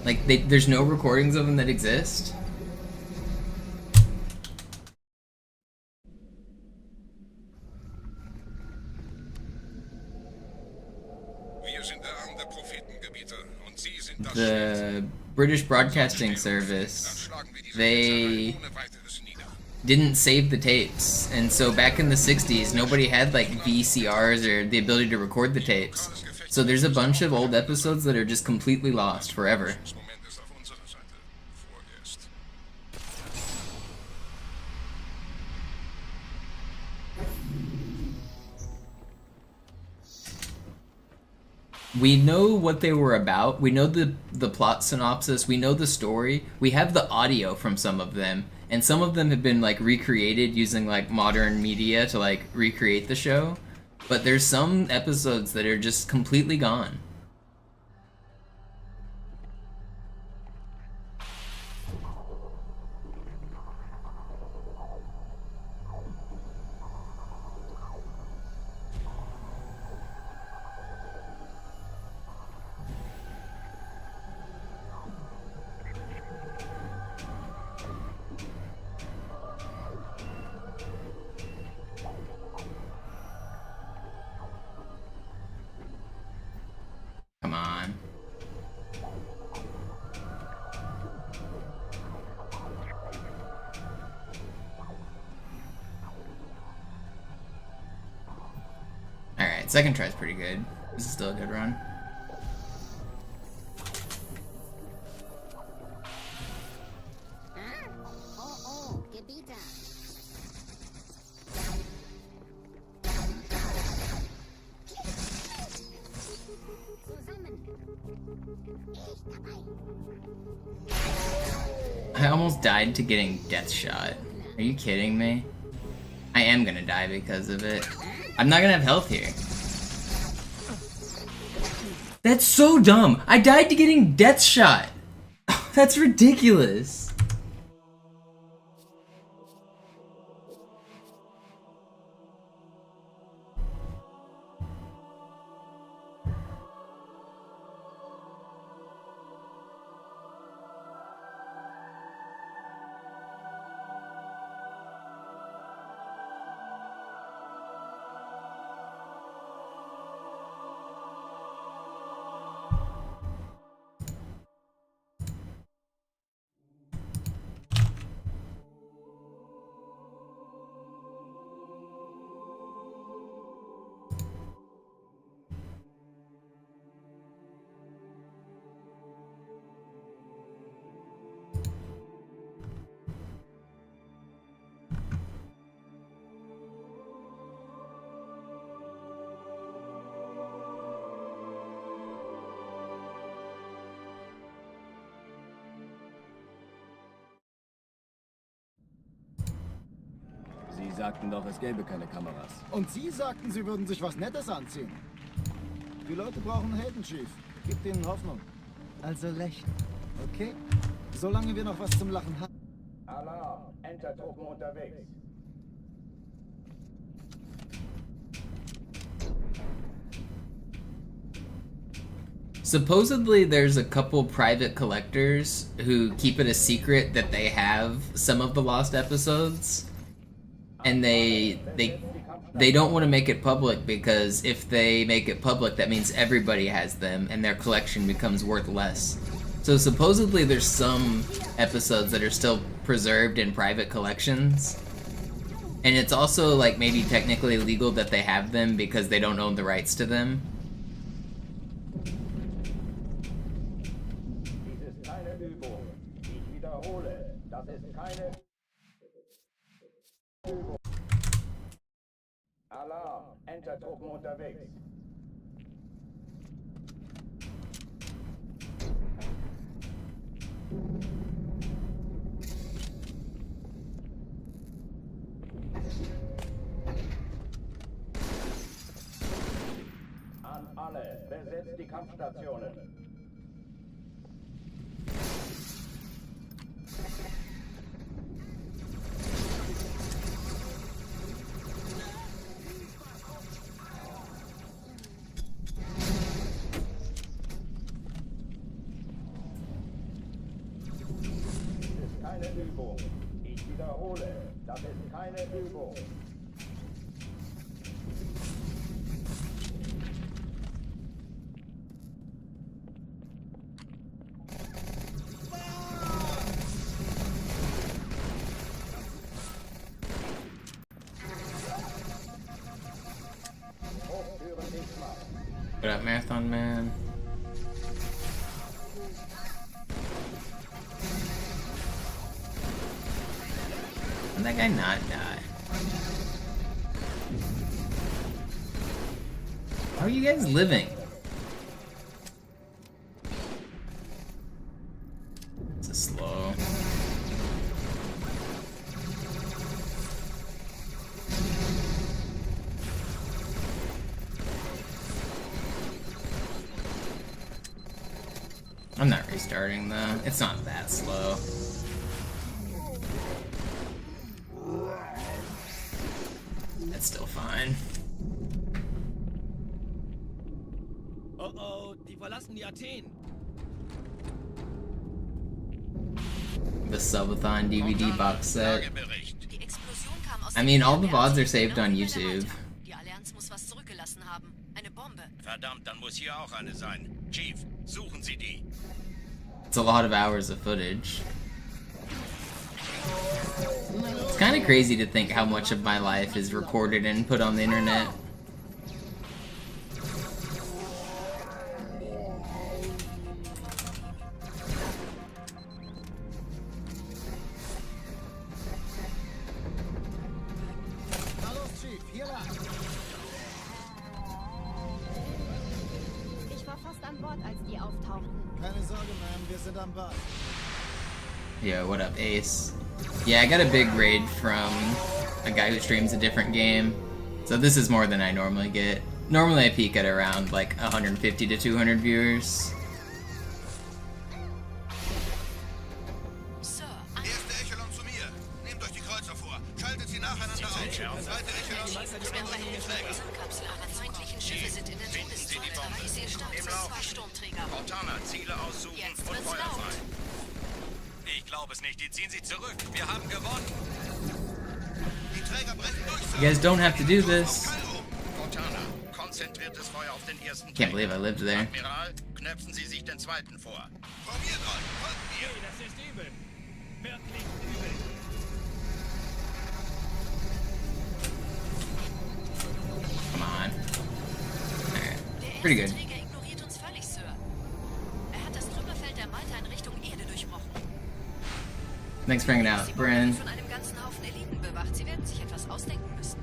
Like, there's no recordings of them that exist? The British Broadcasting Service, they didn't save the tapes, and so back in the 60s nobody had like VCRs or the ability to record the tapes, so there's a bunch of old episodes that are just completely lost forever. We know what they were about, we know the plot synopsis, we know the story, we have the audio from some of them, and some of them have been like recreated using like modern media to like recreate the show, but there's some episodes that are just completely gone. Come on. Alright, second try's pretty good. This is still a good run. I almost died to getting death shot. Are you kidding me? I am gonna die because of it. I'm not gonna have health here. That's so dumb! I died to getting death shot! That's ridiculous! Sie sagten doch, es gäbe keine Kameras. Und Sie sagten, Sie würden sich was Nettes anziehen. Die Leute brauchen Helden, Chief. Gib ihnen Hoffnung. Also lächeln, okay? Solange wir noch was zum Lachen haben. Alarm, Entertruppen unterwegs. Supposedly there's a couple private collectors who keep it a secret that they have some of the lost episodes, and they don't want to make it public, because if they make it public that means everybody has them and their collection becomes worth less. So supposedly there's some episodes that are still preserved in private collections, and it's also like maybe technically legal that they have them because they don't own the rights to them. Alarm, Entertruppen unterwegs. An alle, besetzt die Kampfstationen. Keine Übung. Ich wiederhole, das ist keine Übung. What up, Marathon Man? Did that guy not die? How are you guys living? This is slow. I'm not restarting though. It's not that slow. That's still fine. Oh, die verlassen die Athen. The Subathon DVD box set. Die Explosion kam aus I mean, all the VODs are saved on YouTube. Die Allianz muss was zurückgelassen haben. Eine Bombe. Verdammt, dann muss hier auch eine sein. Chief, suchen Sie die. It's a lot of hours of footage. It's kind of crazy to think how much of my life is recorded and put on the internet. Hallo, Chief, hier lang. Ich war fast an Bord, als die auftauchten. Keine Sorge, Ma'am, wir sind am Bad. Yo, what up, Ace? Yeah, I got a big raid from a guy who streams a different game. So this is more than I normally get. Normally I peak at around like 150 to 200 viewers. Erste Echelon zu mir. Nehmt euch die Kreuzer vor. Schaltet sie nacheinander auf. Zweite Echelon zu den Träger. Kapsel aller feindlichen Schiffe sind in der Todeszone. Ich sehe Im Lauf. zwei Sturmträger. Cortana, Ziele aussuchen Jetzt und wird's Feuer laut. frei. Ich glaube es nicht. Die ziehen sich zurück. Wir haben gewonnen. Die Träger brechen durch. You guys don't have to do this. Cortana, konzentriertes Feuer auf den ersten Can't believe I lived there. Admiral, knöpfen Sie sich den zweiten vor. Formiert euch. Folgt mir. Das ist übel. Wirklich übel. Come on. Alright. Pretty good. Der Träger ignoriert uns völlig, Sir. Er hat das Trümmerfeld der Malta in Richtung Erde durchbrochen. Thanks for hanging out, Bryn. Von einem ganzen Haufen Eliten bewacht. Sie werden sich etwas ausdenken müssen.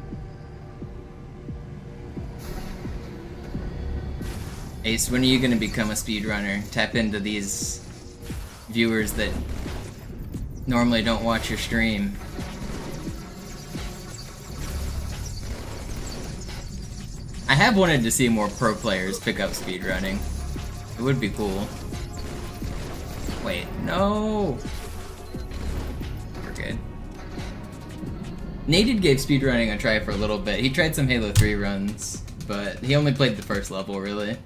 Ace, when are you gonna become a speedrunner? Tap into these viewers that normally don't watch your stream. I have wanted to see more pro players pick up speedrunning. It would be cool. Wait, no! We're good. Naded gave speedrunning a try for a little bit. He tried some Halo 3 runs, but he only played the first level, really.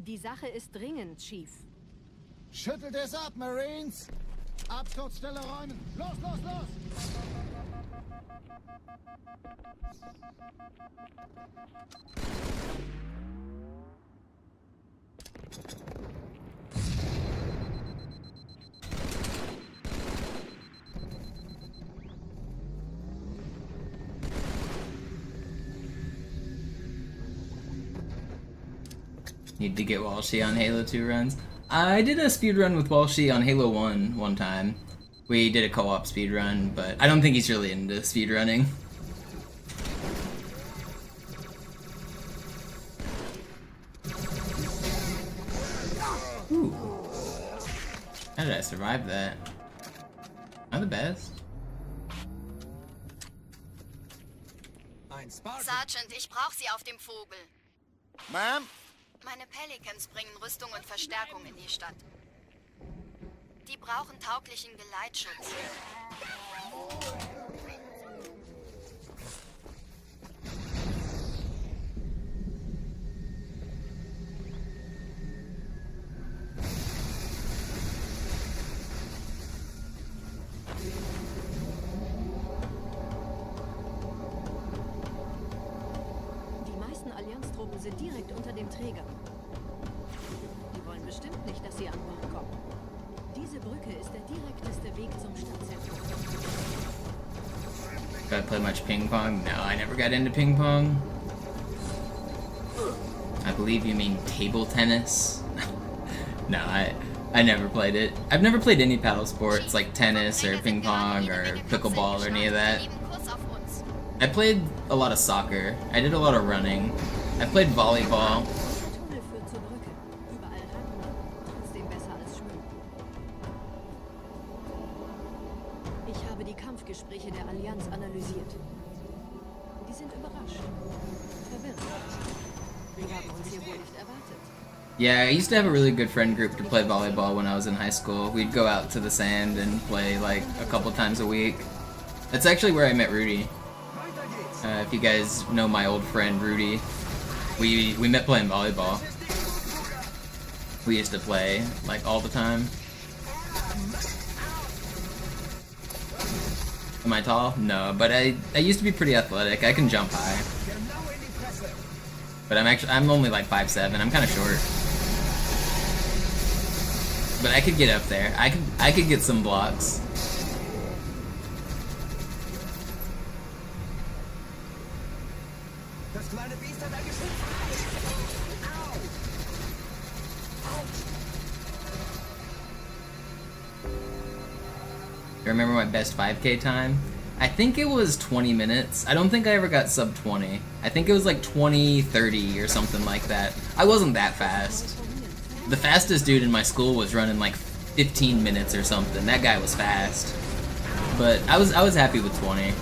Die Sache ist dringend, Chief. Schüttelt es ab, Marines! Absturzstelle räumen! Los, los, los! Need to get Walshy on Halo 2 runs. I did a speedrun with Walshy on Halo 1 one time. We did a co-op speedrun, but I don't think he's really into speedrunning. Ooh. How did I survive that? Am I the best? Sergeant, ich brauche Sie auf dem Vogel. Ma'am? Meine Pelicans bringen Rüstung und Verstärkung in die Stadt. Die brauchen tauglichen Geleitschutz. Die meisten Allianztruppen sind direkt unter dem Träger. Die wollen bestimmt nicht, dass sie an Bord kommen. Diese Brücke ist der direkteste Weg zum Stadtzentrum. Do I play much ping pong? No, I never got into ping pong. I believe you mean table tennis. No, I never played it. I've never played any paddle sports like tennis or ping pong or pickleball or any of that. I played a lot of soccer. I did a lot of running. I played volleyball. Der Tunnel führt zur Brücke. Überall ran. Trotzdem besser als schwimmen. Ich habe die Kampfgespräche der Allianz analysiert. Die sind überrascht. Verwirrt. Wir haben uns hier wohl nicht erwartet. Yeah, I used to have a really good friend group to play volleyball when I was in high school. We'd go out to the sand and play like a couple times a week. That's actually where I met Rudy. If you guys know my old friend Rudy, we met playing volleyball. We used to play like all the time. Am I tall? No, but I used to be pretty athletic. I can jump high. But I'm only like 5'7". I'm kind of short. But I could get up there. I could get some blocks. Das kleine Biest hat ein Geschütz. Au! You remember my best 5K time? I think it was 20 minutes. I don't think I ever got sub 20. I think it was like 20, 30 or something like that. I wasn't that fast. The fastest dude in my school was running like 15 minutes or something. That guy was fast. But I was happy with 20.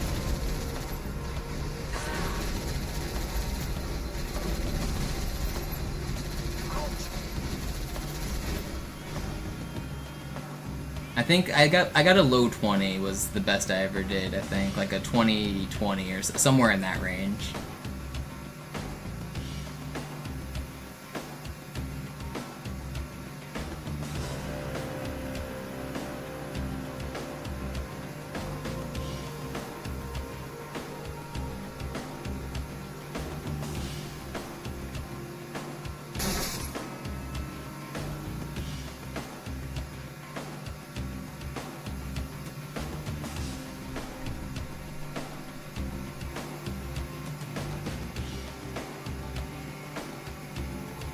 I think I got a low 20 was the best I ever did. I think like a 20-20 or somewhere in that range.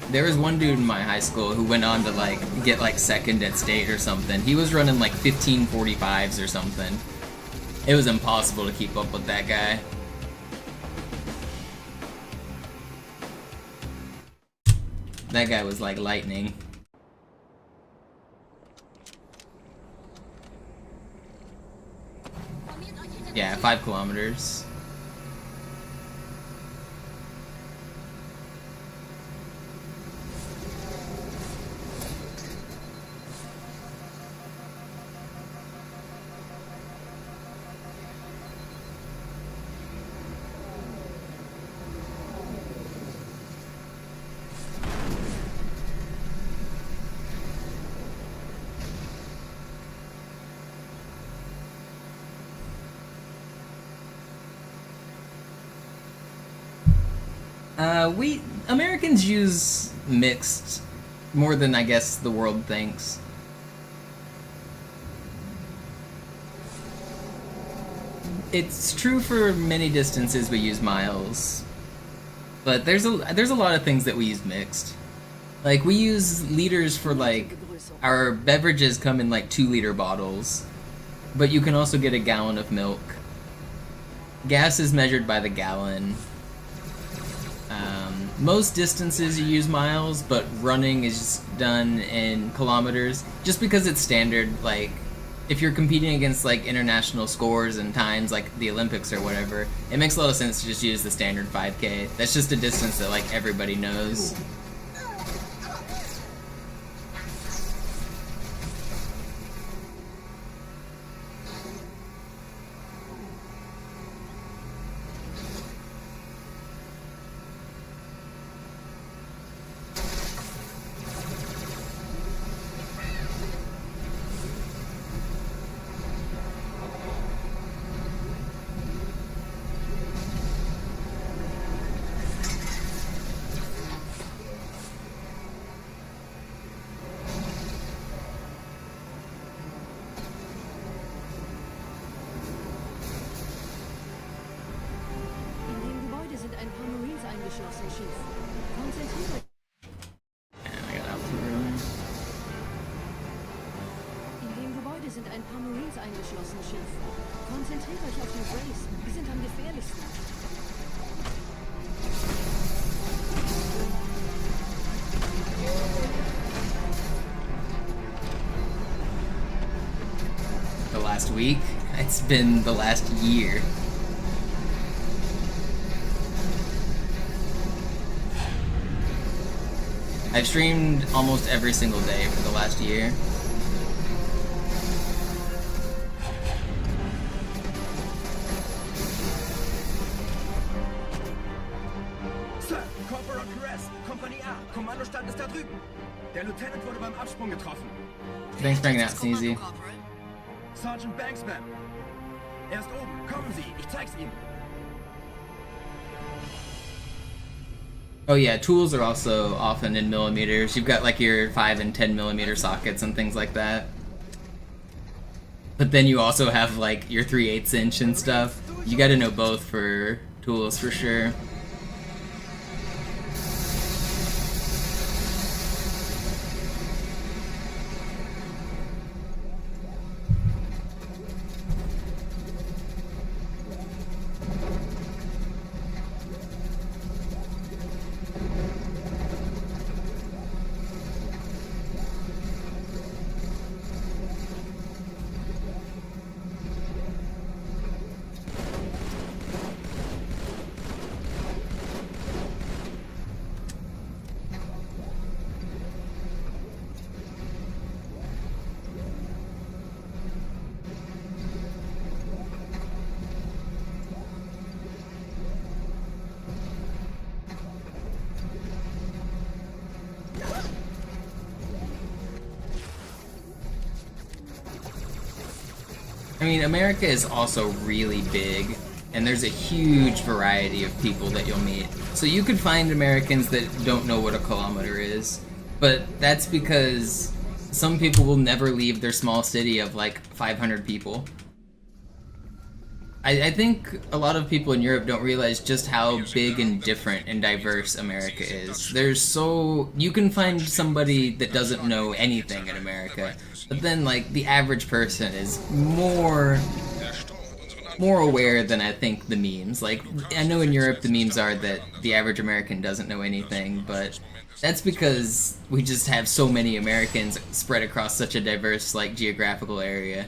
There was one dude in my high school who went on to like get like second at state or something. He was running like 15:45s or something. It was impossible to keep up with that guy. That guy was like lightning. Yeah, 5 kilometers. We Americans use mixed more than I guess the world thinks. It's true for many distances we use miles, but there's a lot of things that we use mixed. Like we use liters for like our beverages come in like 2-liter bottles, but you can also get a gallon of milk. Gas is measured by the gallon. Most distances you use miles, but running is done in kilometers, just because it's standard. Like, if you're competing against like international scores and times, like the Olympics or whatever, it makes a lot of sense to just use the standard 5K. That's just a distance that like everybody knows. The last week? It's been the last year. I've streamed almost every single day for the last year. Sir, Corporal Crest, Kompanie A, Kommandostand ist da drüben. Der Lieutenant wurde beim Absprung getroffen. Thanks for hanging out, Sneezy. Sergeant Banksman. Er ist oben. Kommen Sie, ich zeig's Ihnen. Oh yeah, tools are also often in millimeters. You've got like your 5 and 10 millimeter sockets and things like that. But then you also have like your 3/8 inch and stuff. You gotta know both for tools for sure. I mean, America is also really big, and there's a huge variety of people that you'll meet. So you could find Americans that don't know what a kilometer is, but that's because some people will never leave their small city of like 500 people. I think a lot of people in Europe don't realize just how big and different and diverse America is. You can find somebody that doesn't know anything in America, but then like the average person is more aware than I think the memes. Like, I know in Europe the memes are that the average American doesn't know anything, but that's because we just have so many Americans spread across such a diverse like geographical area.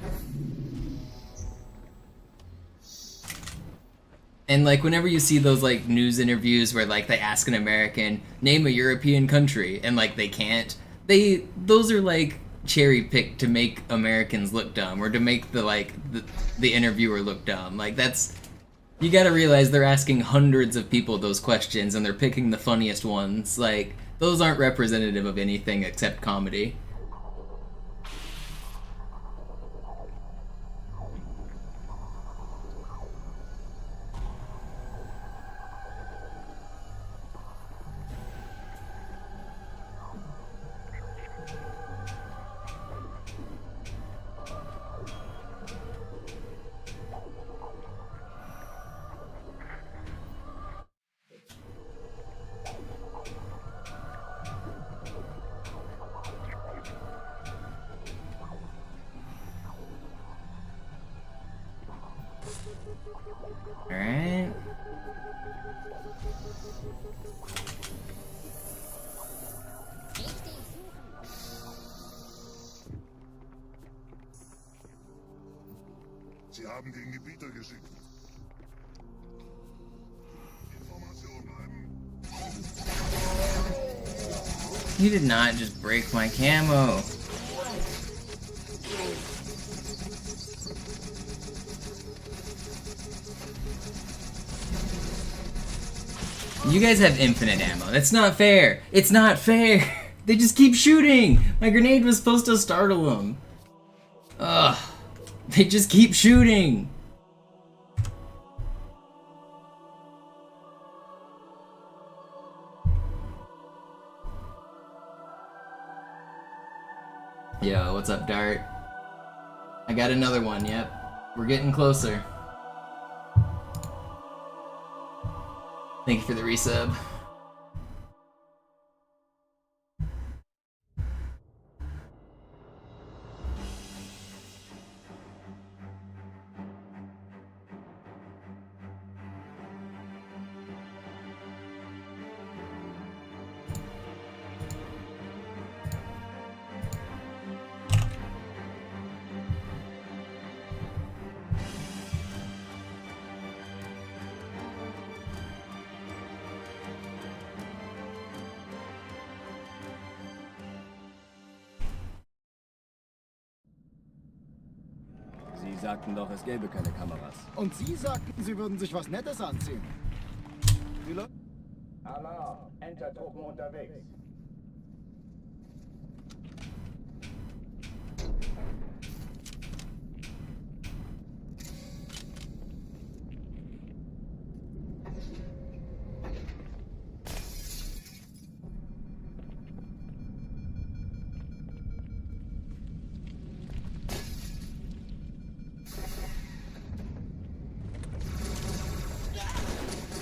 And like whenever you see those like news interviews where like they ask an American, name a European country, and like they can't, those are like cherry picked to make Americans look dumb, or to make the interviewer look dumb. Like that's, you gotta realize they're asking hundreds of people those questions and they're picking the funniest ones. Like, those aren't representative of anything except comedy. haben den Gebieter geschickt. Information bleiben. You did not just break my camo. You guys have infinite ammo. That's not fair. It's not fair. They just keep shooting. My grenade was supposed to startle them. Ugh. They just keep shooting. Yo, what's up, Dart? I got another one, yep. We're getting closer. Thank you for the resub. Sie sagten doch, es gäbe keine Kameras. Und Sie sagten, Sie würden sich was Nettes anziehen. Wie läuft? Alarm, Entertruppen unterwegs.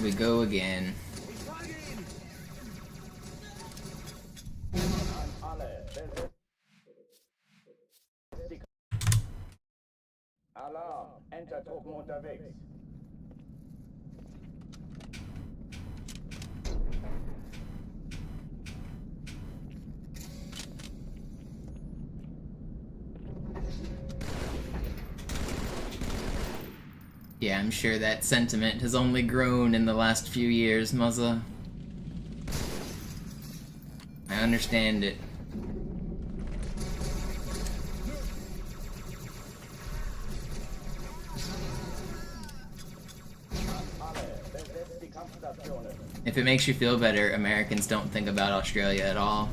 We go again. Alarm, Entertruppen unterwegs. Yeah, I'm sure that sentiment has only grown in the last few years, Muzza. I understand it. If it makes you feel better, Americans don't think about Australia at all.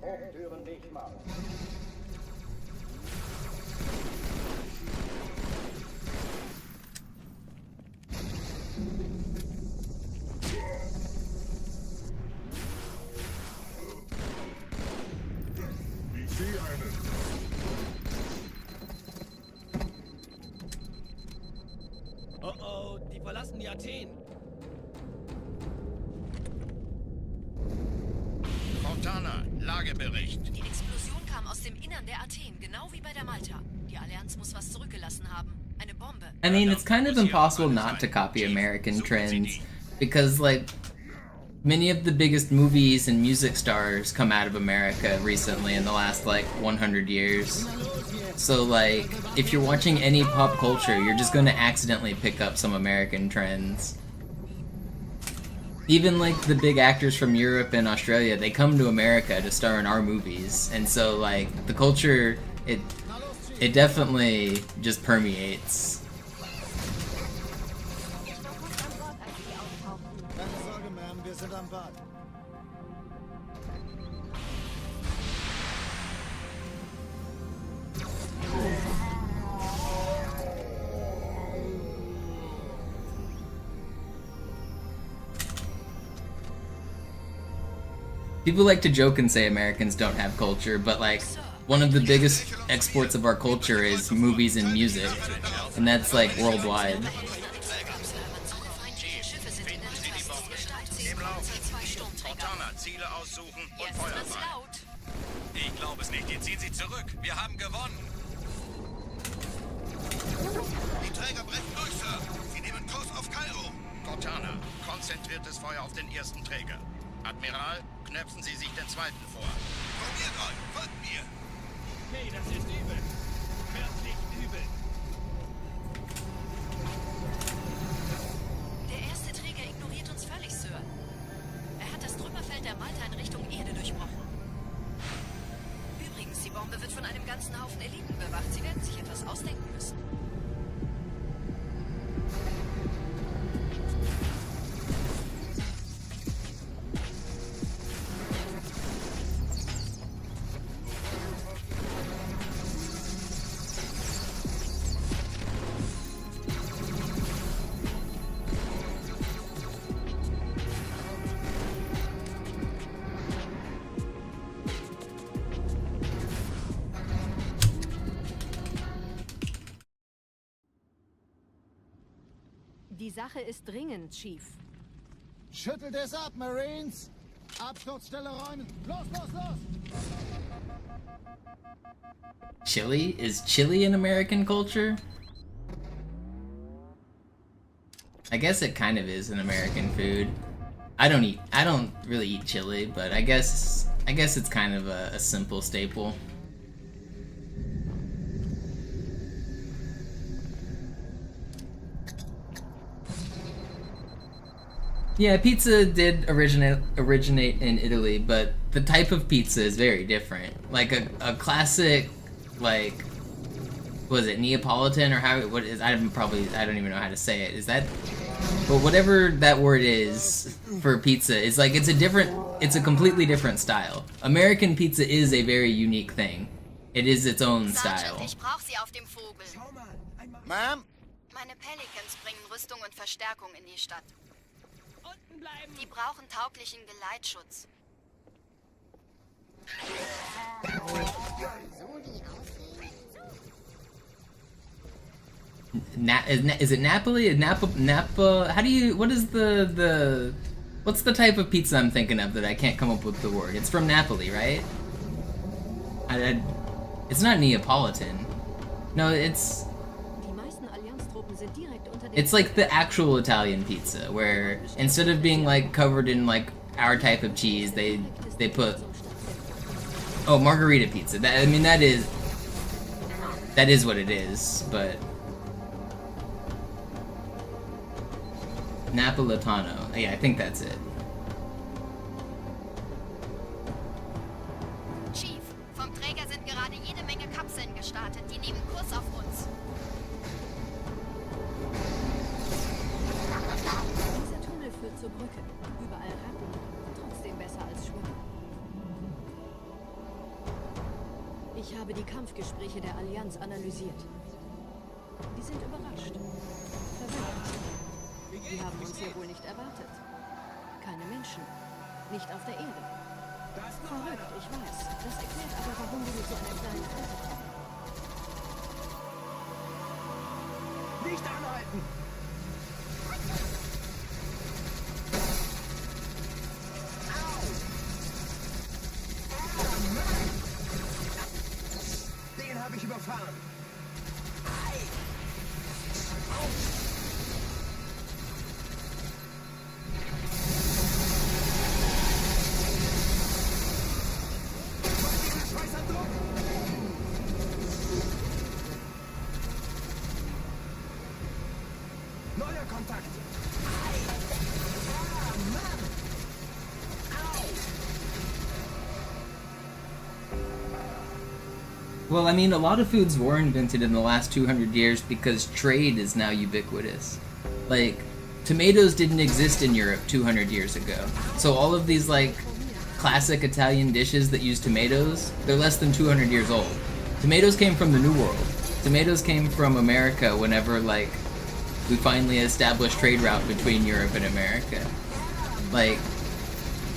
Hochtüren dicht machen. Ich sehe einen. Oh oh, die verlassen die Athen. Montana, Lagebericht. Die Explosion kam aus dem Innern der Athen, genau wie bei der Malta. Die Allianz muss was zurückgelassen haben. Eine Bombe. I mean, it's kind of impossible not to copy American trends, because, like, many of the biggest movies and music stars come out of America recently in the last, like, 100 years. So, like, if you're watching any pop culture, you're just gonna accidentally pick up some American trends. Even, like, the big actors from Europe and Australia, they come to America to star in our movies. And so, like, the culture, it definitely just permeates. Keine Sorge, Ma'am, wir sind am Bad. People like to joke and say Americans don't have culture, but like one of the biggest exports of our culture is movies and music, and that's like worldwide. Ich glaube es nicht. Jetzt ziehen sie zurück. Wir haben gewonnen. Die Träger brechen durch, Sir. Sie nehmen Kurs auf Kairo. Cortana, konzentriertes Feuer auf den ersten Träger. Admiral, knöpfen Sie sich den zweiten vor. Probiert euch, folgt mir. Hey, das ist übel. Wirklich übel. Der erste Träger ignoriert uns völlig, Sir. Er hat das Trümmerfeld der Malta in Richtung Erde durchbrochen. Übrigens, die Bombe wird von einem ganzen Haufen Eliten bewacht. Sie werden sich etwas ausdenken müssen. Die Sache ist dringend, Chief. Schüttelt es ab, Marines! Absturzstelle räumen! Los, los, los! Chili? Is chili an American culture? I guess it kind of is an American food. I don't really eat chili, but I guess it's kind of a simple staple. Yeah, pizza did originate in Italy, but the type of pizza is very different. Like a classic, like, was it Neapolitan or what is? I don't even know how to say it. Is that? But whatever that word is for pizza, it's like it's a completely different style. American pizza is a very unique thing. It is its own style. Sergeant, ich brauche Sie auf dem Vogel. Ma'am? Meine Pelicans bringen Rüstung und Verstärkung in die Stadt. Die brauchen tauglichen Geleitschutz. Is it Napoli? Napa? How do you? What is the? What's the type of pizza I'm thinking of that I can't come up with the word? It's from Napoli, right? It's not Neapolitan. No, it's like the actual Italian pizza, where instead of being like covered in like our type of cheese, they put margarita pizza. That is what it is, but Napolitano. Yeah, I think that's it. Chief, vom Träger sind gerade jede Menge Kapseln gestartet. Die nehmen Kurs auf uns. Dieser Tunnel führt zur Brücke. Überall Ratten. Trotzdem besser als Schwimmen. Ich habe die Kampfgespräche der Allianz analysiert. Die sind überrascht. Verwirrt. Die haben uns hier wohl nicht erwartet. Keine Menschen. Nicht auf der Erde. Verrückt, ich weiß. Das erklärt aber, warum wir mit so einer kleinen Flotte kommen. Nicht anhalten! Den habe ich überfahren. Neuer Kontakt. Well, I mean, a lot of foods were invented in the last 200 years because trade is now ubiquitous. Like, tomatoes didn't exist in Europe 200 years ago. So all of these, like, classic Italian dishes that use tomatoes, they're less than 200 years old. Tomatoes came from the New World. Tomatoes came from America whenever, like, we finally established trade route between Europe and America. Like,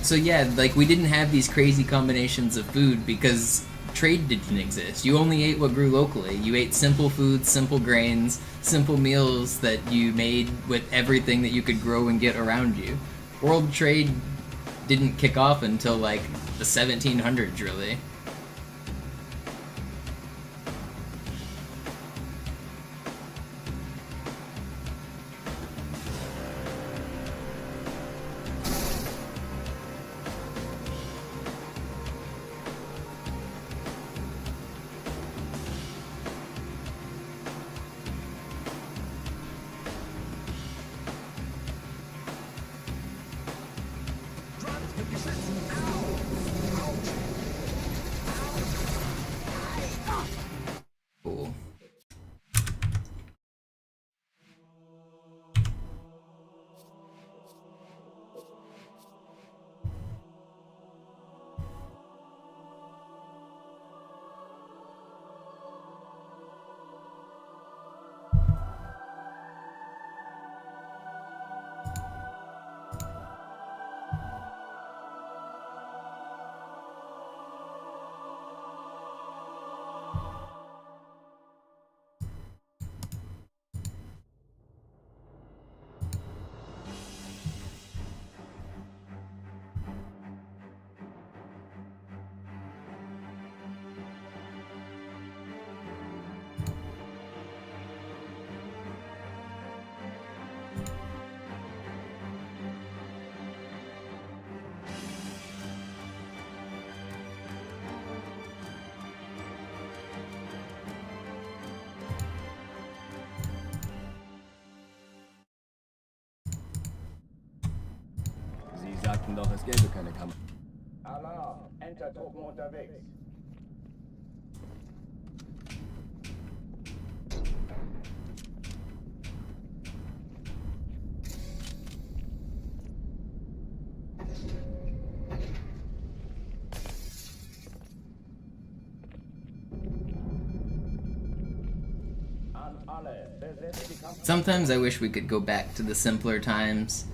So yeah, like we didn't have these crazy combinations of food because trade didn't exist. You only ate what grew locally. You ate simple foods, simple grains, simple meals that you made with everything that you could grow and get around you. World trade didn't kick off until like the 1700s, really. Cool. Sie sagten doch, es gäbe keine Kamera. Alarm! Enter-Truppen unterwegs. An alle, besetzt die Kampf... Sometimes I wish we could go back to the simpler times.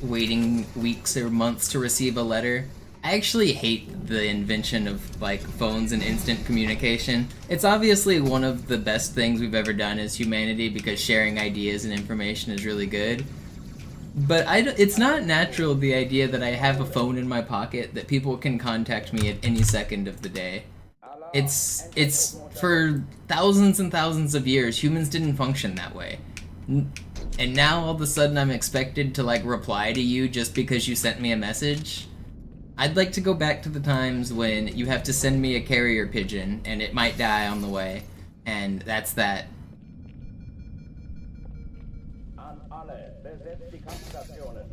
Waiting weeks or months to receive a letter. I actually hate the invention of like phones and instant communication. It's obviously one of the best things we've ever done as humanity because sharing ideas and information is really good. But it's not natural, the idea that I have a phone in my pocket that people can contact me at any second of the day. It's for thousands and thousands of years, humans didn't function that way. And now all of a sudden I'm expected to like reply to you just because you sent me a message? I'd like to go back to the times when you have to send me a carrier pigeon and it might die on the way. And that's that. An alle, besetzt die Kampfstationen.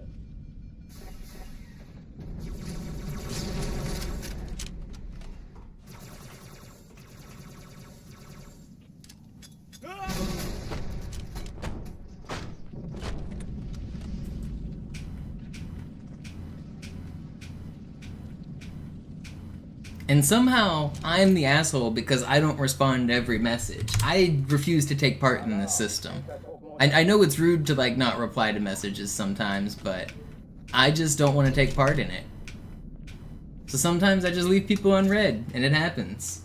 And somehow, I'm the asshole because I don't respond to every message. I refuse to take part in this system. I know it's rude to like not reply to messages sometimes, but I just don't want to take part in it. So sometimes I just leave people unread, and it happens.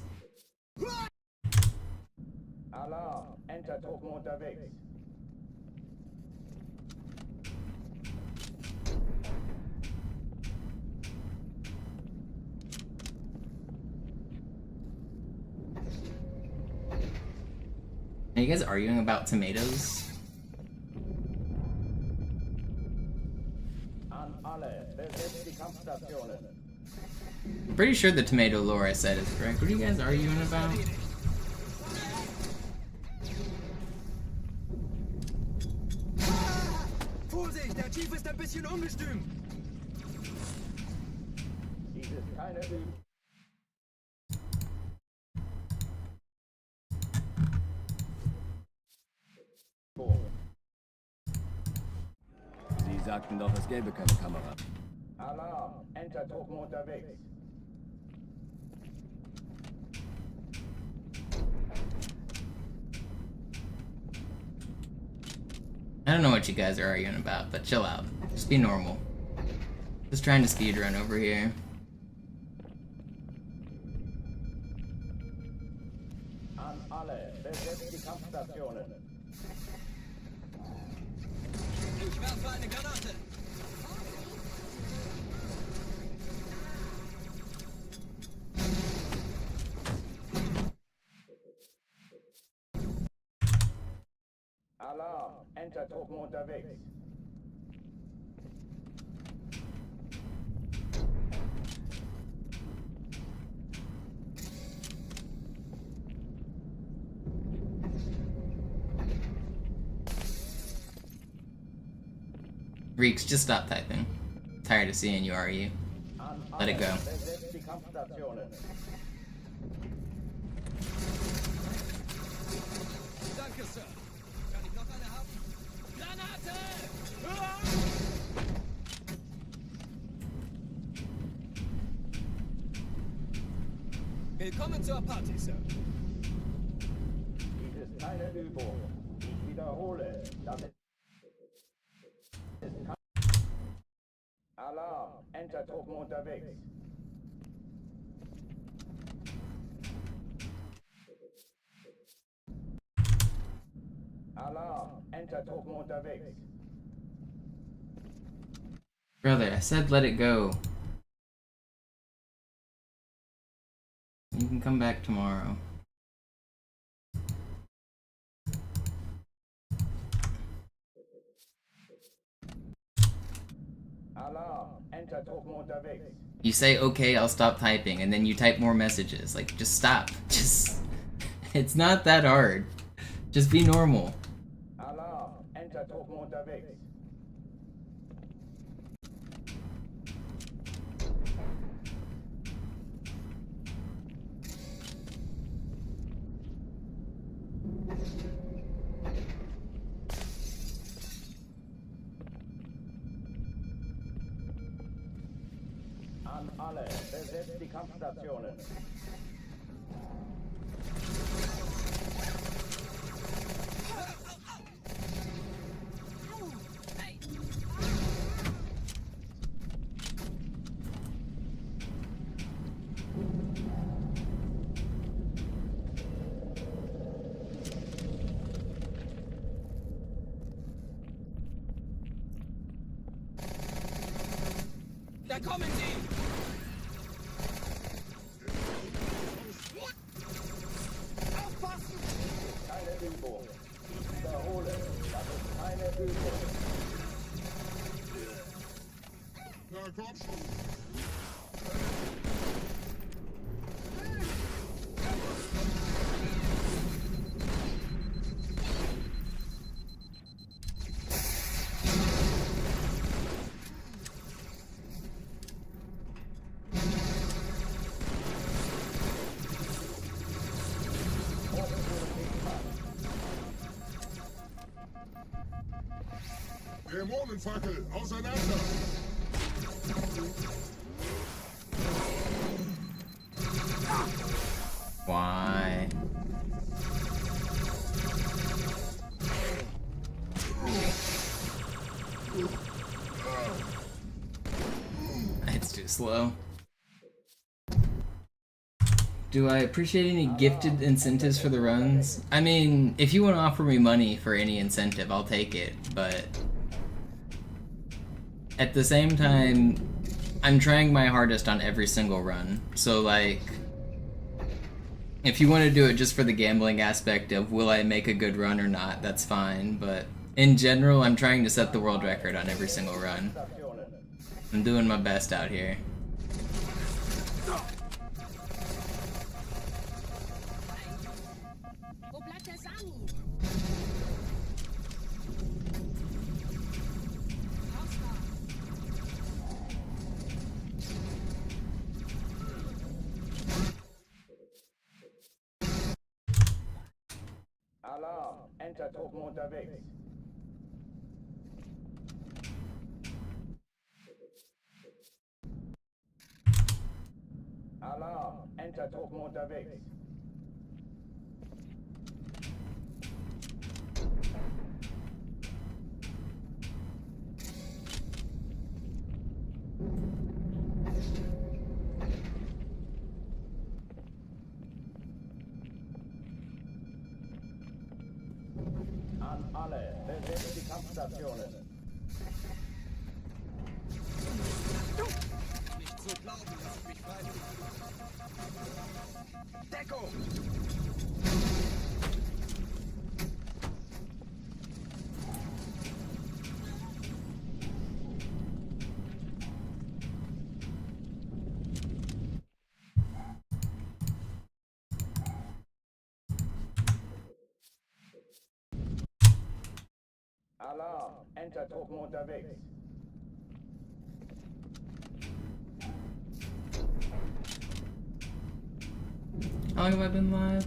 Alarm! Enter-Truppen unterwegs. Are you guys arguing about tomatoes? An alle, besetzt die Kampfstationen. I'm pretty sure the tomato lore I said is correct. What are you guys arguing about? Vorsicht, der Chief ist ein bisschen ungestüm. Dies ist keine Übung. Sie sagten doch, es gäbe keine Kamera. Alarm! Enter-Truppen unterwegs. I don't know what you guys are arguing about, but chill out. Just be normal. Just trying to speedrun over here. An alle, besetzt die Kampfstationen. Ich werfe eine Granate. Alarm, Entertruppen unterwegs. Reeks, just stop typing. Tired of seeing you, are you? Let it go. Besetzt die Kampfstationen. Danke, Sir. Kann ich noch eine haben? Granate! Willkommen zur Party, Sir. Dies ist keine Übung. Ich wiederhole, das ist kein... Alarm, Entertruppen unterwegs. Alarm, Entertruppen unterwegs. Brother, I said let it go. You can come back tomorrow. Alarm, Entertruppen unterwegs. You say, okay, I'll stop typing, and then you type more messages. Like, just stop. Just... It's not that hard. Just be normal. Alarm, Entertruppen unterwegs. An alle, besetzt die Kampfstationen. Da kommen sie! Keine Übung. Ich wiederhole, das ist keine Übung. Na komm schon. Dämonenfackel, auseinander! Why? It's too slow. Do I appreciate any gifted incentives for the runs? I mean, if you want to offer me money for any incentive, I'll take it, but at the same time, I'm trying my hardest on every single run. So like, if you want to do it just for the gambling aspect of will I make a good run or not, that's fine, but in general, I'm trying to set the world record on every single run. I'm doing my best out here. Wo bleibt der Sami? Alarm, Entertruppen unterwegs. Alarm, Entertruppen unterwegs. An alle, besetzt die Kampfstationen. Nicht so glauben, dass ich mich freiwillig. Deckung! Alarm, Entertruppen unterwegs. How long have I been live?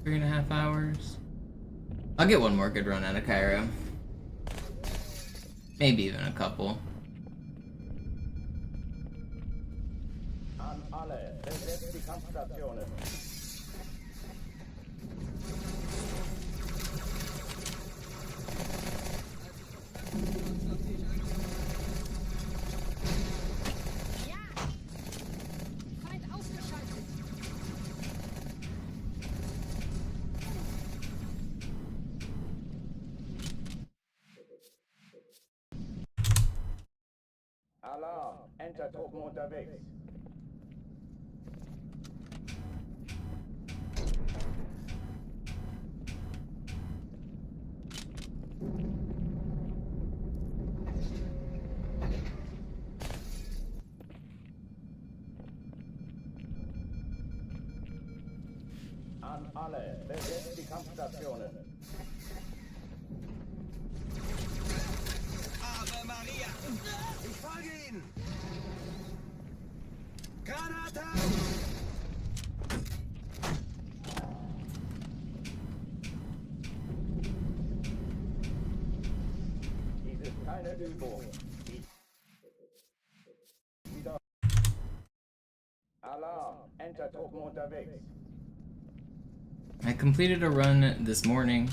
3.5 hours. I'll get one more good run out of Cairo. Maybe even a couple. An alle, besetzt die Kampfstationen. Alarm, Entertruppen unterwegs. An alle, besetzt die Kampfstationen. Ave Maria! Ich folge Ihnen! Granate! Dies ist keine Übung. Wieder. Alarm, Entertruppen unterwegs. I completed a run this morning.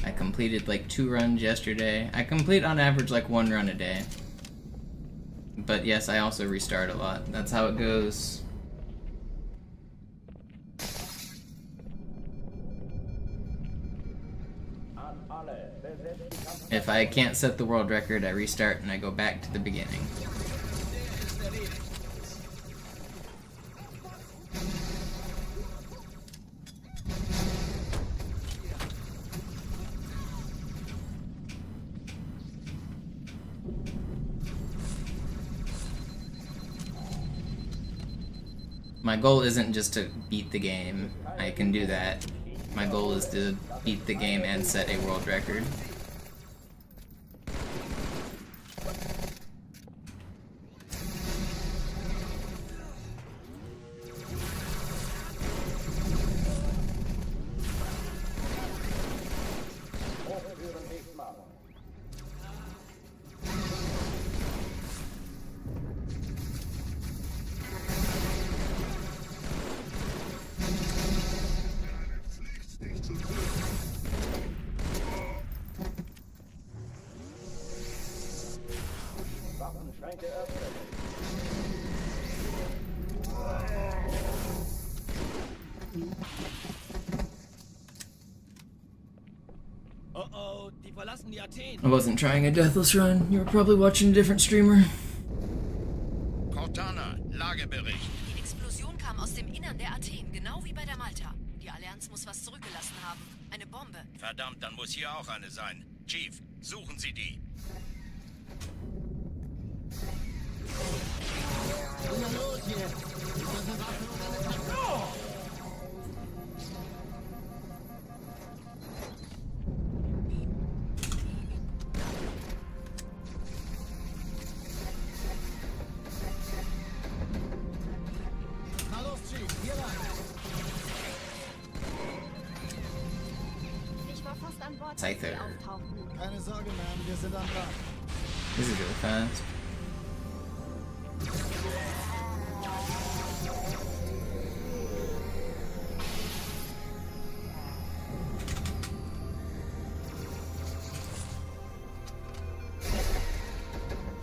I completed like 2 runs yesterday. I complete on average like 1 run a day. But yes, I also restart a lot. That's how it goes. If I can't set the world record, I restart and I go back to the beginning. My goal isn't just to beat the game. I can do that. My goal is to beat the game and set a world record. Oh, die verlassen die Athen. I wasn't trying a deathless run. You were probably watching a different streamer. Cortana, Lagebericht. Die Explosion kam aus dem Innern der Athen, genau wie bei der Malta. Die Allianz muss was zurückgelassen haben. Eine Bombe. Verdammt, dann muss hier auch eine sein. Chief, suchen Sie die. Na los jetzt! Ist das eine Waffe oder eine Waffe? Na los, Chief, hier lang! Ich war fast an Bord, als Scyther. sie auftauchten. Keine Sorge, Ma'am, wir sind am Plan. This is really fast.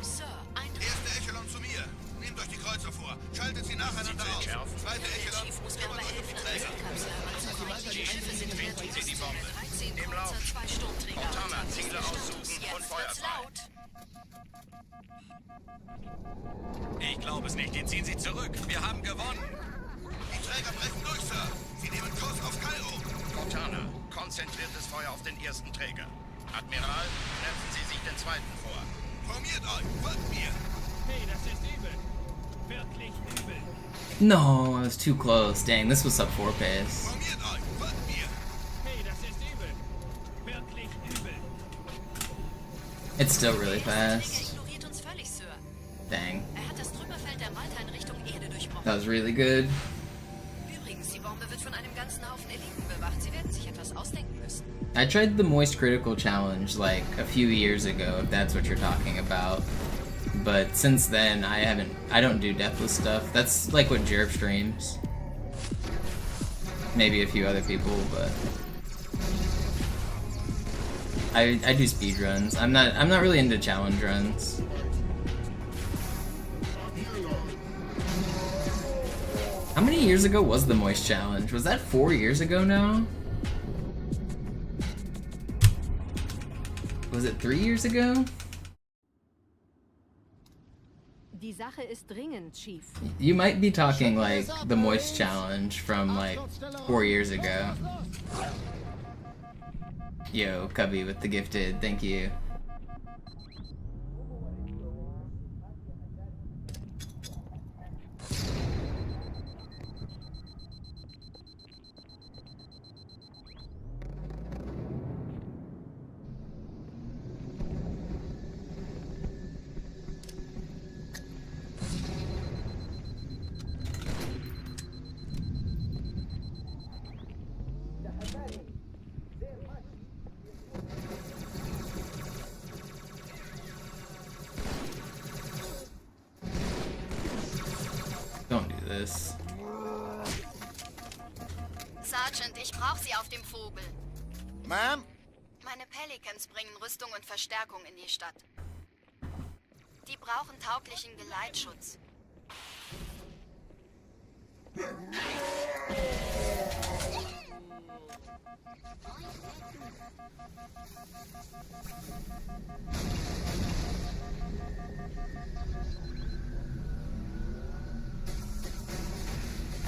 Sir, Eindruck. Erste Echelon zu mir. Nehmt euch die Kreuzer vor. Schaltet sie nacheinander aus. Zweite Der Echelon, Chief muss mir kümmert aber euch um die helfen, Träger. eine Kapsel heranzukommen. Die Schiffe sind fertig. Sie die Bombe. Im Lauf. Montana, Ziele aussuchen und Feuer frei. Ich glaube es nicht. Die ziehen sich zurück. Wir haben gewonnen. Die Träger brechen durch, Sir. Sie nehmen Kurs auf Kairo. Montana, konzentriertes Feuer auf den ersten Träger. Admiral, knöpfen Sie sich den zweiten vor. Formiert euch, folgt mir. Hey, das ist übel. Wirklich übel. No, I was too close. Dang, this was sub 4 pace. Formiert euch, folgt mir. Hey, das ist übel. Wirklich übel. It's still really Der fast. ignoriert uns völlig, Sir. Dang, Er hat das Trümmerfeld der Malta in Richtung Erde durchbrochen. that was really good. Übrigens, die Bombe wird von einem ganzen Haufen Eliten bewacht. Sie werden sich etwas ausdenken müssen. I tried the Moist Critical Challenge like a few years ago, if that's what you're talking about. But since then, I don't do deathless stuff. That's like what Jerb streams. Maybe a few other people, but I do speedruns. I'm not really into challenge runs. How many years ago was the Moist Challenge? Was that 4 years ago now? Was it 3 years ago? Die Sache ist dringend, Chief. You might be talking like the Moist Challenge from like 4 years ago. Yo, Cubby with the gifted, thank you. Don't do this. Sergeant, ich brauche Sie auf dem Vogel. Ma'am? Meine Pelicans bringen Rüstung und Verstärkung in die Stadt. Die brauchen tauglichen Geleitschutz.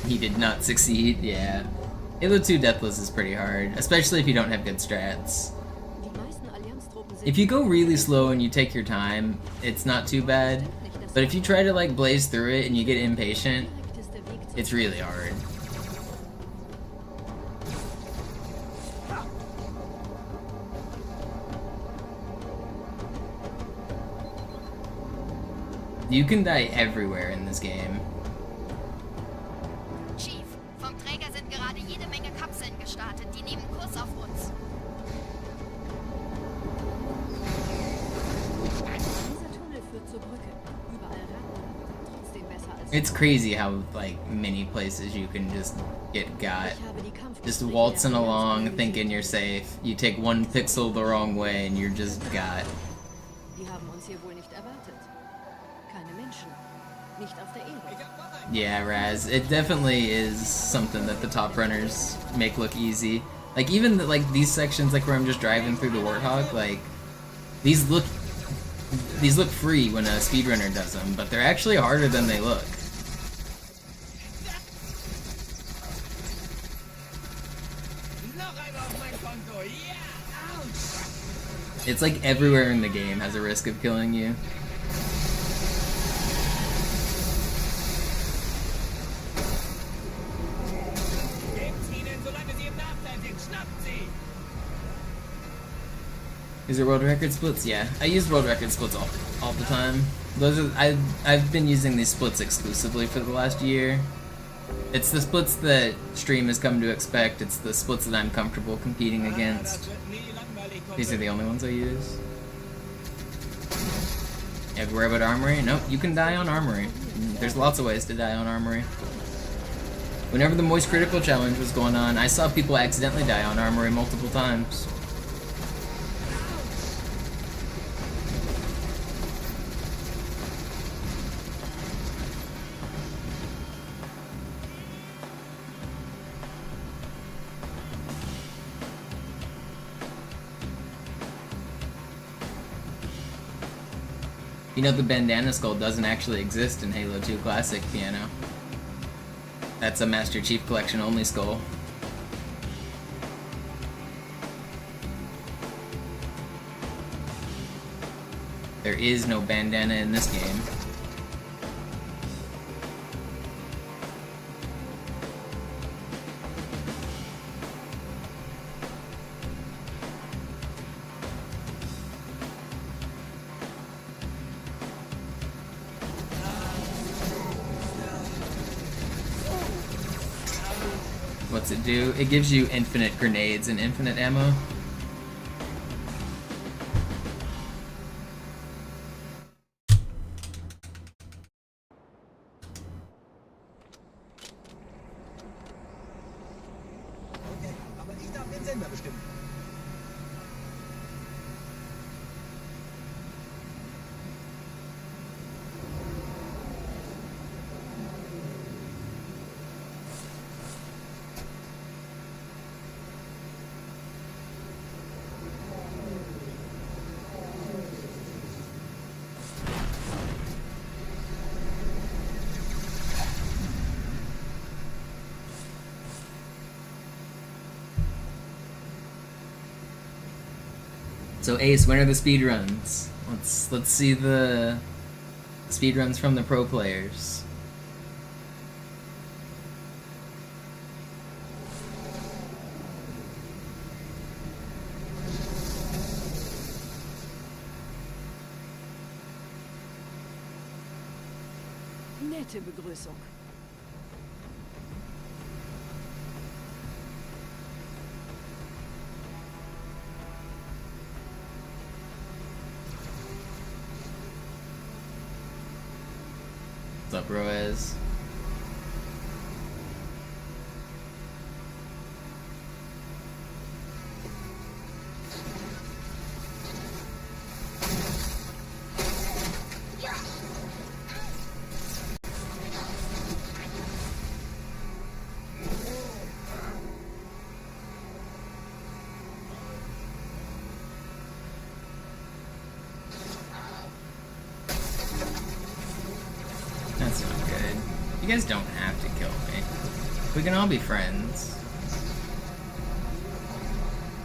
He did not succeed, yeah. Halo 2 Deathless is pretty hard, especially if you don't have good strats. Die meisten Allianztruppen sind If you go really slow and you take your time, it's not too bad. But if you try to like blaze through it and you get impatient, direktester Weg zum it's really hard. You can die everywhere in this game. Chief, vom Träger sind gerade jede Menge Kapseln gestartet. Die nehmen Kurs auf uns. Dieser Tunnel führt zur Brücke. Überall Ratten. Trotzdem besser als... It's crazy how like many places you can just get got. Ich habe die Kampf- Just waltzing along, thinking you're safe. You take one pixel the wrong way and you're just got. Die haben uns hier wohl nicht erwartet. Keine Menschen. Nicht auf der Erde. Yeah, Raz, it definitely is something that the top runners make look easy. Like even like these sections, like where I'm just driving through the Warthog, like these look free when a speedrunner does them, but they're actually harder than they look. It's like everywhere in the game has a risk of killing you. Is there world record splits? Yeah, I use world record splits all the time. Those are I've been using these splits exclusively for the last year. It's the splits that stream has come to expect. It's the splits that I'm comfortable competing against. These are the only ones I use. You have to worry about armory? Nope, you can die on armory. There's lots of ways to die on armory. Whenever the Moist Critical Challenge was going on, I saw people accidentally die on armory multiple times. You know the bandana skull doesn't actually exist in Halo 2 Classic Piano. That's a Master Chief Collection only skull. There is no bandana in this game. What's it do? It gives you infinite grenades and infinite ammo. Okay, aber ich darf den Sender bestimmen. So Ace, when are the speedruns? Let's see the speedruns from the pro players. Nette Begrüßung. What's up, Roez? That's not good. You guys don't have to kill me. We can all be friends.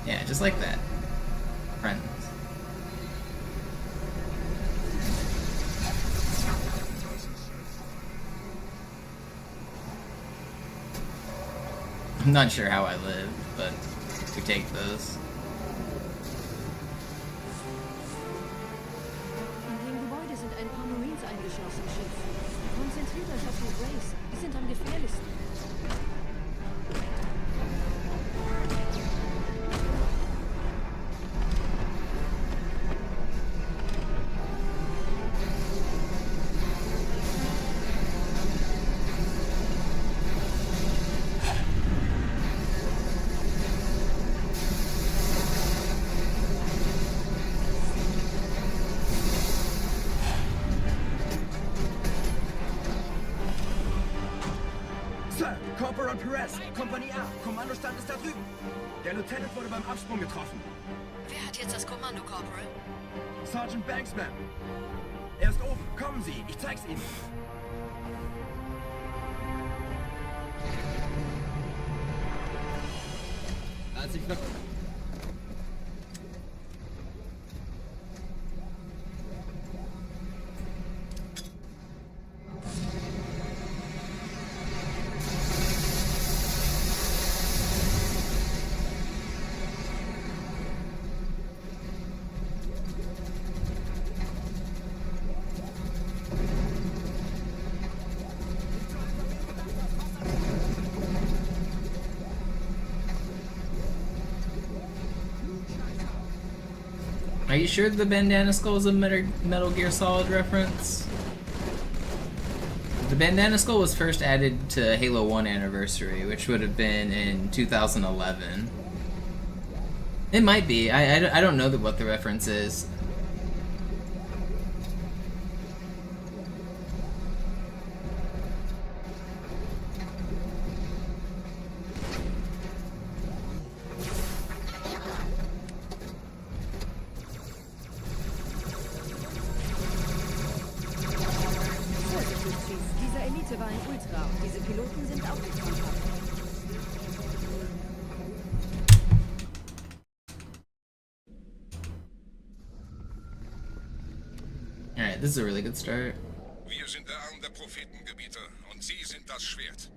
Yeah, just like that. Friends. I'm not sure how I lived, but we take those. In dem Gebäude sind ein paar Marines eingeschlossen, Schiff. Konzentriert euch auf die Grace. Die sind am gefährlichsten. Sir, Corporal Perez, Kompanie A, Kommandostand ist da drüben. Der Lieutenant wurde beim Absprung getroffen. Wer hat jetzt das Kommando, Corporal? Sergeant Banksman. Er ist oben. Kommen Sie, ich zeig's Ihnen. Als ich noch... Are you sure the bandana skull is a Metal Gear Solid reference? The bandana skull was first added to Halo 1 Anniversary, which would have been in 2011. It might be. I don't know what the reference is. ein Ultra und diese Piloten sind auch nicht von Pappe. Alright, this is a really good start. Wir sind der Arm der Prophetengebiete und Sie sind das Schwert.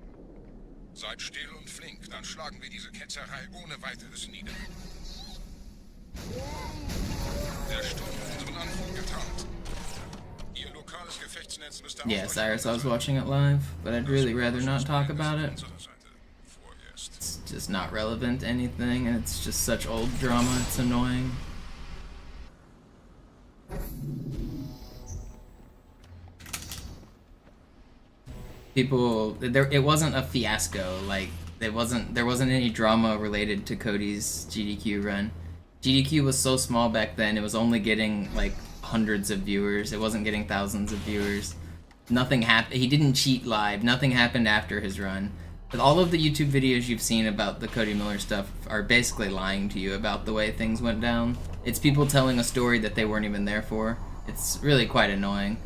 Seid still und flink, dann schlagen wir diese Ketzerei ohne weiteres nieder. Der Sturm hat unseren Anflug getarnt. Ihr lokales Gefechtsnetz müsste Yeah, Cyrus, I was watching it live, but I'd really rather not talk about it. It's just not relevant to anything, and it's just such old drama, it's annoying. People, it wasn't a fiasco, like, there wasn't any drama related to Cody's GDQ run. GDQ was so small back then, it was only getting, like, hundreds of viewers, it wasn't getting thousands of viewers. Nothing happened, he didn't cheat live, nothing happened after his run. But all of the YouTube videos you've seen about the Cody Miller stuff are basically lying to you about the way things went down. It's people telling a story that they weren't even there for. It's really quite annoying.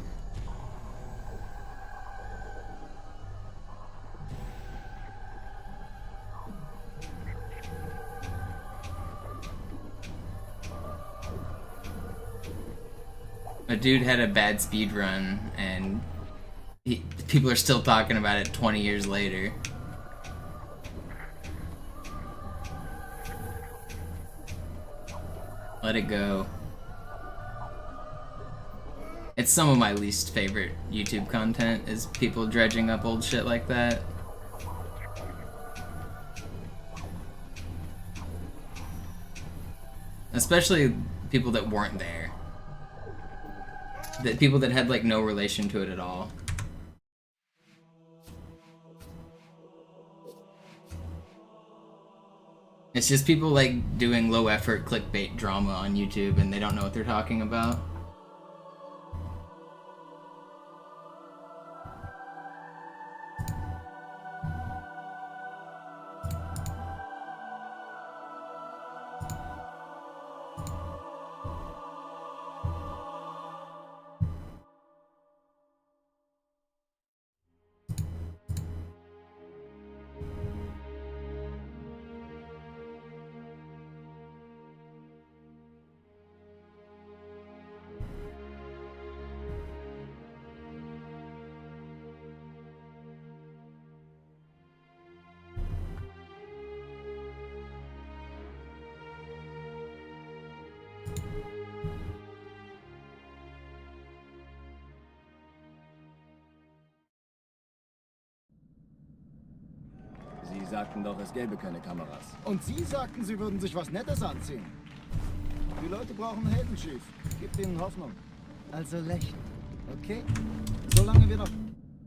A dude had a bad speed run, and people are still talking about it 20 years later. Let it go. It's some of my least favorite YouTube content, is people dredging up old shit like that. Especially people that weren't there. That people that had like no relation to it at all. It's just people like doing low effort clickbait drama on YouTube and they don't know what they're talking about. Sie sagten doch, es gäbe keine Kameras. Und Sie sagten, Sie würden sich was Nettes anziehen. Die Leute brauchen einen Heldenschiff. Gibt ihnen Hoffnung. Also lächeln, okay? Solange wir noch...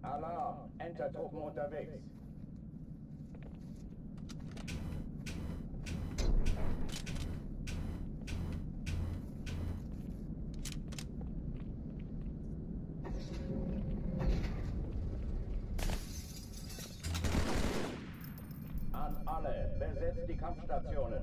Alarm! Entertruppen unterwegs. An alle, besetzt die Kampfstationen.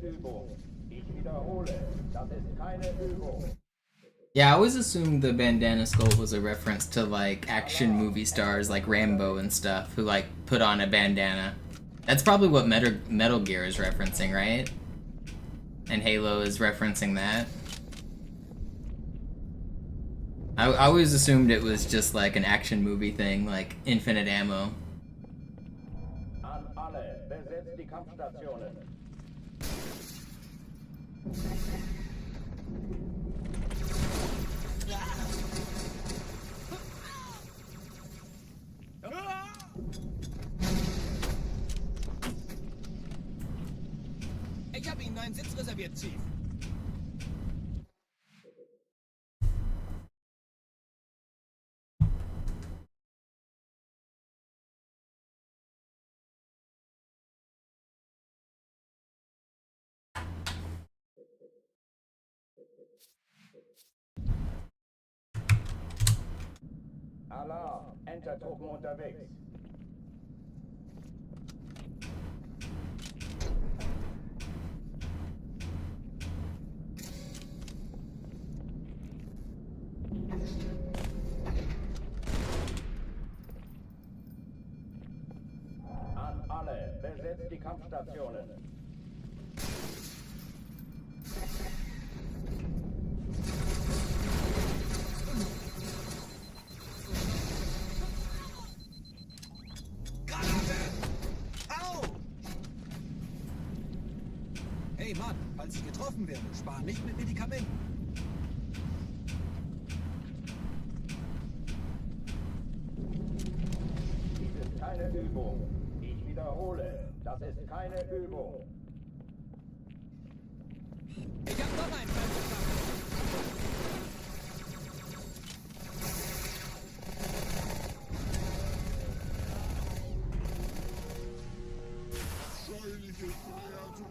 Übung. Ich wiederhole, das ist keine Übung. Yeah, I always assumed the bandana skull was a reference to like action movie stars like Rambo and stuff who like put on a bandana. That's probably what Metal Gear is referencing, right? And Halo is referencing that. I always assumed it was just like an action movie thing, like infinite ammo. An alle, besetzt die Kampfstationen. Ich habe Ihnen einen Sitz reserviert, Chief. Alarm! Enter-Truppen unterwegs. An alle, besetzt die Kampfstationen. Hey Mann, falls ich getroffen werde, spar nicht mit Medikamenten. Dies ist keine Übung. Ich wiederhole, das ist keine Übung. Ich hab noch einen Fall. Scheuliche Kreatur!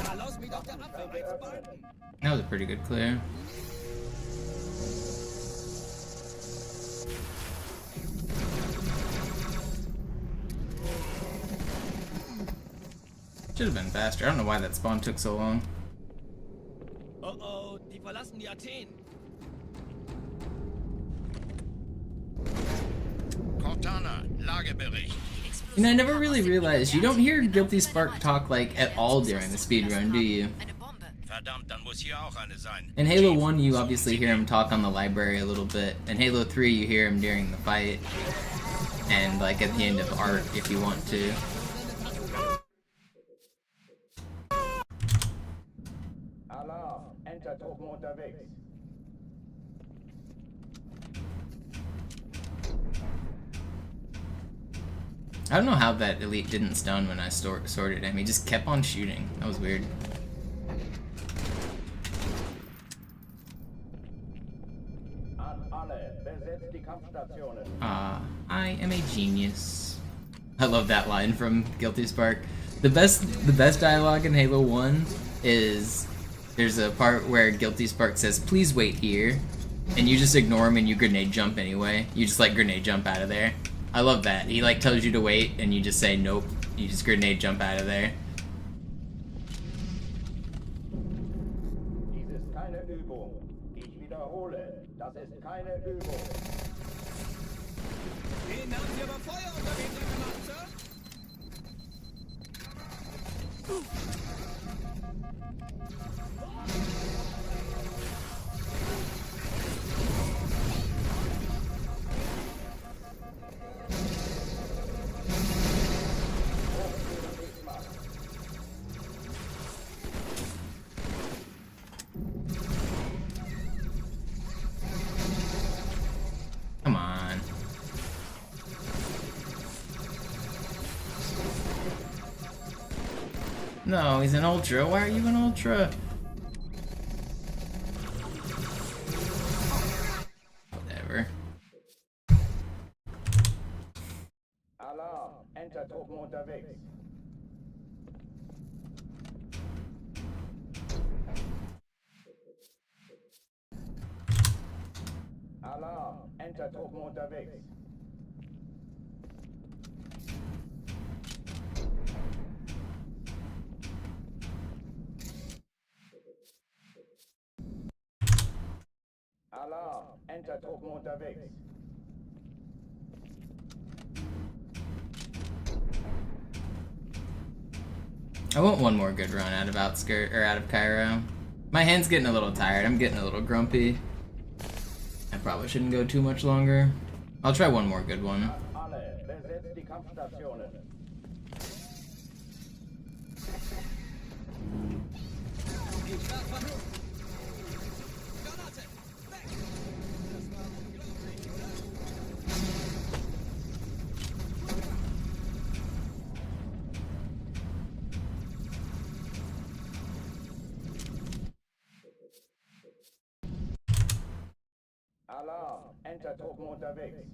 Da lass mich doch der Abwehr balken. That was a pretty good clear. Should have been faster. I don't know why that spawn took so long. Oh oh, die verlassen die Athen. Cortana, Lagebericht. And I never really realized you don't hear Guilty Spark talk like at all during the speedrun, do you? Verdammt, dann muss hier auch eine sein. In Halo 1 you obviously hear him talk on the library a little bit. In Halo 3 you hear him during the fight. And like at the end of Arc if you want to. Alarm! Enter-Truppen unterwegs. I don't know how that elite didn't stun when I sorted him. He just kept on shooting. That was weird. An alle, besetzt die Kampfstationen. I am a genius. I love that line from Guilty Spark. The best dialogue in Halo 1 is there's a part where Guilty Spark says, "Please wait here," and you just ignore him and you grenade jump anyway. You just like grenade jump out of there. I love that. He like tells you to wait and you just say nope. You just grenade jump out of there. Dies ist keine Übung. Ich wiederhole, das ist keine Übung. Den haben Sie aber Feuer unterwegs gemacht, Sir. Come on. No, he's an ultra. Why are you an ultra? Whatever. Alarm! Enter-Truppen unterwegs. Alarm! Enter-Truppen unterwegs. Alarm! Enter-Truppen unterwegs. I want one more good run out of Outskirt or out of Cairo. My hand's getting a little tired. I'm getting a little grumpy. I probably shouldn't go too much longer. I'll try one more good one. Alle, besetzt die Kampfstationen. Alarm, Entertruppen unterwegs.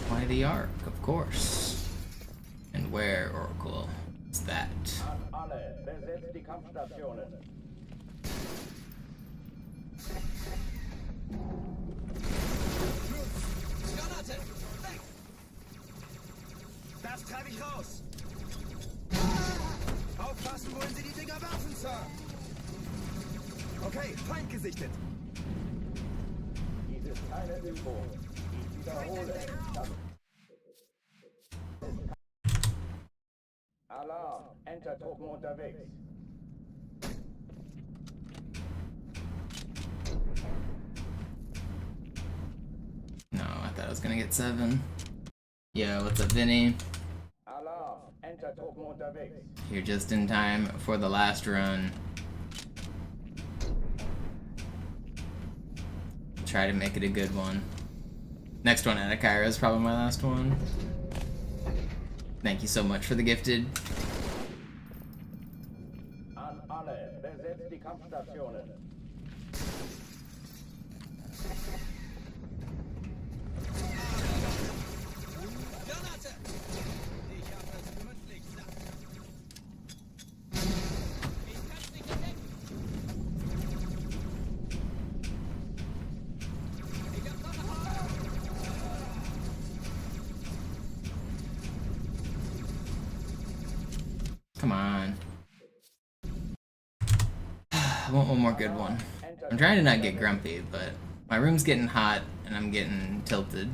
Why the Ark, of course. And where, Oracle, is that? An alle, besetzt die Kampfstationen. Granate! Weg! Das treibe ich raus! Aufpassen, wohin Sie die Dinger werfen, Sir! Okay, Feind gesichtet! Dies ist keine Übung. Ich wiederhole. Das Alarm, Entertruppen unterwegs. No, I thought I was gonna get 7. Yo, what's up, Vinny? Alarm, Entertruppen unterwegs. Here just in time for the last run. Try to make it a good one. Next one out of Cairo is probably my last one. Thank you so much for the gifted. An alle, besetzt die Kampfstationen. Granate! Ich habe es gemütlich satt. Ich kann's nicht entdecken. Ich hab Sonne. Come on. I want one more good one. I'm trying to not get grumpy, but my room's getting hot and I'm getting tilted.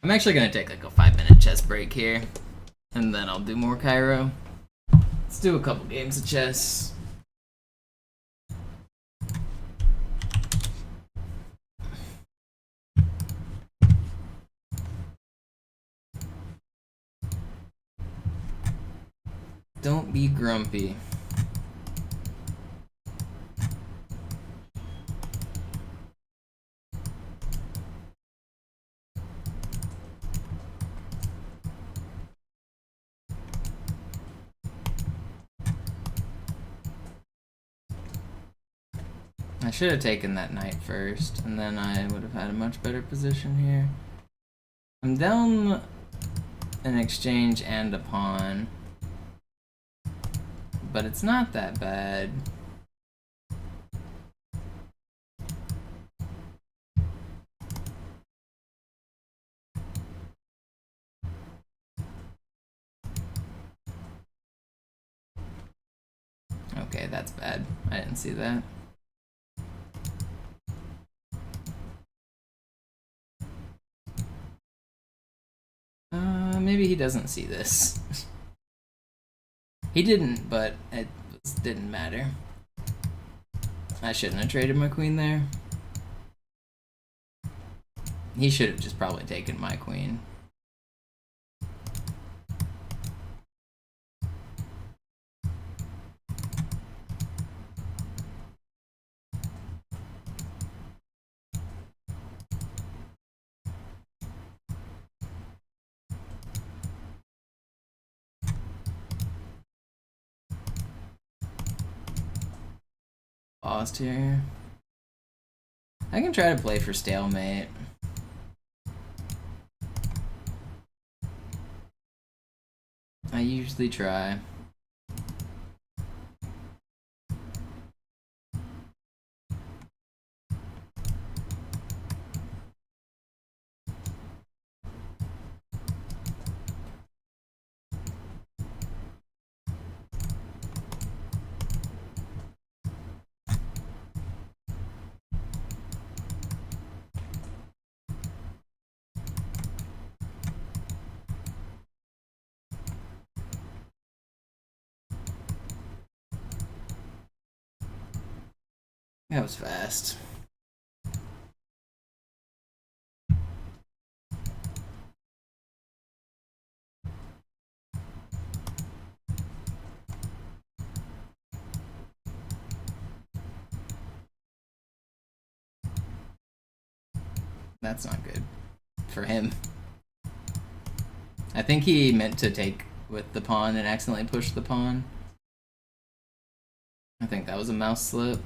I'm actually gonna take like a 5-minute chess break here, and then I'll do more Cairo. Let's do a couple games of chess. Don't be grumpy. I should have taken that knight first, and then I would have had a much better position here. I'm down an exchange and a pawn, but it's not that bad. Okay, that's bad. I didn't see that. Maybe he doesn't see this. He didn't, but it didn't matter. I shouldn't have traded my queen there. He should have just probably taken my queen. Paused here. I can try to play for stalemate. I usually try. That was fast. That's not good for him. I think he meant to take with the pawn and accidentally pushed the pawn. I think that was a mouse slip.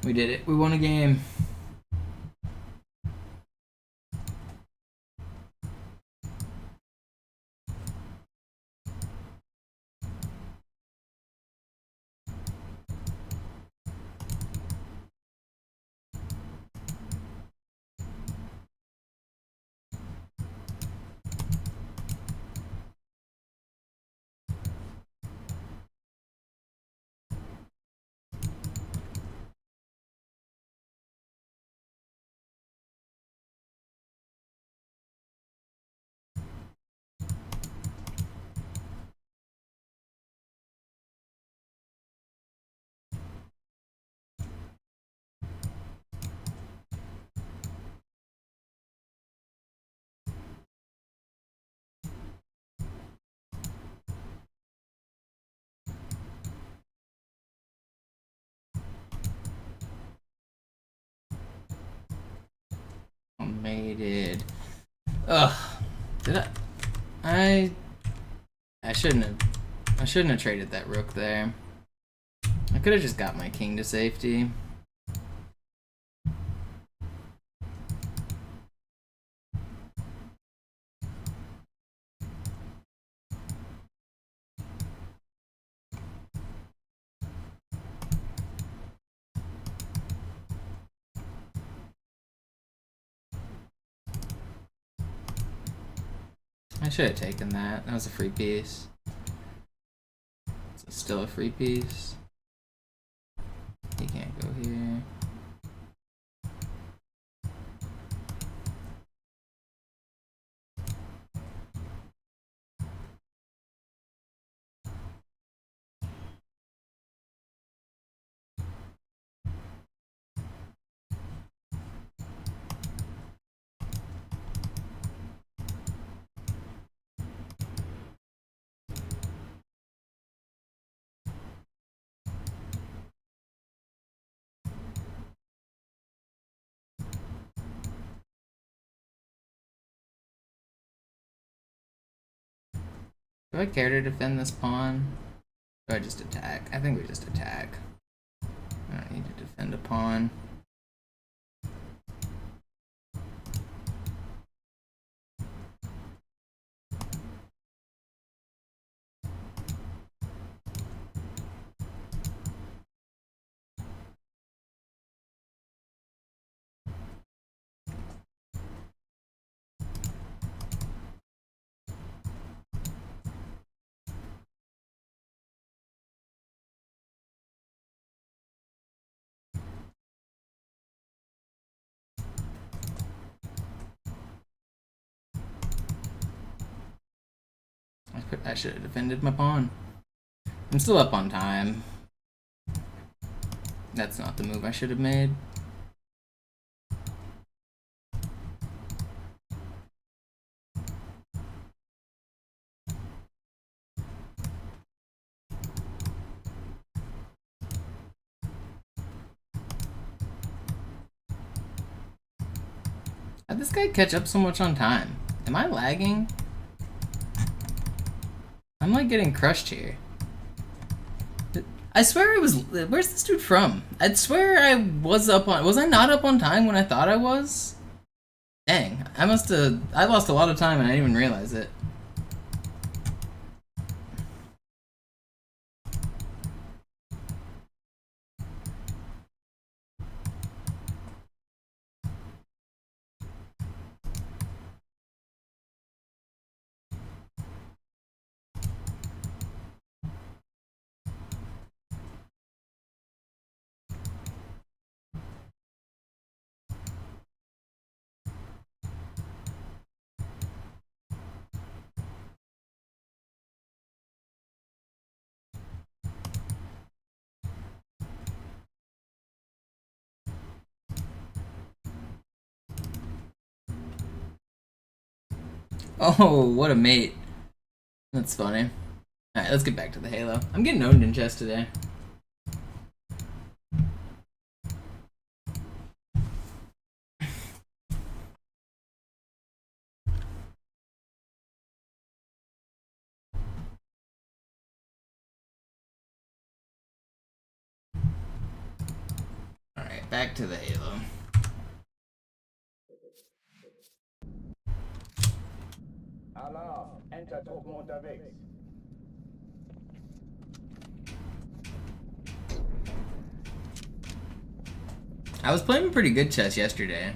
We did it. We won a game. Mated. Ugh. Did I shouldn't have traded that rook there. I could have just got my king to safety. I should have taken that. That was a free piece. It's still a free piece. He can't go here. Do I care to defend this pawn? Or do I just attack? I think we just attack. I don't need to defend a pawn. I should have defended my pawn. I'm still up on time. That's not the move I should have made. How'd this guy catch up so much on time? Am I lagging? I'm like getting crushed here. I swear it was. Where's this dude from? I'd swear I was up on. Was I not up on time when I thought I was? Dang, I must have. I lost a lot of time and I didn't even realize it. Oh, what a mate. That's funny. Alright, let's get back to the Halo. I'm getting owned in chess today. Alright, back to the Halo. Alarm, Enter-Truppen unterwegs. I was playing pretty good chess yesterday.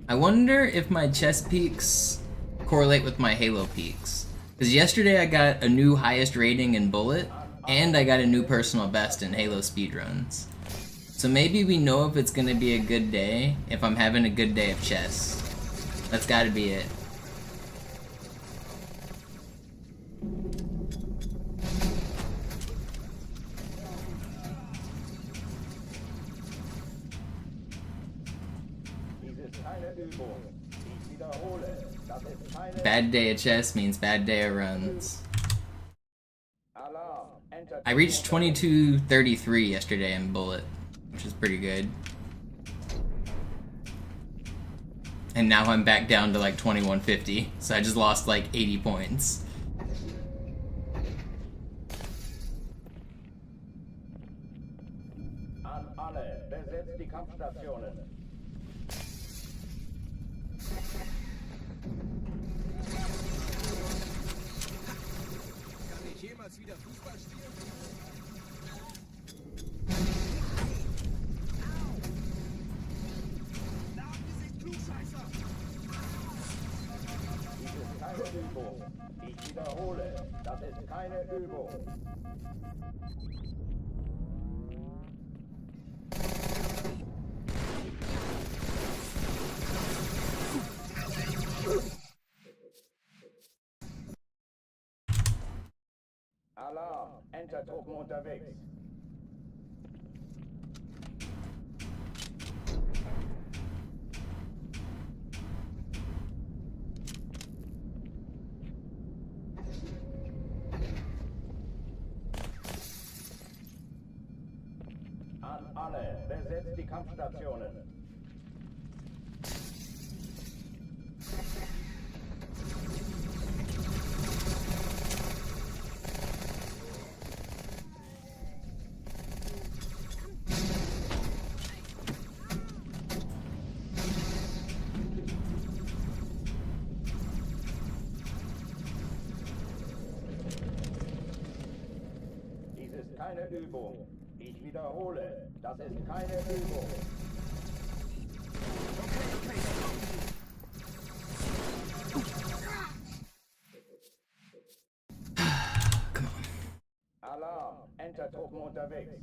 I wonder if my chess peaks correlate with my Halo peaks. Because yesterday I got a new highest rating in Bullet, and I got a new personal best in Halo speedruns. So maybe we know if it's gonna be a good day if I'm having a good day of chess. That's gotta be it. Bad day of chess means bad day of runs. I reached 2233 yesterday in Bullet, which is pretty good. And now I'm back down to like 2150, so I just lost like 80 points. An alle, besetzt die Kampfstationen. Kann ich jemals wieder Fußball spielen? Dies ist keine Übung. Ich wiederhole, das ist keine Übung. Alarm, Enter-Truppen unterwegs. An alle, besetzt die Kampfstationen. Dies ist keine Übung. Ich wiederhole, das ist keine Übung. Come on. Alarm, Enter-Truppen unterwegs.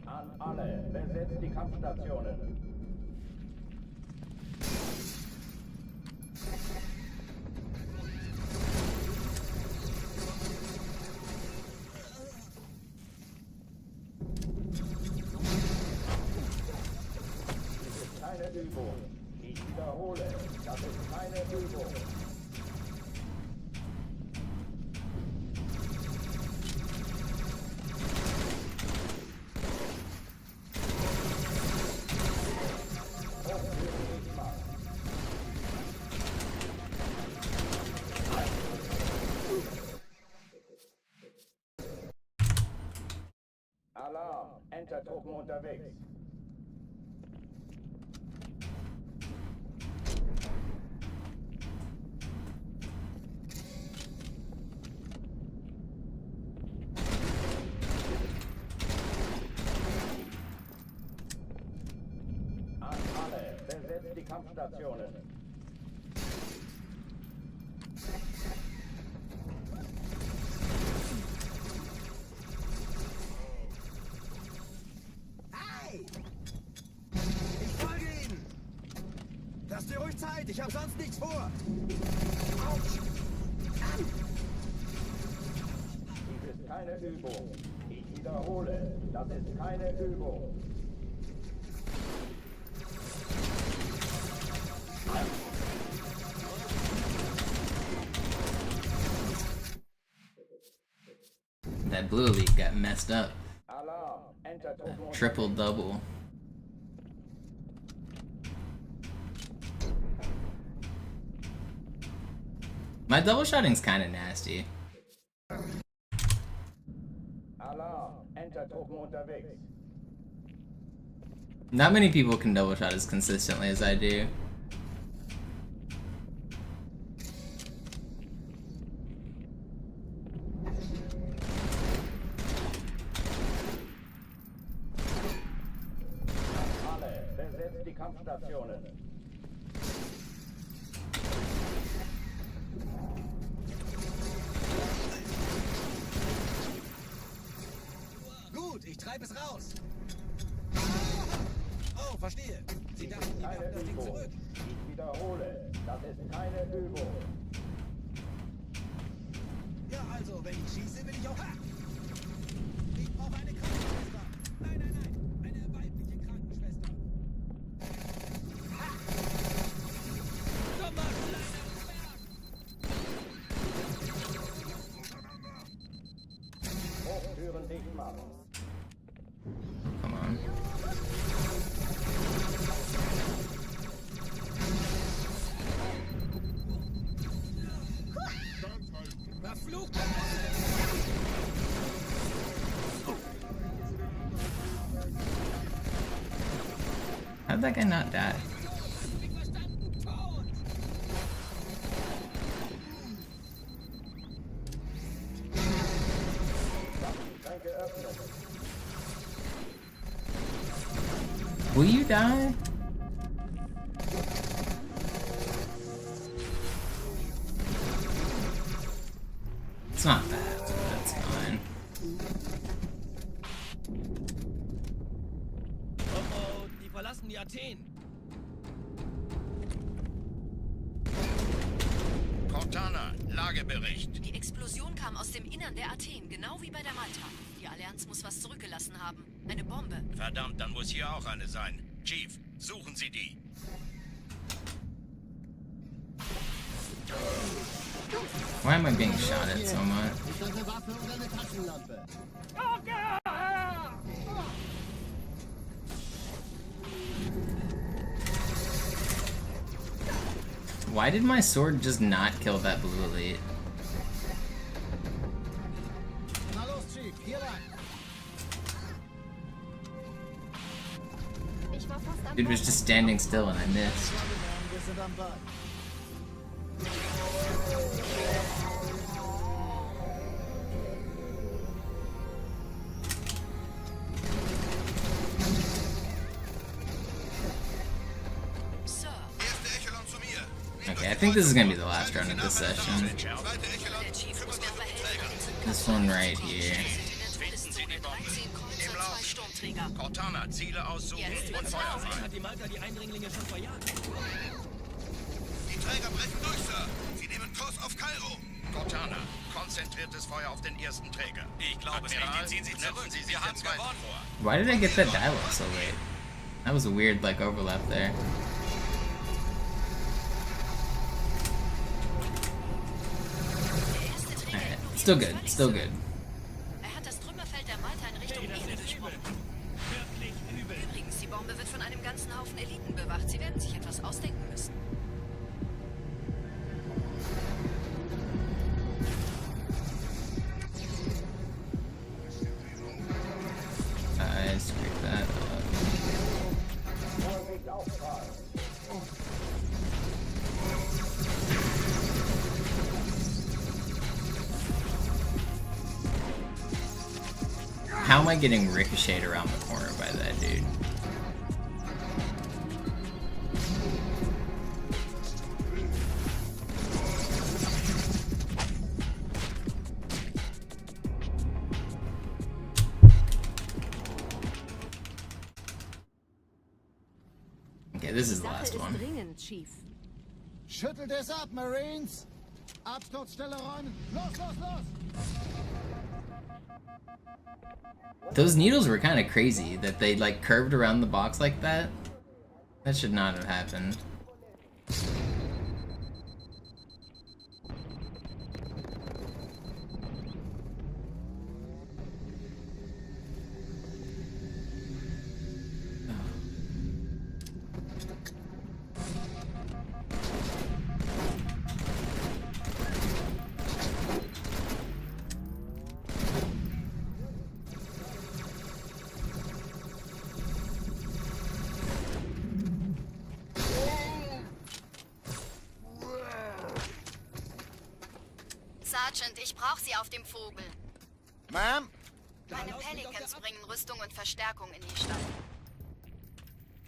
An alle, besetzt die Kampfstationen. Das ist keine Übung. Ich wiederhole, das ist keine Übung. Alarm, Enter-Truppen unterwegs. An alle, besetzt die Kampfstationen. Hey! Ich folge Ihnen! Lasst ihr ruhig Zeit, ich habe sonst nichts vor. Dies ist keine Übung. Ich wiederhole, das ist keine Übung. That blue elite got messed up. Alarm. Enter Token. Triple double. My double shotting's kind of nasty. Alarm. Enter Token unterwegs. Not many people can double shot as consistently as I do. Alle, besetzt die Kampfstationen. Gut, ich treibe es raus. Oh, verstehe. Sie dachten, die werfen das Ding zurück. Ich wiederhole, das ist keine Übung. Ja, also, wenn ich schieße, will ich auch... Ha! Ich brauche eine Krankenschwester. Nein, nein, nein. Eine weibliche Krankenschwester. Ha! Dummer kleiner Zwerg! Hochtüren dicht machen. Come on. Verfluchte How'd that guy not die? Will you die? It's not bad, but it's fine. Oh, die verlassen die Athen. Cortana, Lagebericht. Die Explosion kam aus dem Innern der Athen, genau wie bei der Malta. Die Allianz muss was zurückgelassen haben. Eine Bombe. Verdammt, dann muss hier auch eine sein. Chief, suchen Sie die. Why am I being shot at so much? Ist das eine Waffe oder eine Taschenlampe? Why did my sword just not kill that blue elite? Na los, Chief, hier lang. Ich war fast am Dude was just standing still and I missed. Wir sind am Ball. Sir, Erste Echelon zu mir. Okay, I think this is gonna be the last round of this session. Zweite Echelon der Chief muss kümmert mir sich um verhelfen. Träger. This one right here. Finden Sie die Bombe. 13 Kreuzer, 2 Sturmträger. Cortana, Ziele aussuchen Jetzt und wird's Feuer laut. frei. Hat die Malta die Eindringlinge schon verjagt? Die Träger brechen durch, Sir. Sie nehmen Kurs auf Kairo. Cortana, konzentriertes Feuer auf den ersten Träger. Ich glaube es nicht, den ziehen Sie knöpfen zurück. Sie sich Wir den haben zweiten gewonnen. vor. Why did I get that dialogue so late? That was a weird, like, overlap there. Der erste Träger Alright, ignoriert still uns good, völlig, still Sir. good. Er hat das Trümmerfeld der Malta in Richtung Erde durchbrochen. Wirklich übel. Übrigens, die Bombe wird von einem ganzen Haufen Eliten bewacht. Sie werden sich etwas ausdenken müssen. I screwed that up. Vorsicht auffahren. How am I getting ricocheted around the corner by that dude? Okay, this is the Sache last ist one. dringend, Chief. Schüttelt es ab, Marines! Absturzstelle räumen! Los, los, los! Those needles were kind of crazy that they like curved around the box like that. That should not have happened. Sergeant, ich brauche Sie auf dem Vogel. Ma'am? Meine Pelicans bringen Rüstung und Verstärkung in die Stadt.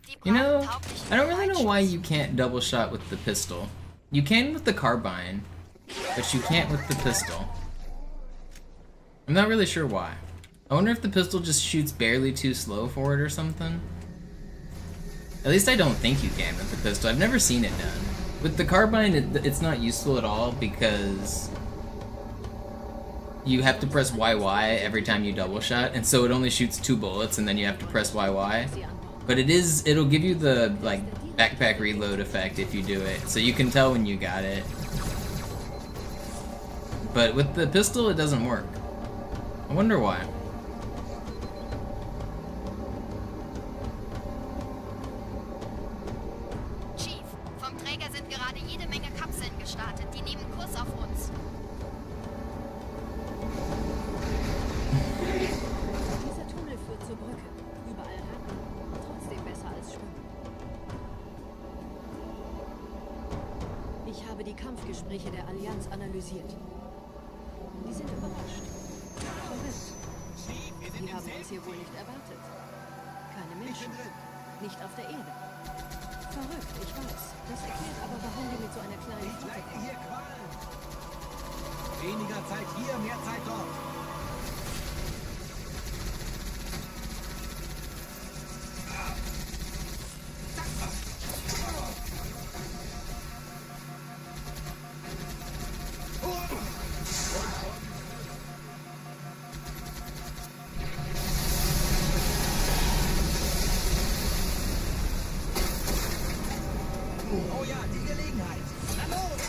Die You know, brauchen tauglichen I don't really know why Bereitschutz. you can't double shot with the pistol. You can with the carbine, but you can't with the pistol. I'm not really sure why. I wonder if the pistol just shoots barely too slow for it or something. At least I don't think you can with the pistol. I've never seen it done. With the carbine, it's not useful at all because you have to press YY every time you double shot, and so it only shoots 2 bullets, and then you have to press YY. But it'll give you the like backpack reload effect if you do it, so you can tell when you got it. But with the pistol, it doesn't work. I wonder why. Chief, vom Träger sind gerade jede Menge Kapseln gestartet. Die nehmen Kurs auf uns. Dieser Tunnel führt zur Brücke. Überall Ratten. Trotzdem besser als Schwimmen. Ich habe die Kampfgespräche der Allianz analysiert. Die sind überrascht. Verrückt. Die haben uns hier wohl nicht erwartet. Keine Menschen. Nicht auf der Erde. Verrückt, ich weiß. Das erklärt aber, warum die mit so einer kleinen Flotte kommen. Hier Qualen. Weniger Zeit hier, mehr Zeit dort. Oh ja, die Gelegenheit. Na los!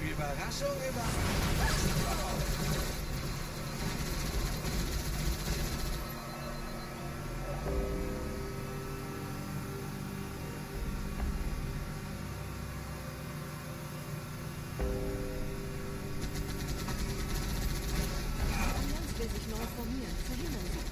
Überraschung, Überraschung. Die Allianz will sich neu formieren. Verhindern Sie es.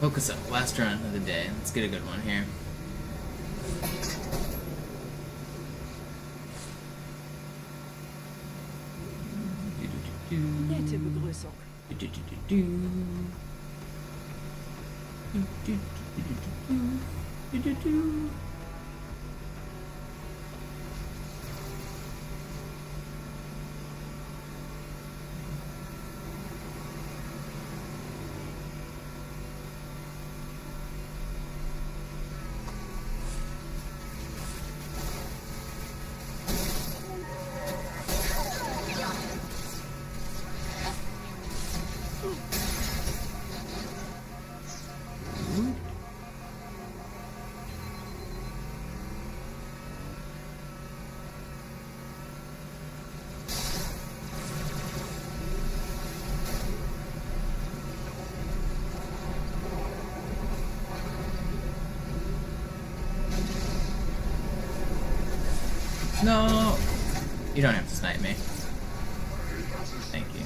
Focus up. Last run of the day. Let's get a good one here. Nette Begrüßung. No! You don't have to snipe me. Thank you.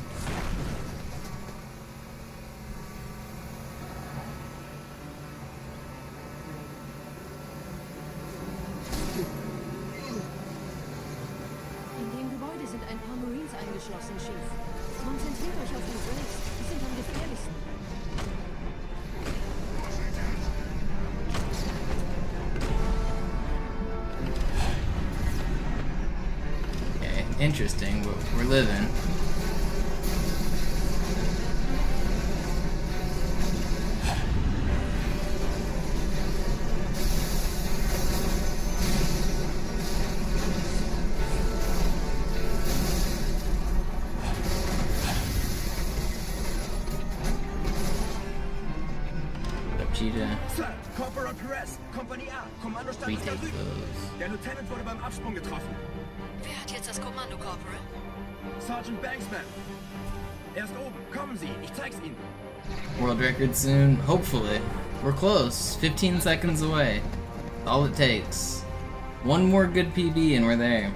In dem Gebäude sind ein paar Marines eingeschlossen, Chief. Konzentriert euch auf die Graves. Die sind am gefährlichsten. Interesting, but we're living. Sir, Corporal Perez, Kompanie A, Kommandostand ist da drüben. Der Lieutenant wurde beim Absprung getroffen. Wer hat jetzt das Kommando, Corporal? Sergeant Banksman. Er ist oben. Kommen Sie, ich zeig's Ihnen. World record soon, hopefully. We're close. 15 seconds away. All it takes. One more good PB and we're there.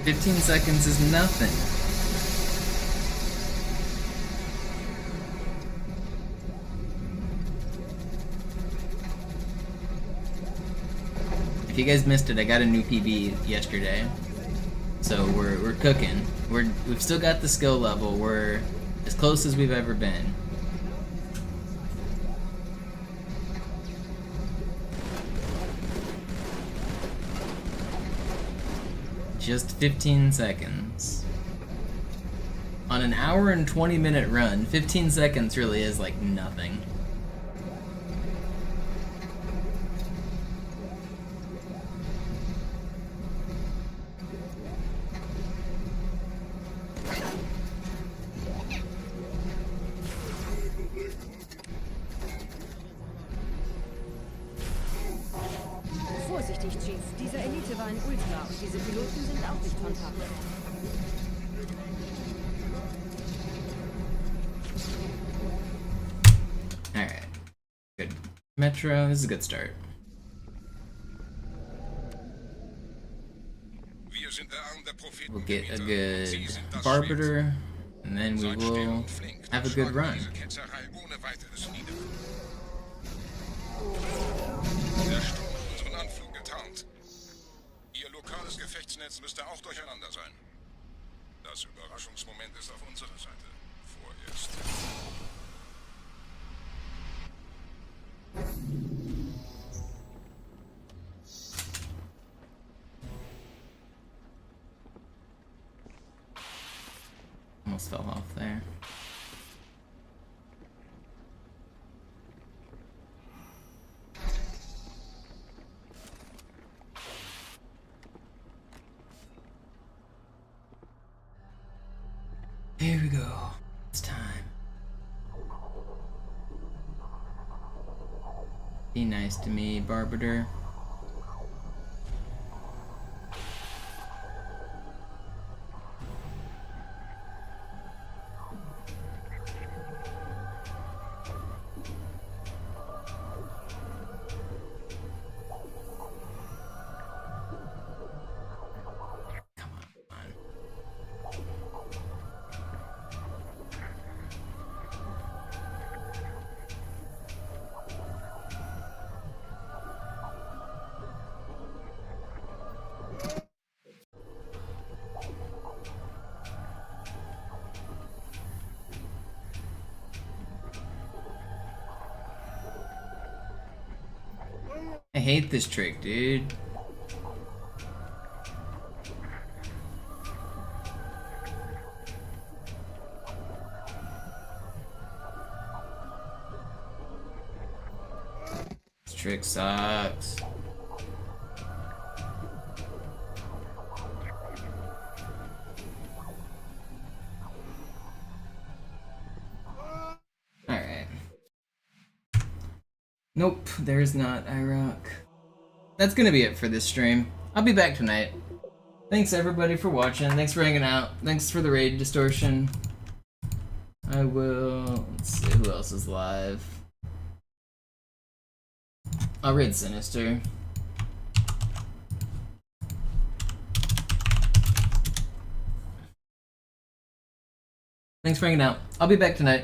"15 seconds is nothing." If you guys missed it, I got a new PB yesterday, so we're cooking. We've still got the skill level. We're as close as we've ever been. Just 15 seconds. On an hour and 20-minute run, 15 seconds really is like nothing. Vorsichtig, Chief. Diese Elite war ein Ultra und diese Piloten sind auch nicht rentabel. Alright. Good. Metro, this is a good start. We'll get a good Barbiter, and then we will have a good run. Ihr lokales Gefechtsnetz müsste auch durcheinander sein. Das Überraschungsmoment ist auf unserer Seite. Vorerst. Almost fell off there. Here we go. It's time. Be nice to me, Barbiter. I hate this trick, dude. This trick sucks. Alright. Nope, there's not IROC. That's gonna be it for this stream. I'll be back tonight. Thanks everybody for watching. Thanks for hanging out. Thanks for the raid distortion. I will... let's see who else is live. I'll raid Sinister. Thanks for hanging out. I'll be back tonight.